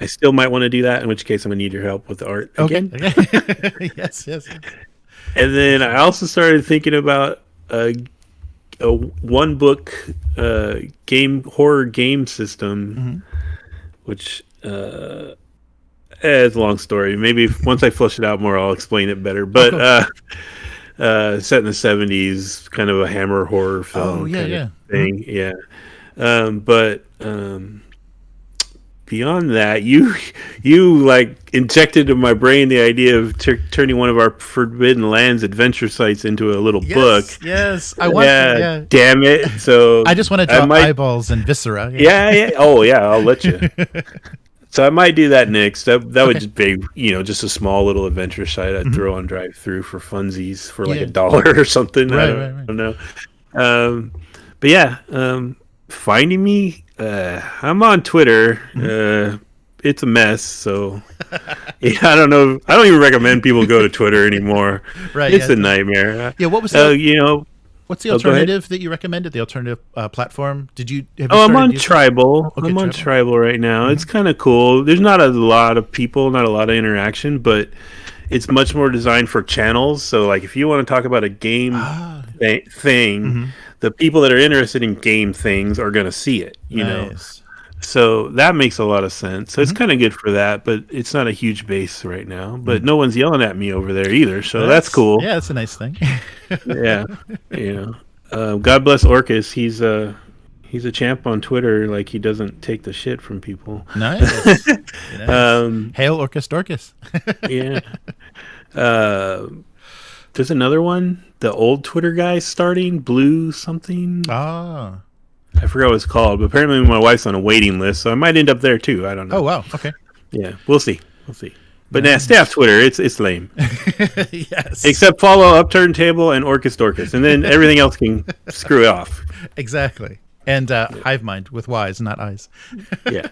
I still might want to do that, in which case I'm going to need your help with the art again. Yes. And then I also started thinking about a one book horror game system, which it's a long story. Maybe once I flush it out more, I'll explain it better. But set in the 70s, kind of a Hammer horror film thing. Yeah. But beyond that, you like injected in my brain the idea of turning one of our Forbidden Lands adventure sites into a little book. Yes, I want to. Yeah. Damn it! So I just want to draw eyeballs and viscera. Yeah. Oh yeah, I'll let you. So I might do that next. That would just be, just a small little adventure site I'd throw on DriveThru for funsies for like $1 or something. Right, I don't know. But yeah, finding me. I'm on Twitter. It's a mess, so I don't know. I don't even recommend people go to Twitter anymore. Right, it's a nightmare. Yeah, what was what's the alternative that you recommended? The alternative platform? I'm on Tribal. Okay, I'm on Tribal right now. It's kind of cool. There's not a lot of people, not a lot of interaction, but it's much more designed for channels. So, like, if you want to talk about a game thing, the people that are interested in game things are going to see it. You know. So that makes a lot of sense. So it's kind of good for that, but it's not a huge base right now. But no one's yelling at me over there either, so that's cool. Yeah, that's a nice thing. Yeah, God bless Orcus. He's He's a champ on Twitter. Like, he doesn't take the shit from people. Nice. Nice. Hail Orcus Dorcas. Yeah. There's another one. The old Twitter guy starting, Blue something. Ah. I forgot what it's called, but apparently my wife's on a waiting list, so I might end up there too. I don't know. Oh, wow. Okay. Yeah, we'll see. We'll see. But nah, stay off Twitter. It's lame. Yes. Except follow Upturned Table and Orcus Dorcas, and then everything else can screw it off. Exactly. And Hive Mind with Y's, not I's. Yeah.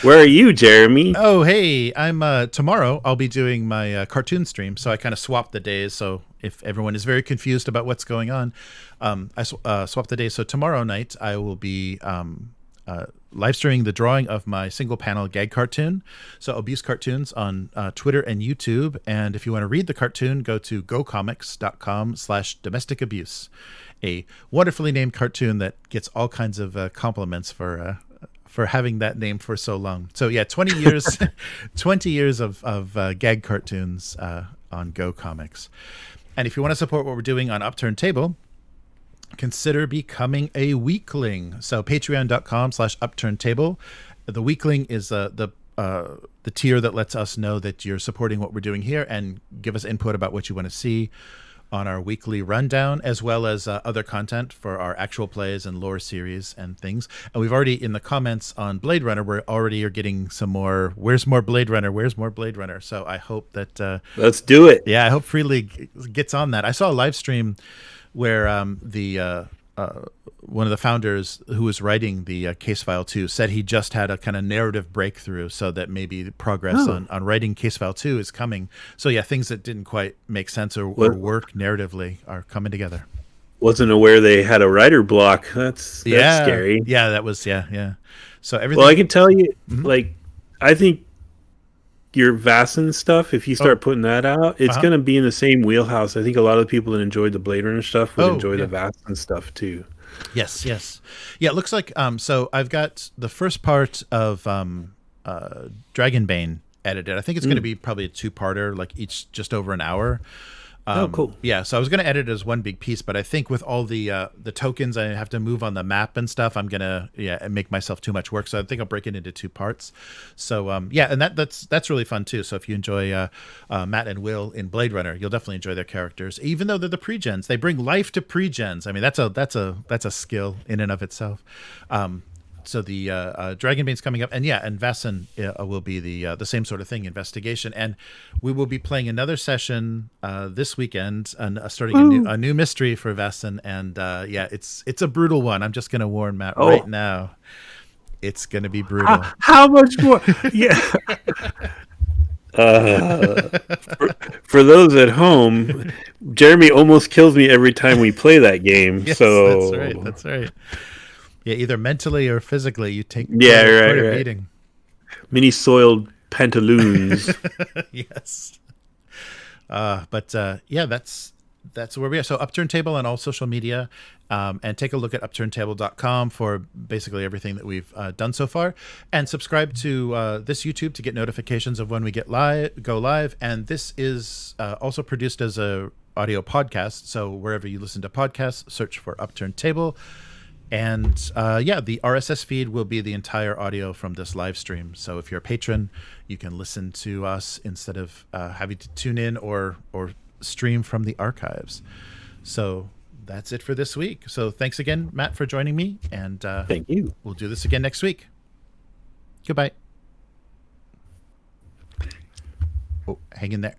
Where are you, Jeremy? Oh, hey, I'm tomorrow I'll be doing my cartoon stream, so I kind of swapped the days. So if everyone is very confused about what's going on, I swapped the days. So tomorrow night I will be live streaming the drawing of my single panel gag cartoon. So Abuse Cartoons on Twitter and YouTube. And if you want to read the cartoon, go to gocomics.com/domestic abuse. A wonderfully named cartoon that gets all kinds of compliments for having that name for so long. So yeah, 20 years, 20 years of gag cartoons on Go Comics. And if you want to support what we're doing on Upturned Table, consider becoming a weekling. So patreon.com/upturnedtable. The weekling is the tier that lets us know that you're supporting what we're doing here and give us input about what you want to see on our weekly rundown, as well as other content for our actual plays and lore series and things. And we've already, in the comments on Blade Runner, we're already are getting some more, where's more Blade Runner? Where's more Blade Runner? So I hope that... let's do it. Yeah, I hope Freely gets on that. I saw a live stream where one of the founders who was writing the Case File 2 said he just had a kind of narrative breakthrough, so that maybe progress on writing Case File 2 is coming. So yeah, things that didn't quite make sense or work narratively are coming together. Wasn't aware they had a writer block. That's scary. Yeah, that was yeah. So everything. Well, I can tell you, like, I think your Vasson stuff, if you start putting that out, it's going to be in the same wheelhouse. I think a lot of the people that enjoyed the Blade Runner stuff would enjoy the Vasson stuff too. Yes. Yeah, it looks like so I've got the first part of Dragonbane edited. I think it's going to be probably a two-parter, like each just over an hour. Cool. Yeah, so I was going to edit it as one big piece, but I think with all the tokens I have to move on the map and stuff, I'm going to make myself too much work. So I think I'll break it into two parts. So and that's really fun too. So if you enjoy Matt and Will in Blade Runner, you'll definitely enjoy their characters, even though they're the pre-gens. They bring life to pre-gens. I mean, that's a skill in and of itself. So the Dragonbane's coming up, and Vasson will be the same sort of thing, investigation, and we will be playing another session this weekend, and starting a new mystery for Vasson, and it's a brutal one. I'm just going to warn Matt right now, it's going to be brutal. How much more? Yeah. For those at home, Jeremy almost kills me every time we play that game. Yes, so that's right. Yeah, either mentally or physically, you take quite a beating. Mini soiled pantaloons. Yes. But that's where we are. So Upturned Table on all social media, and take a look at upturnedtable.com for basically everything that we've done so far, and subscribe to this YouTube to get notifications of when we go live. And this is also produced as a audio podcast. So wherever you listen to podcasts, search for Upturned Table. And the RSS feed will be the entire audio from this live stream. So if you're a patron, you can listen to us instead of having to tune in or stream from the archives. So that's it for this week. So thanks again, Matt, for joining me. And thank you. We'll do this again next week. Goodbye. Oh, hang in there.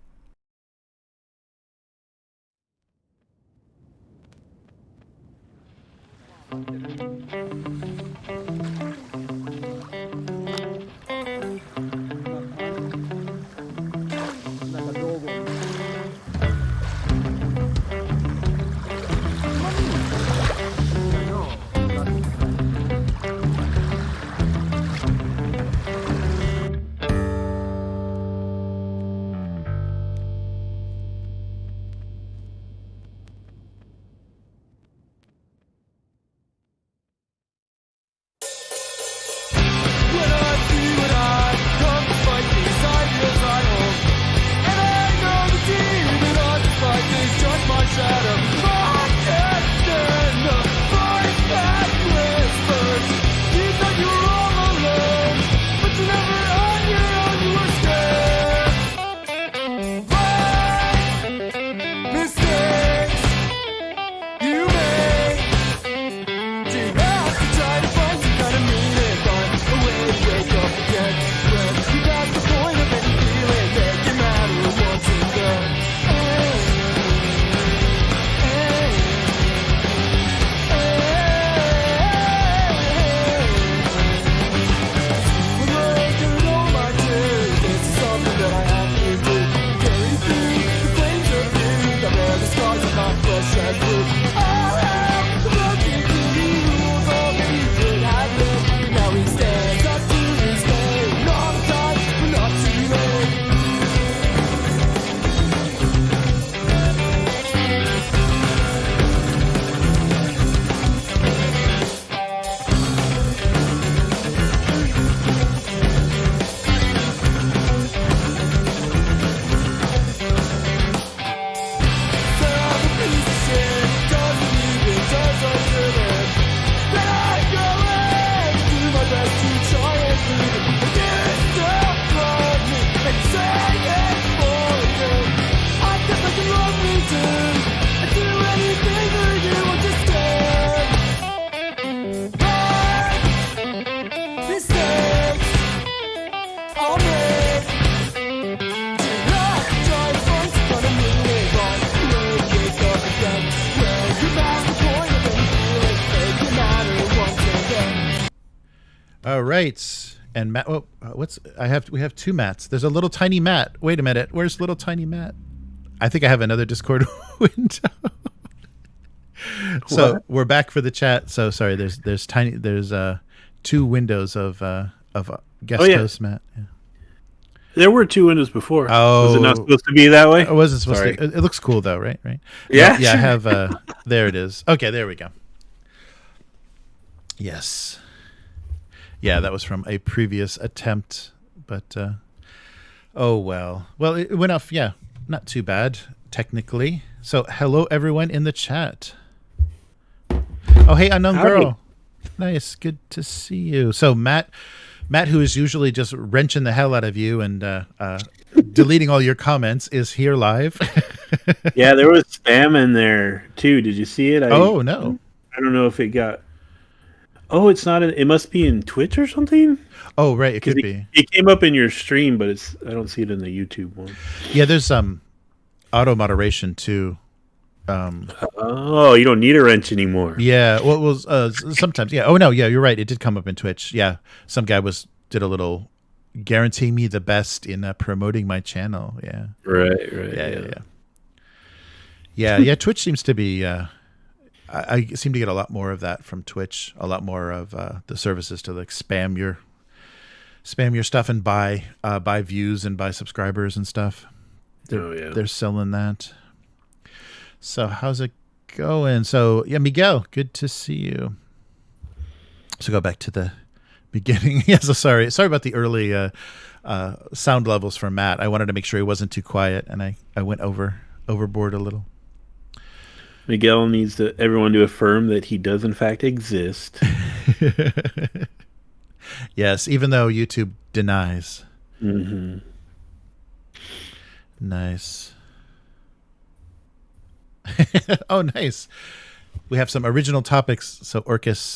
All right. And Matt, we have two Matts. There's a little tiny Matt. Wait a minute. Where's little tiny Matt? I think I have another Discord window. So What? we're back for the chat. So sorry. There's two windows of guest host Matt. Yeah. There were two windows before. Oh, was it not supposed to be that way? It wasn't supposed to. It looks cool though, right? Right. Yeah. Yeah. I have. There it is. Okay. There we go. Yes. Yeah, that was from a previous attempt, but oh well. Well, it went off. Yeah, not too bad technically. So hello everyone in the chat. Oh hey, unknown girl. Nice, good to see you. So Matt, who is usually just wrenching the hell out of you and deleting all your comments, is here live. Yeah, there was spam in there too. Did you see it? Oh no, I don't know if it got. Oh, it's not. It must be in Twitch or something. Oh right, it could be. It came up in your stream, but I don't see it in the YouTube one. Yeah, there's auto moderation too. Oh, you don't need a wrench anymore. Yeah, well, it was sometimes. Yeah. Oh no, yeah, you're right. It did come up in Twitch. Yeah, some guy did a little guarantee me the best in promoting my channel. Yeah. Right. Yeah. Twitch seems to be. I seem to get a lot more of that from Twitch. A lot more of the services to like spam your stuff and buy views and buy subscribers and stuff. They're selling that. So how's it going? So yeah, Miguel, good to see you. So go back to the beginning. Yeah, so sorry about the early sound levels for Matt. I wanted to make sure he wasn't too quiet, and I went overboard a little. Miguel needs everyone to affirm that he does in fact exist. Yes, even though YouTube denies. Mm-hmm. Nice. Oh, nice. We have some original topics. So Orcus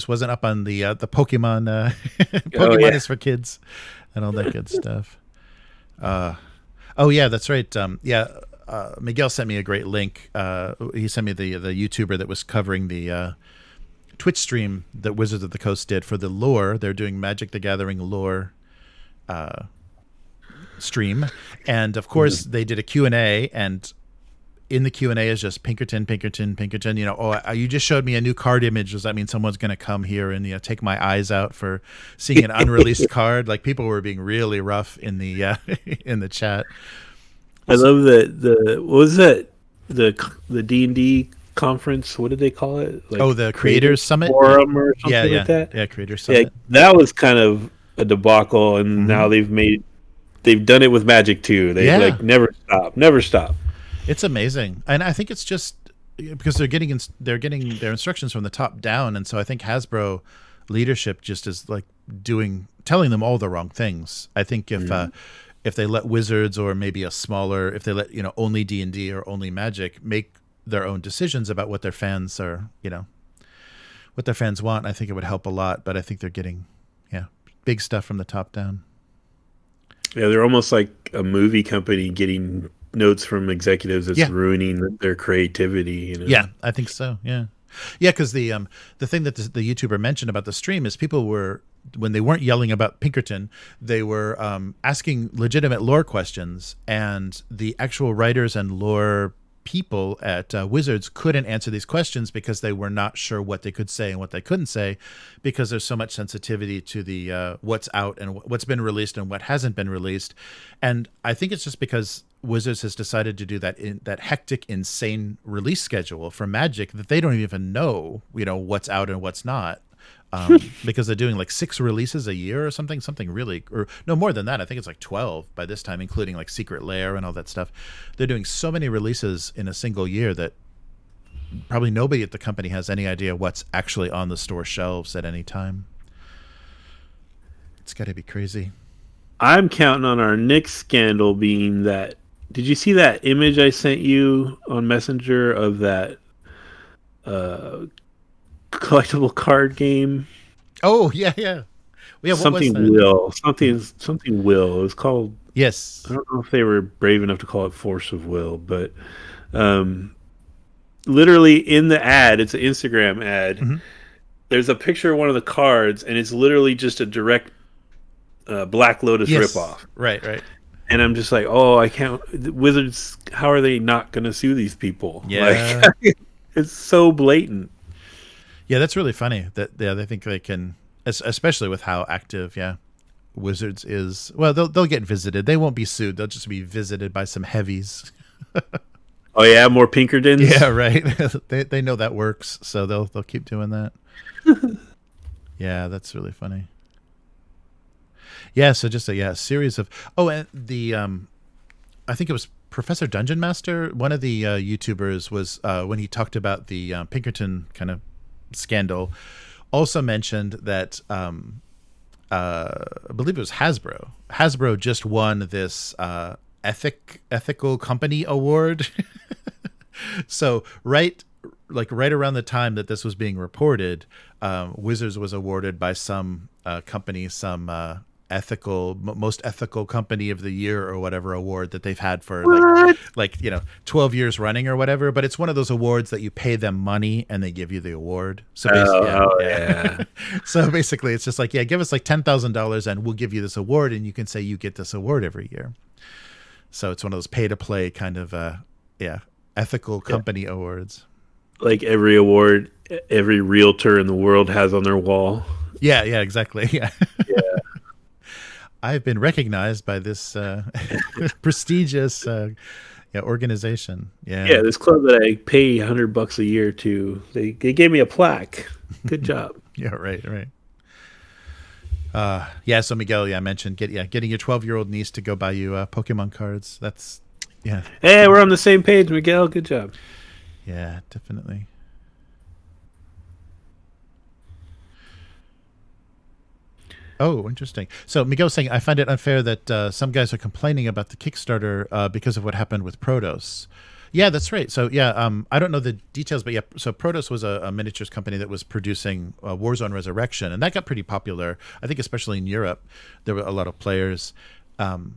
wasn't up on the Pokemon. Pokemon is for kids and all that good stuff. Oh yeah, that's right. Miguel sent me a great link. He sent me the YouTuber that was covering the Twitch stream that Wizards of the Coast did for the lore. They're doing Magic the Gathering lore stream, and of course they did a Q&A, and in the Q&A is just Pinkerton. You know, you just showed me a new card image. Does that mean someone's going to come here and take my eyes out for seeing an unreleased card? Like people were being really rough in the in the chat. I love that. What was that? The D&D conference. What did they call it? Like the Creators Summit Forum or something like that. Yeah, Creators Summit. Yeah, that was kind of a debacle, and now they've done it with Magic too. They never stop. It's amazing, and I think it's just because they're getting their instructions from the top down, and so I think Hasbro leadership just is like telling them all the wrong things. I think if they let Wizards or maybe if they let only D&D or only Magic make their own decisions about what their fans are, what their fans want, I think it would help a lot. But I think they're getting big stuff from the top down. Yeah, they're almost like a movie company getting notes from executives that's ruining their creativity. Yeah, I think so. Yeah, because the thing that the YouTuber mentioned about the stream is people were, when they weren't yelling about Pinkerton, they were asking legitimate lore questions, and the actual writers and lore people at Wizards couldn't answer these questions because they were not sure what they could say and what they couldn't say, because there's so much sensitivity to the what's out and what's been released and what hasn't been released. And I think it's just because Wizards has decided to do that hectic, insane release schedule for Magic that they don't even know, what's out and what's not. Because they're doing like 6 releases a year or something really, or no, more than that. I think it's like 12 by this time, including like Secret Lair and all that stuff. They're doing so many releases in a single year that probably nobody at the company has any idea what's actually on the store shelves at any time. It's got to be crazy. I'm counting on our next scandal being that. Did you see that image I sent you on Messenger of that collectible card game? Oh yeah. Something Will. Something Will. It was called. Yes. I don't know if they were brave enough to call it Force of Will, but literally in the ad, it's an Instagram ad. there's a picture of one of the cards, and it's literally just a direct Black Lotus ripoff. Right. And I'm just like, oh, I can't. Wizards, how are they not going to sue these people? Yeah. Like, it's so blatant. Yeah, that's really funny. That they think they can, especially with how active, Wizards is. Well, they'll get visited. They won't be sued. They'll just be visited by some heavies. Oh yeah, more Pinkertons. Yeah, right. they know that works, so they'll keep doing that. Yeah, that's really funny. Yeah, so just a series of and the I think it was Professor Dungeon Master. One of the YouTubers was when he talked about the Pinkerton kind of scandal, also mentioned that I believe it was Hasbro. Hasbro just won this ethical company award. So right around the time that this was being reported, Wizards was awarded by some company some most ethical company of the year or whatever award that they've had for like 12 years running or whatever. But it's one of those awards that you pay them money and they give you the award. So basically, so basically it's just like, give us like $10,000 and we'll give you this award, and you can say you get this award every year. So it's one of those pay to play kind of ethical company awards. Like every award every realtor in the world has on their wall. Yeah, exactly. Yeah. I've been recognized by this prestigious organization. Yeah, this club that I pay $100 a year to, they gave me a plaque. Good job. Yeah, right. So Miguel, I mentioned getting your 12-year-old niece to go buy you Pokemon cards. That's Hey, we're on the same page, Miguel. Good job. Yeah, definitely. Oh, interesting. So Miguel was saying, I find it unfair that some guys are complaining about the Kickstarter because of what happened with Protoss. Yeah, that's right. So I don't know the details, but so Protoss was a miniatures company that was producing Warzone Resurrection, and that got pretty popular. I think especially in Europe, there were a lot of players, and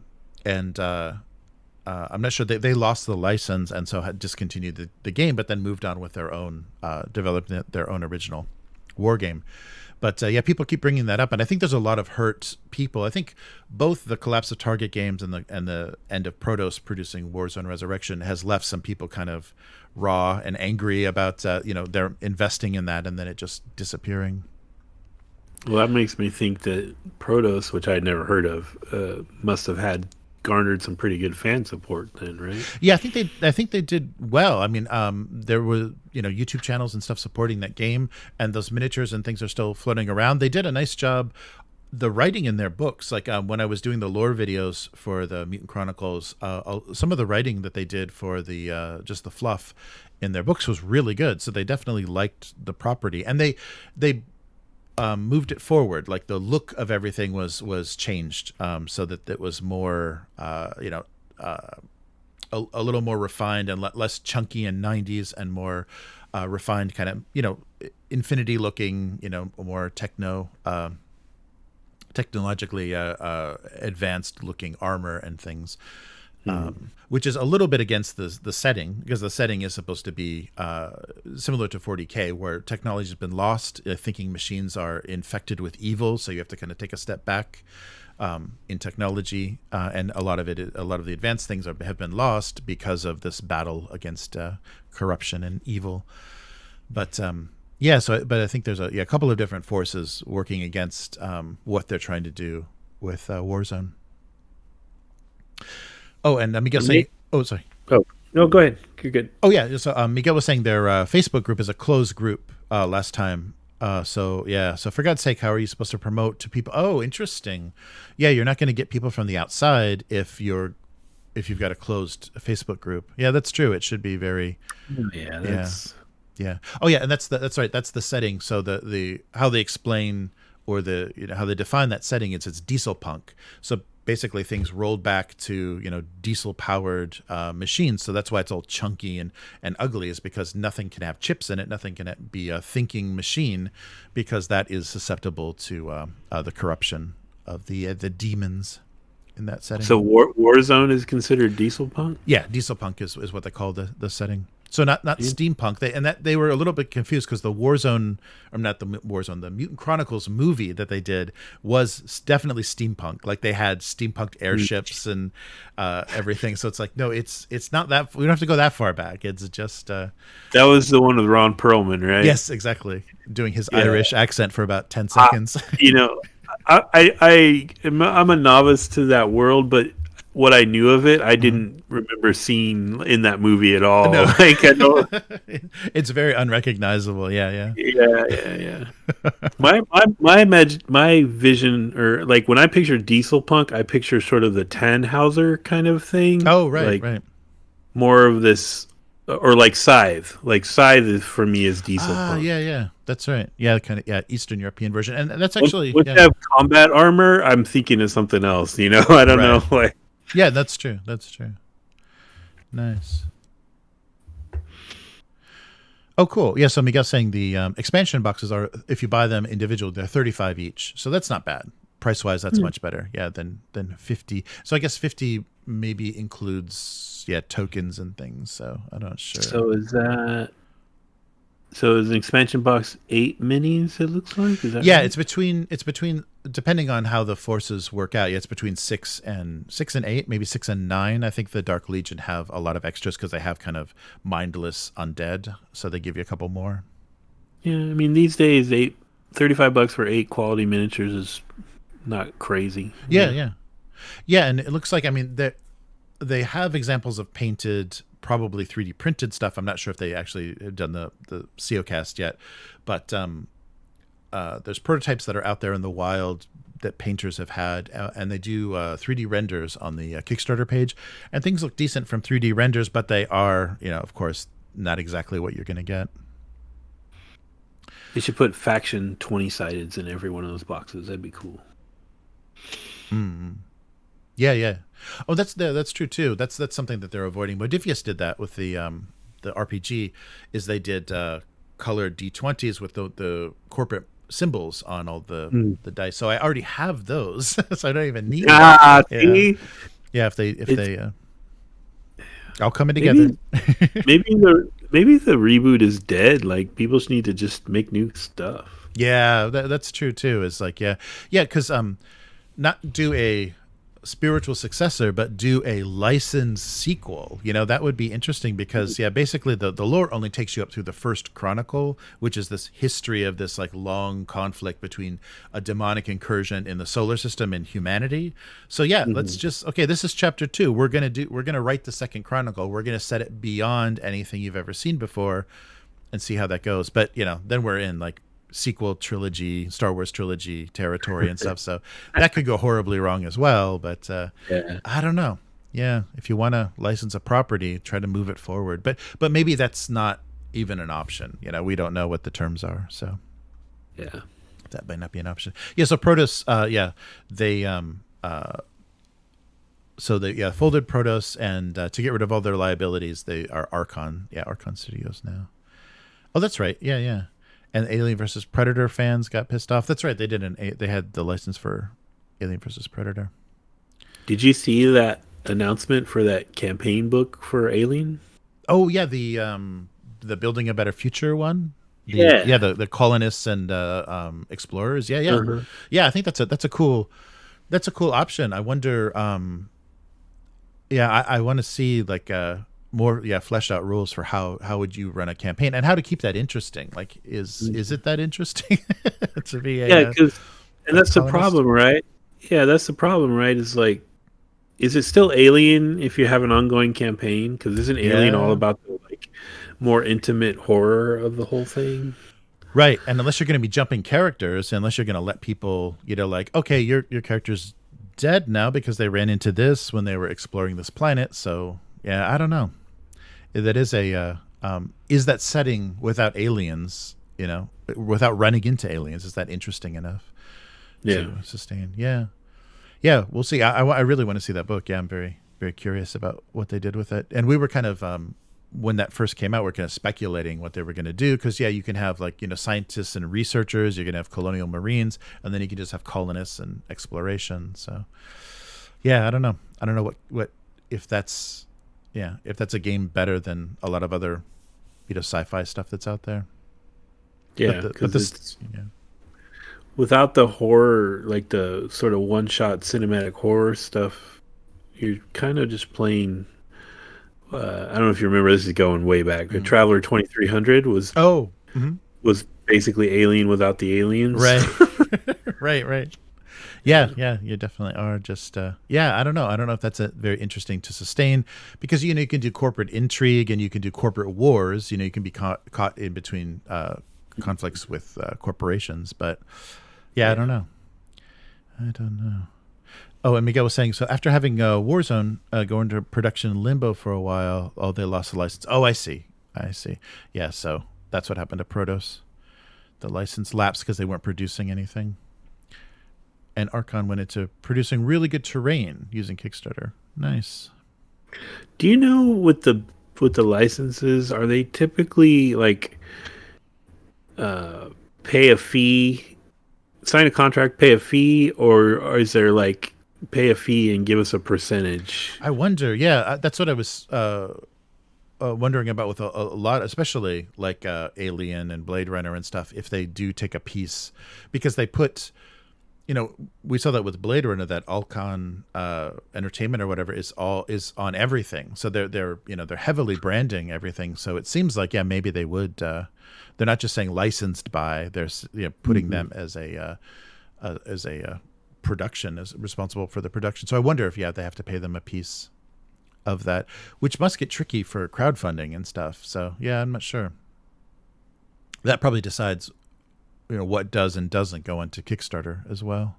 I'm not sure they lost the license and so had discontinued the game, but then moved on with their own developing their own original war game. But people keep bringing that up, and I think there's a lot of hurt people. I think both the collapse of Target Games and the end of Protoss producing Warzone Resurrection has left some people kind of raw and angry about they're investing in that and then it just disappearing. Well, that makes me think that Protoss, which I'd never heard of, must have had garnered some pretty good fan support then, right? Yeah, I think they did well. I mean, there were YouTube channels and stuff supporting that game, and those miniatures and things are still floating around. They did a nice job. The writing in their books, like when I was doing the lore videos for the Mutant Chronicles, some of the writing that they did for the just the fluff in their books was really good. So they definitely liked the property, and they moved it forward. Like the look of everything was changed, so that it was more, a little more refined and less chunky in 90s and more refined, kind of, infinity looking, more technologically advanced looking armor and things. Which is a little bit against the setting, because the setting is supposed to be similar to 40K, where technology has been lost. Thinking machines are infected with evil, so you have to kind of take a step back in technology, and a lot of the advanced things have been lost because of this battle against corruption and evil. But but I think there's a couple of different forces working against what they're trying to do with Warzone. Oh, and Miguel saying, oh, sorry. Oh, no, go ahead. You're good. Oh, yeah. So Miguel was saying their Facebook group is a closed group last time. So for God's sake, how are you supposed to promote to people? Oh, interesting. Yeah, you're not going to get people from the outside if you've got a closed Facebook group. Yeah, that's true. It should be very. Yeah. Oh, yeah, and that's right. That's the setting. So the how they explain or how they define that setting is it's diesel punk. So basically things rolled back to diesel powered machines, so that's why it's all chunky and ugly, is because nothing can have chips in it, nothing can be a thinking machine, because that is susceptible to the corruption of the demons in that setting. So Warzone is considered diesel punk? Yeah, diesel punk is what they call the setting. So not steampunk. They were a little bit confused because the Warzone, or not the Warzone, the Mutant Chronicles movie that they did was definitely steampunk. Like they had steampunked airships and everything. So it's like, no, it's not that. We don't have to go that far back. It's just that was the one with Ron Perlman, right? Yes, exactly. Doing his Irish accent for about 10 seconds. I'm a novice to that world, but what I knew of it, I didn't remember seeing in that movie at all. No. Like I know, it's very unrecognizable. Yeah. My vision, or like when I picture diesel punk, I picture sort of the Tannhauser kind of thing. Oh, right, like right. More of this, or like Scythe. Like Scythe for me is diesel punk. Yeah. That's right. Yeah, kind of Eastern European version, and that's actually once you have combat armor, I'm thinking of something else. I don't know. Like, yeah, that's true. Nice. Oh, cool. Yeah, so Miguel's saying the expansion boxes are, if you buy them individually, they're $35 each. So that's not bad. Price-wise, that's much better. Yeah, than 50. So I guess 50 maybe includes tokens and things. So I'm not sure. So is an expansion box 8 minis? It looks like. Is that right? It's between depending on how the forces work out. Yeah, it's between 6 and 8, maybe 6 and 9. I think the Dark Legion have a lot of extras because they have kind of mindless undead, so they give you a couple more. Yeah, I mean these days $35 for 8 quality miniatures is not crazy. Yeah, and it looks like they have examples of painted, probably 3D printed stuff. I'm not sure if they actually have done the COcast yet, but there's prototypes that are out there in the wild that painters have had, and they do 3D renders on the Kickstarter page, and things look decent from 3D renders, but they are, of course, not exactly what you're going to get. They should put faction 20-sideds in every one of those boxes. That'd be cool. Yeah. Oh, that's true too. That's something that they're avoiding. Modifius did that with the RPG. Is they did colored D20s with the corporate symbols on all the dice. So I already have those, so I don't even need them. See? Yeah, if they I'll come in together. Maybe the reboot is dead. Like people just need to just make new stuff. Yeah, that's true too. Is like because not do a spiritual successor, but do a licensed sequel. That would be interesting because basically the lore only takes you up through the first chronicle, which is this history of this like long conflict between a demonic incursion in the solar system and humanity. So let's just this is chapter 2. We're gonna write the second chronicle. We're gonna set it beyond anything you've ever seen before and see how that goes. But then we're in like sequel trilogy, Star Wars trilogy territory and stuff. So that could go horribly wrong as well. But I don't know. Yeah, if you want to license a property, try to move it forward. But maybe that's not even an option. We don't know what the terms are. So that might not be an option. Yeah. So Protoss, they folded Protoss, and to get rid of all their liabilities, they are Archon. Yeah, Archon Studios now. Oh, that's right. Yeah. And Alien vs. Predator fans got pissed off. That's right. They had the license for Alien vs. Predator. Did you see that announcement for that campaign book for Alien? Oh yeah, the Building a Better Future one. The colonists and explorers. Yeah. Uh-huh. Yeah, I think that's a cool option. I wonder. I want to see like more fleshed out rules for how would you run a campaign and how to keep that interesting. Like is it that interesting to be and that's the problem, right? That's the problem, right? Is like, is it still Alien if you have an ongoing campaign? Because isn't Alien all about the like more intimate horror of the whole thing? Right. And unless you're going to be jumping characters, unless you're going to let people, like, okay, your character's dead now because they ran into this when they were exploring this planet. So I don't know. That is is that setting without aliens, without running into aliens, is that interesting enough to sustain? Yeah, we'll see. I really want to see that book. Yeah, I'm very, very curious about what they did with it. And we were kind of, when that first came out, we're kind of speculating what they were going to do. Because, you can have like, scientists and researchers, you're going to have colonial marines, and then you can just have colonists and exploration. So, I don't know. I don't know what if that's a game better than a lot of other sci-fi stuff that's out there. Yeah, but because this, yeah. Without the horror, like the sort of one-shot cinematic horror stuff, you're kind of just playing. I don't know if you remember. This is going way back. The Traveler 2300 was was basically Alien without the aliens. Right, right. Yeah, you definitely are. Just I don't know. I don't know if that's a very interesting to sustain, because you can do corporate intrigue and you can do corporate wars. You can be caught in between conflicts with corporations, but I don't know. Oh, and Miguel was saying, so after having Warzone go into production limbo for a while, they lost the license. Oh, I see. Yeah, so that's what happened to Protoss. The license lapsed because they weren't producing anything. And Archon went into producing really good terrain using Kickstarter. Nice. Do you know with the licenses, are they typically like pay a fee, sign a contract, pay a fee, or is there like pay a fee and give us a percentage? I wonder. Yeah, that's what I was wondering about with a lot, especially like Alien and Blade Runner and stuff, if they do take a piece, because they put, we saw that with Blade Runner, that Alcon Entertainment or whatever is on everything. So they're heavily branding everything. So it seems like maybe they would. They're not just saying licensed by. They're putting them as a production, as responsible for the production. So I wonder if they have to pay them a piece of that, which must get tricky for crowdfunding and stuff. So I'm not sure. That probably decides what does and doesn't go into Kickstarter as well.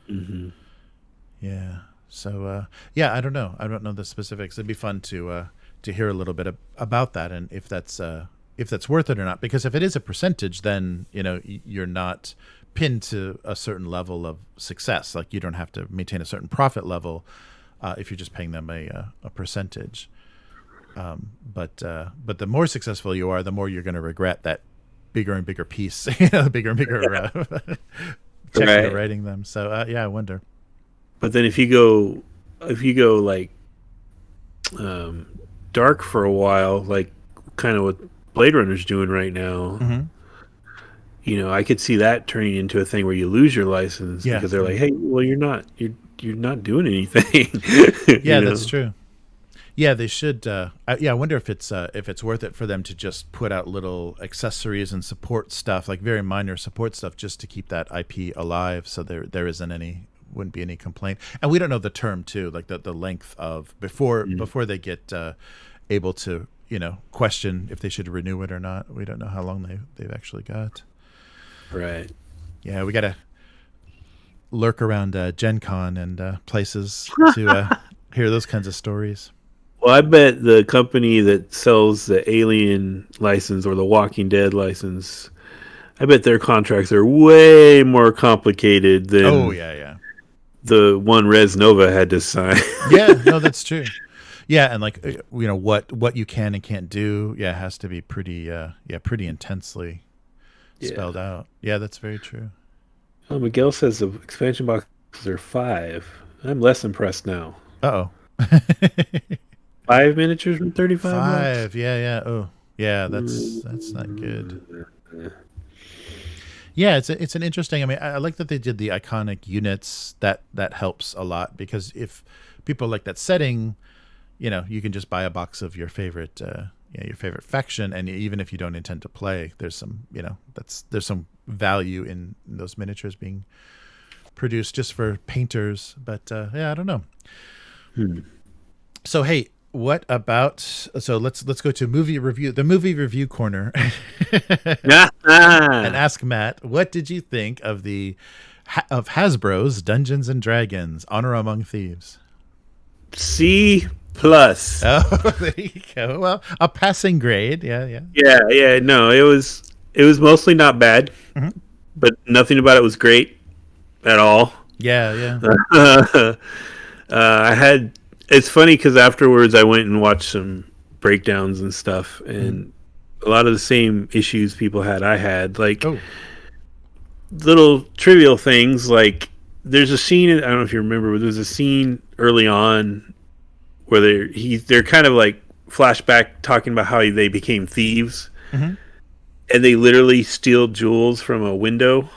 Mm-hmm. Yeah. So I don't know. I don't know the specifics. It'd be fun to hear a little bit about that, and if that's worth it or not. Because if it is a percentage, then you're not pinned to a certain level of success. Like, you don't have to maintain a certain profit level if you're just paying them a percentage. But the more successful you are, the more you're going to regret that bigger and bigger piece, bigger and bigger check you're writing them. So I wonder. But then if you go like dark for a while, like kind of what Blade Runner's doing right now, I could see that turning into a thing where you lose your license because they're like, hey, well, you're not doing anything. That's true. Yeah, they should. I wonder if it's worth it for them to just put out little accessories and support stuff, like very minor support stuff, just to keep that IP alive, so there wouldn't be any complaint. And we don't know the term too, like the length of before they get able to question if they should renew it or not. We don't know how long they've actually got. Right. Yeah, we gotta lurk around Gen Con and places to hear those kinds of stories. Well, I bet the company that sells the Alien license or the Walking Dead license, I bet their contracts are way more complicated than the one Res Nova had to sign. Yeah, no, that's true. Yeah, and like what you can and can't do, has to be pretty intensely spelled out. Yeah, that's very true. Oh, Miguel says the expansion boxes are 5. I'm less impressed now. Uh-oh. 5 miniatures from 35 5 bucks? Yeah. Oh yeah, that's not good. Yeah, it's an interesting. I mean, I like that they did the iconic units. That helps a lot, because if people like that setting, you can just buy a box of your favorite faction, and even if you don't intend to play, there's some there's some value in those miniatures being produced just for painters. But I don't know. So hey, what about? So let's go to the movie review corner, and ask Matt, what did you think of Hasbro's Dungeons and Dragons: Honor Among Thieves? C+. Oh, there you go. Well, a passing grade. Yeah. No, it was mostly not bad, but nothing about it was great at all. Yeah. It's funny because afterwards I went and watched some breakdowns and stuff, and a lot of the same issues people had, I had. Like little trivial things, like there's a scene, I don't know if you remember, but there's a scene early on where they're kind of like flashback talking about how they became thieves, Mm-hmm. and they literally steal jewels from a window.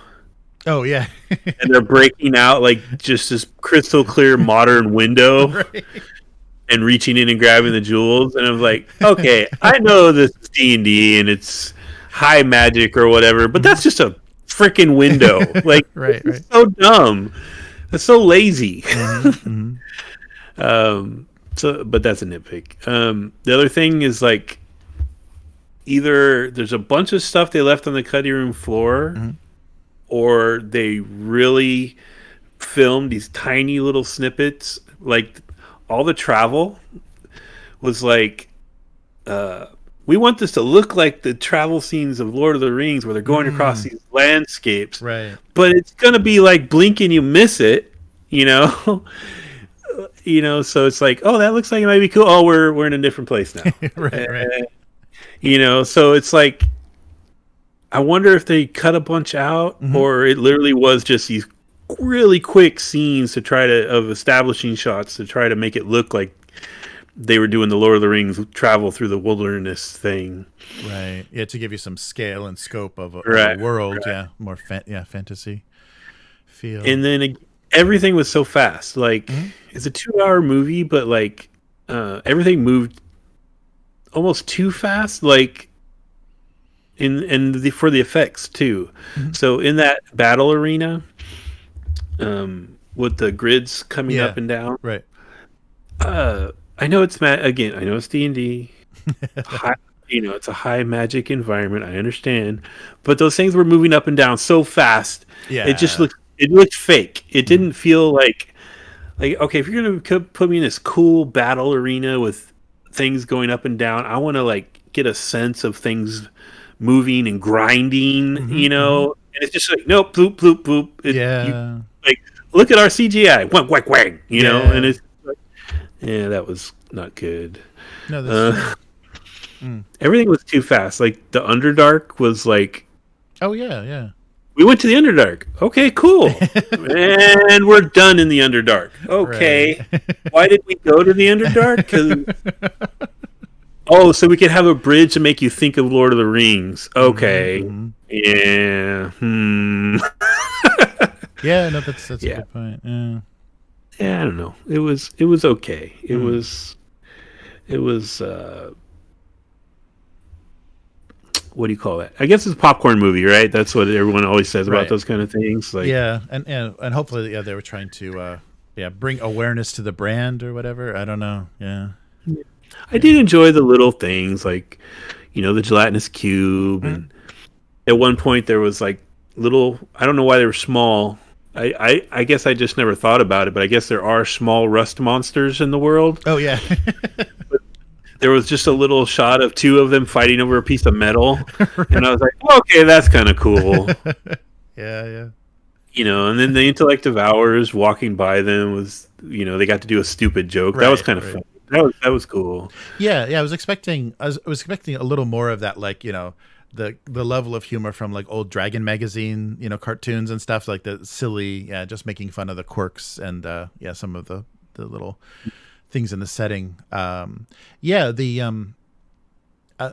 Oh yeah. And they're breaking out like just this crystal clear modern window Right. and reaching in and grabbing the jewels. And I was like, okay, I know this is D&D and it's high magic or whatever, but that's just a freaking window. Like, Right. it's so dumb. That's so lazy. Mm-hmm. But that's a nitpick. The other thing is like, either there's a bunch of stuff they left on the cutting room floor, Mm-hmm. or they really filmed these tiny little snippets. Like all the travel was like, we want this to look like the travel scenes of Lord of the Rings where they're going across these landscapes. Right. But it's going to be like blink and you miss it, you know? So it's like, oh, that looks like it might be cool. Oh, we're in a different place now. Right. So it's like, I wonder if they cut a bunch out, or it literally was just these really quick scenes of establishing shots to try to make it look like they were doing the Lord of the Rings travel through the wilderness thing. Right. Yeah, to give you some scale and scope of a world. Right. Yeah, more fantasy feel. And then everything was so fast. Like, it's a 2-hour movie, but like everything moved almost too fast. Like, for the effects too. So in that battle arena, with the grids coming up and down, right? I know it's again. I know it's D&D. It's a high magic environment. I understand, but those things were moving up and down so fast. Yeah, it looked fake. It didn't feel like okay. If you're gonna put me in this cool battle arena with things going up and down, I want to like get a sense of things moving and grinding, and it's just like, nope, bloop, bloop, bloop. Like, look at our CGI, wang, wang, wang, know, and it's like, that was not good. No, that's everything was too fast. Like, the Underdark was like, oh, yeah. We went to the Underdark. Okay, cool. And we're done in the Underdark. Okay. Right. Why did we go to the Underdark? 'Cause so we could have a bridge to make you think of Lord of the Rings. Okay. Yeah. Yeah, no, that's a good point. Yeah, I don't know. It was okay. It was what do you call that? I guess it's a popcorn movie, right? That's what everyone always says about those kind of things. Like, yeah, and hopefully, they were trying to bring awareness to the brand or whatever. I don't know. Yeah. I did enjoy the little things, like, the gelatinous cube, and at one point there was like little. I don't know why they were small. I guess I just never thought about it, but I guess there are small rust monsters in the world. Oh yeah. But there was just a little shot of two of them fighting over a piece of metal, and I was like, okay, that's kind of cool. Yeah. And then the intellect devourers walking by them was, they got to do a stupid joke. That was kind of fun. That was cool. Yeah. I was expecting a little more of that, like, the level of humor from like old Dragon magazine, cartoons and stuff, like the silly, just making fun of the quirks and some of the little things in the setting.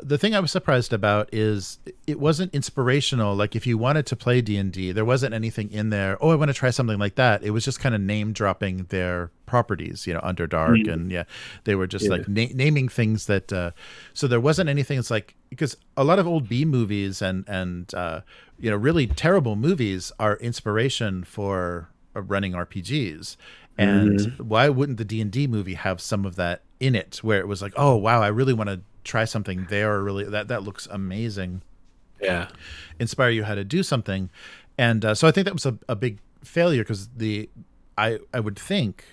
The thing I was surprised about is it wasn't inspirational. Like, if you wanted to play D&D, there wasn't anything in there, oh, I want to try something like that. It was just kind of name dropping their properties, Underdark, and they were just like naming things that. So there wasn't anything. It's like, because a lot of old B movies and really terrible movies are inspiration for running RPGs. And why wouldn't the D&D movie have some of that in it, where it was like, oh wow, I really want to try something there, or really that looks amazing. Yeah, inspire you how to do something. And so I think that was a big failure, because I would think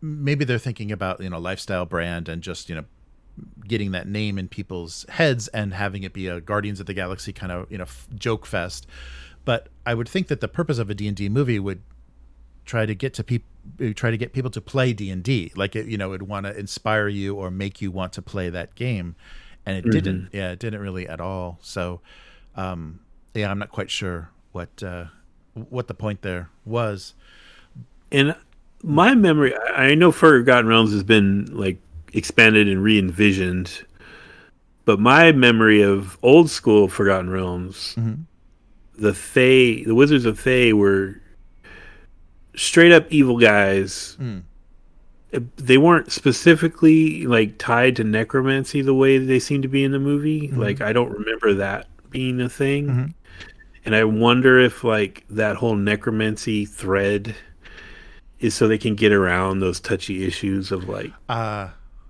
maybe they're thinking about lifestyle brand and just getting that name in people's heads and having it be a Guardians of the Galaxy kind of joke fest. But I would think that the purpose of a D&D movie would try to get people to play D&D, like it would want to inspire you or make you want to play that game, and it didn't. Yeah, it didn't really at all. So I'm not quite sure what the point there was. In my memory, I know Forgotten Realms has been like expanded and re-envisioned. But my memory of old school Forgotten Realms, the Wizards of Thay were straight up evil guys. They weren't specifically like tied to necromancy the way they seem to be in the movie. Like I don't remember that being a thing. And I wonder if like that whole necromancy thread is so they can get around those touchy issues of like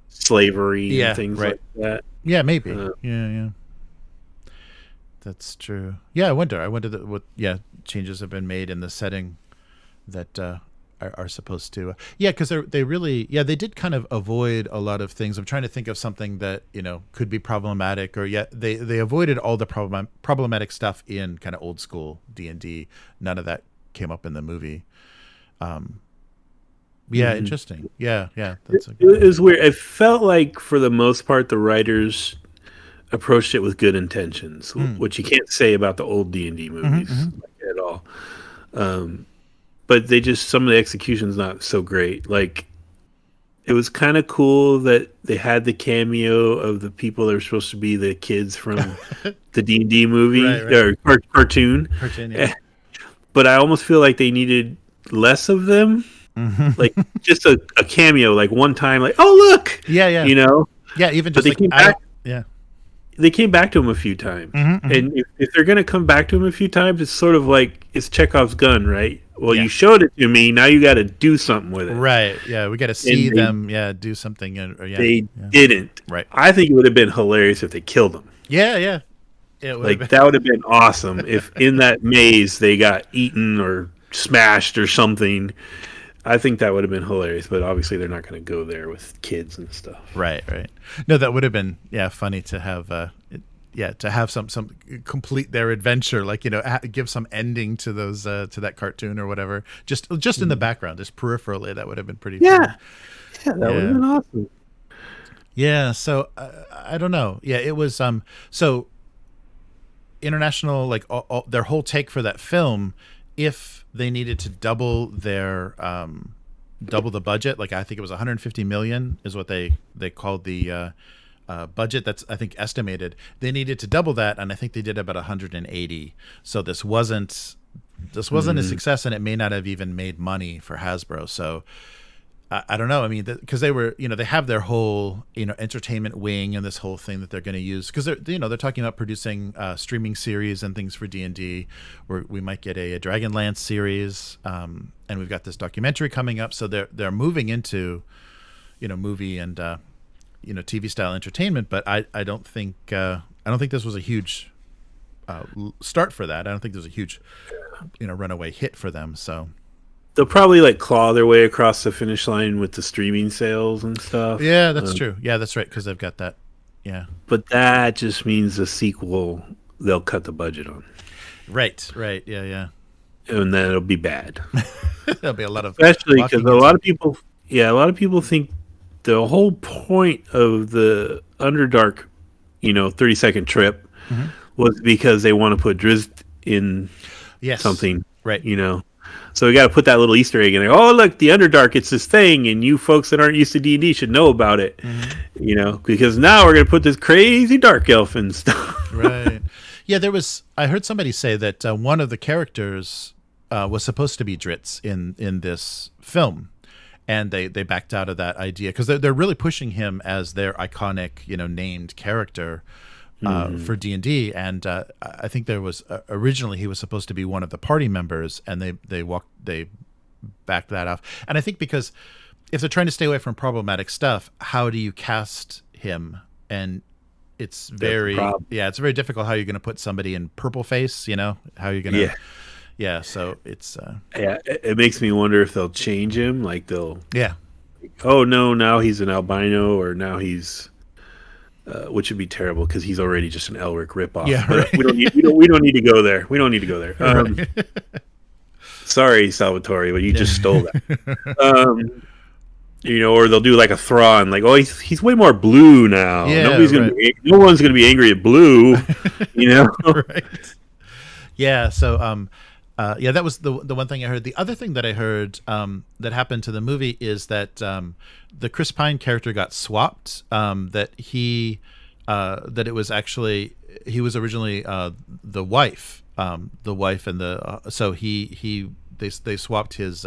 slavery and things like that. Yeah, maybe. Yeah. That's true. Yeah, I wonder what changes have been made in the setting that are supposed to. Because they really they did kind of avoid a lot of things. I'm trying to think of something that could be problematic, or they avoided all the problematic stuff in kind of old school D&D. None of that came up in the movie. Interesting. Yeah. That's it was weird. It felt like for the most part the writers approached it with good intentions, which you can't say about the old D&D movies at all. But they just, some of the execution's not so great. Like, it was kind of cool that they had the cameo of the people that were supposed to be the kids from the D&D movie or cartoon. Yeah. But I almost feel like they needed less of them. Like just a cameo, like one time, like, oh look, yeah, even just they came back. They came back to him a few times, and if they're going to come back to him a few times, it's sort of like it's Chekhov's gun, right? Well, you showed it to me, now you got to do something with it, right? Yeah, we got to see them, do something. They didn't, right? I think it would have been hilarious if they killed him. Yeah. That would have been awesome if in that maze they got eaten or smashed or something. I think that would have been hilarious, but obviously they're not going to go there with kids and stuff. Right. No, that would have been funny to have to have some complete their adventure, like give some ending to those to that cartoon or whatever. Just in the background, just peripherally, that would have been pretty fun. Yeah, that would have been awesome. Yeah, so I don't know. Yeah, it was so international, like all, their whole take for that film, if they needed to double their double the budget, like I think it was 150 million is what they called the budget that's I think estimated. They needed to double that, and I think they did about 180. So this wasn't a success, and it may not have even made money for Hasbro. So I don't know. I mean, because they were, they have their whole, entertainment wing and this whole thing that they're going to use, because they're talking about producing streaming series and things for D&D, where we might get a Dragonlance series, and we've got this documentary coming up. So they're moving into, movie and TV style entertainment. But I don't think this was a huge start for that. I don't think there's a huge runaway hit for them. So they'll probably like claw their way across the finish line with the streaming sales and stuff. Yeah, that's true. Yeah, that's right, because they've got that. Yeah. But that just means the sequel, they'll cut the budget on. Right. Yeah. And then it'll be bad. There'll be a lot of... Especially because a lot of people think the whole point of the Underdark, 30-second trip was because they want to put Drizzt in something. Right. So we got to put that little Easter egg in there. Oh, look, the Underdark, it's this thing, and you folks that aren't used to D&D should know about it, because now we're going to put this crazy dark elf and stuff. Right. Yeah, I heard somebody say that one of the characters was supposed to be Drizzt in this film, and they backed out of that idea, because they're really pushing him as their iconic, named character for D&D, and I think there was originally he was supposed to be one of the party members, and they backed that off. And I think because if they're trying to stay away from problematic stuff, how do you cast him? And it's very it's very difficult. How you're going to put somebody in purple face? How are you going to? So it's it makes me wonder if they'll change him. Like they'll oh no, now he's an albino, or now he's which would be terrible because he's already just an Elric ripoff. Yeah, right. We don't need to go there. We don't need to go there. Right. Sorry, Salvatore, but you just stole that. Or they'll do like a Thrawn, like, oh, he's way more blue now. Yeah, no one's gonna be angry at blue. Right. Yeah. So Yeah, that was the one thing I heard. The other thing that I heard that happened to the movie is that the Chris Pine character got swapped. That that it was actually he was originally the wife, and so they swapped his.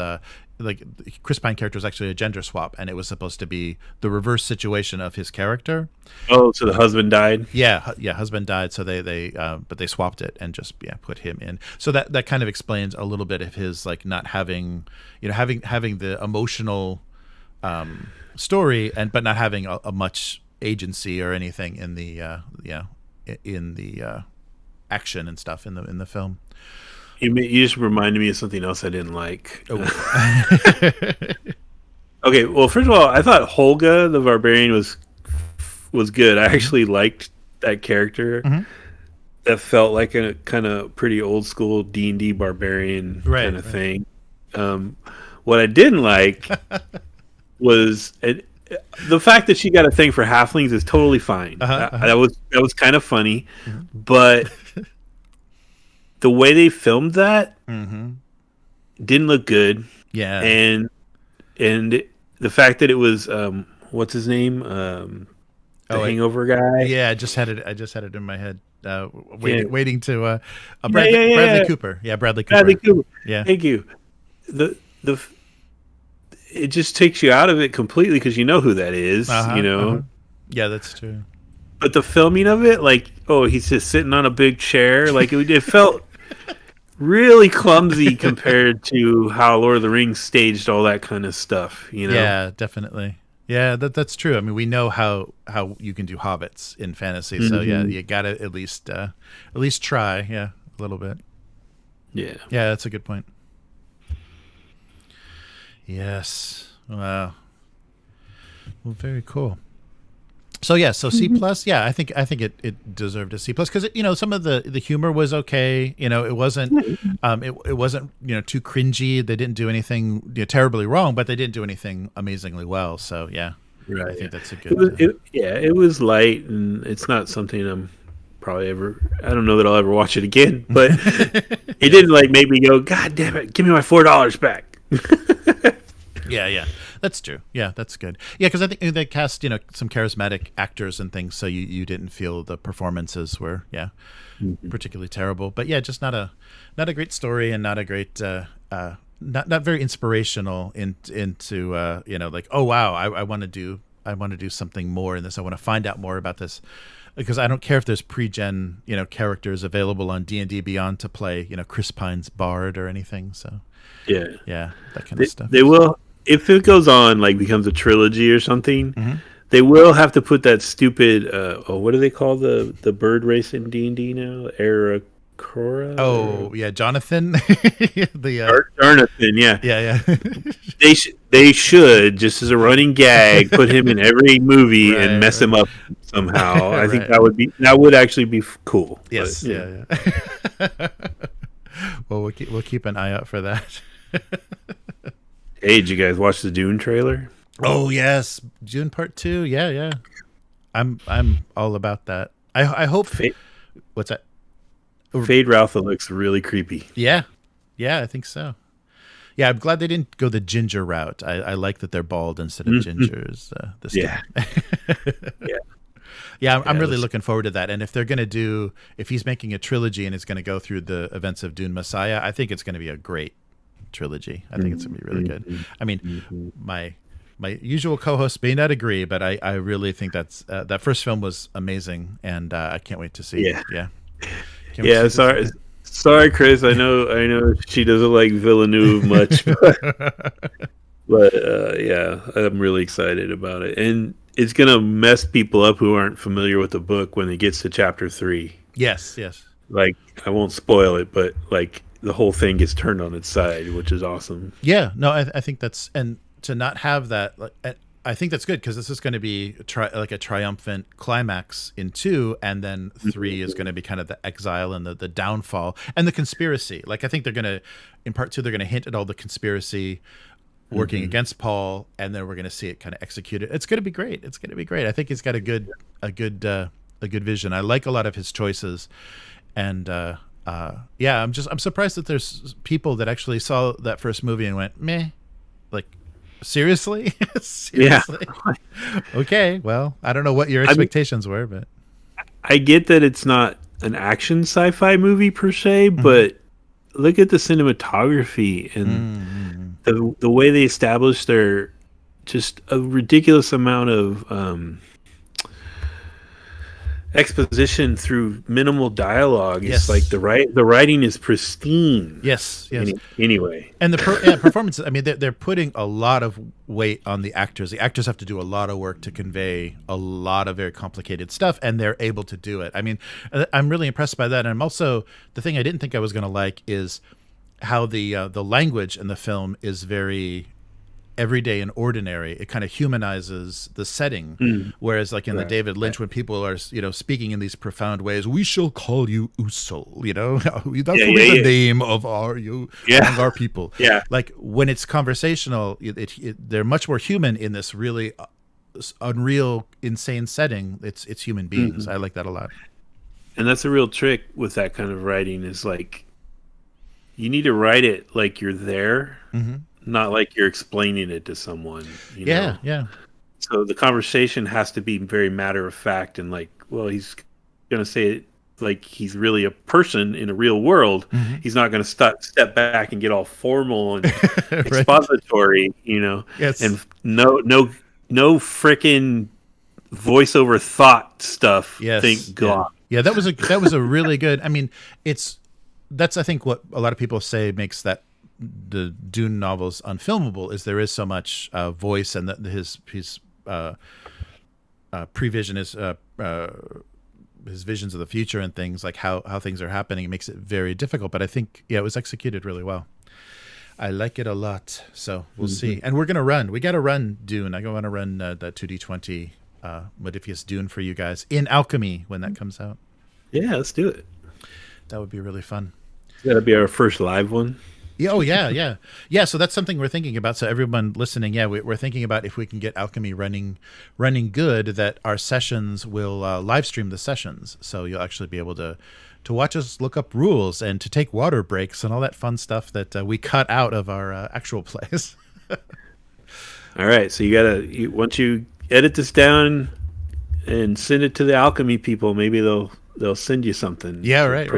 Like Chris Pine character was actually a gender swap, and it was supposed to be the reverse situation of his character. Oh, so the husband died? Yeah, husband died, so but they swapped it and just put him in. So that kind of explains a little bit of his like not having, having the emotional story but not having a much agency or anything in the action and stuff in the film. You just reminded me of something else I didn't like. Oh. Okay, well, first of all, I thought Holga the Barbarian was good. I actually liked that character. Mm-hmm. That felt like a kind of pretty old school D&D barbarian kind of thing. What I didn't like was the fact that she got a thing for halflings is totally fine. That was kind of funny, but the way they filmed that didn't look good. Yeah, and the fact that it was what's his name, the Hangover guy. Yeah, I just had it in my head. Waiting to Bradley Cooper. Yeah, Bradley Cooper. Yeah, thank you. It just takes you out of it completely because you know who that is. Yeah, that's true. But the filming of it, like, he's just sitting on a big chair. Like, it felt really clumsy compared to how Lord of the Rings staged all that kind of stuff, Yeah, definitely. Yeah, that's true. I mean, we know how you can do hobbits in fantasy, so yeah, you gotta at least try, a little bit. Yeah, that's a good point. Yes. Wow. Well, very cool. So C plus. Yeah, I think it deserved a C plus because some of the humor was okay. It wasn't it wasn't too cringy. They didn't do anything terribly wrong, but they didn't do anything amazingly well. So yeah, right. I think that's a good. It was light, and it's not something I'm probably ever. I don't know that I'll ever watch it again, but it didn't like make me go, God damn it, give me my $4 back. Yeah, that's true. Yeah, that's good. Yeah, because I think they cast some charismatic actors and things, so you didn't feel the performances were particularly terrible. But yeah, just not a great story and not a great not very inspirational into like, oh wow, I want to do something more in this. I want to find out more about this. Because I don't care if there's pre-gen characters available on D&D Beyond to play Chris Pine's Bard or anything. So yeah, that kind of stuff. They will. If it goes on, like becomes a trilogy or something, they will have to put that stupid. What do they call the bird race in D&D now? Aracora. Oh yeah, Jonathan. Jonathan. Yeah. They should just as a running gag put him in every movie and mess him up somehow. I think that would actually be cool. Yes. But, yeah. Well, we'll keep an eye out for that. Hey, did you guys watch the Dune trailer? Oh yes, Dune Part 2. Yeah. I'm all about that. I hope. What's that? Fade Ralpha looks really creepy. Yeah, I think so. Yeah, I'm glad they didn't go the ginger route. I like that they're bald instead of gingers this time. Yeah, I'm really looking forward to that. And if he's making a trilogy and it's going to go through the events of Dune Messiah, I think it's going to be a great trilogy. I think it's going to be really good. I mean, my usual co-hosts may not agree, but I really think that first film was amazing, and I can't wait to see. Yeah. Sorry, Chris. I know she doesn't like Villeneuve much, but I'm really excited about it, and it's gonna mess people up who aren't familiar with the book when it gets to chapter 3. Yes. Like, I won't spoil it, but like the whole thing gets turned on its side, which is awesome. Yeah. No, I think that's, and to not have that, I think that's good because this is going to be a triumphant climax in 2, and then 3 is going to be kind of the exile and the downfall and the conspiracy. Like, I think they're going to, in part 2, they're going to hint at all the conspiracy working against Paul, and then we're going to see it kind of executed. It's going to be great. I think he's got a good vision. I like a lot of his choices, and yeah, I'm surprised that there's people that actually saw that first movie and went meh, like seriously, seriously. Yeah. Okay, well, I don't know what your expectations were, but I get that it's not an action sci-fi movie per se, Mm-hmm. but look at the cinematography and the way they establish their just a ridiculous amount of exposition through minimal dialogue. Yes. It's like the writing is pristine. yes, Anyway, and the performances. I mean, they're putting a lot of weight on the actors. The actors have to do a lot of work to convey a lot of very complicated stuff, and they're able to do it. I mean, I'm really impressed by that. And I'm also, the thing I didn't think I was going to like is how the language in the film is very everyday and ordinary. It kind of humanizes the setting, whereas like in the David Lynch, when people are speaking in these profound ways, we shall call you Usul, that will be the name of among our people. Yeah, like when it's conversational, they're much more human in this really unreal, insane setting. It's human beings. I like that a lot. And that's a real trick with that kind of writing, is like you need to write it like you're there, not like you're explaining it to someone. You know? Yeah. So the conversation has to be very matter of fact, and like, well, he's going to say it like he's really a person in a real world. He's not going to step back and get all formal and expository, Yes. and no freaking voiceover thought stuff. Yes. Thank God. Yeah, that was a really good. I mean, that's I think what a lot of people say makes the Dune novels unfilmable is there is so much voice, and that his prevision is his visions of the future and things like how things are happening. It makes it very difficult, but I think it was executed really well. I like it a lot, so we'll see. And we got to run Dune. I want to run that 2D20 Modifius Dune for you guys in Alchemy when that comes out. Yeah, let's do it. That would be really fun. That'll be our first live one. Oh yeah. So that's something we're thinking about. So everyone listening, we're thinking about if we can get Alchemy running good, that our sessions will live stream the sessions. So you'll actually be able to watch us look up rules and to take water breaks and all that fun stuff that we cut out of our actual plays. All right. So once you edit this down and send it to the Alchemy people, maybe they'll send you something. Yeah, right.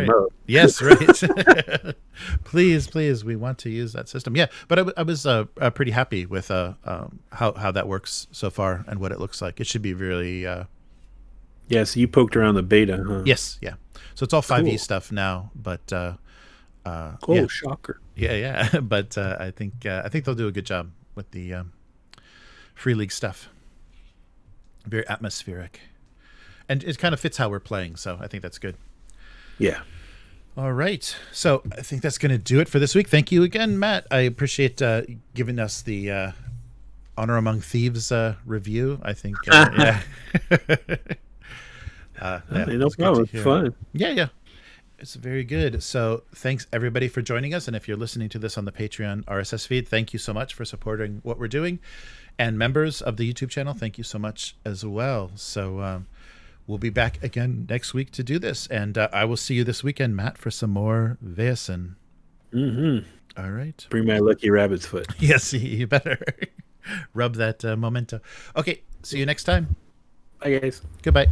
Yes, right. Please, we want to use that system. Yeah, but I was pretty happy with how that works so far and what it looks like. It should be really. Yeah, so you poked around the beta, huh? Yes, yeah. So it's all 5e stuff now, but cool, shocker. Yeah. But I think they'll do a good job with the Free League stuff. Very atmospheric. And it kind of fits how we're playing, so I think that's good. Yeah. All right. So I think that's going to do it for this week. Thank you again, Matt. I appreciate giving us the Honor Among Thieves review. I think. Yeah. No problem. It's fun. Yeah. It's very good. So thanks, everybody, for joining us. And if you're listening to this on the Patreon RSS feed, thank you so much for supporting what we're doing. And members of the YouTube channel, thank you so much as well. So we'll be back again next week to do this. And I will see you this weekend, Matt, for some more Vaesen. All right. Bring my lucky rabbit's foot. Yes, you better rub that memento. Okay, see you next time. Bye, guys. Goodbye.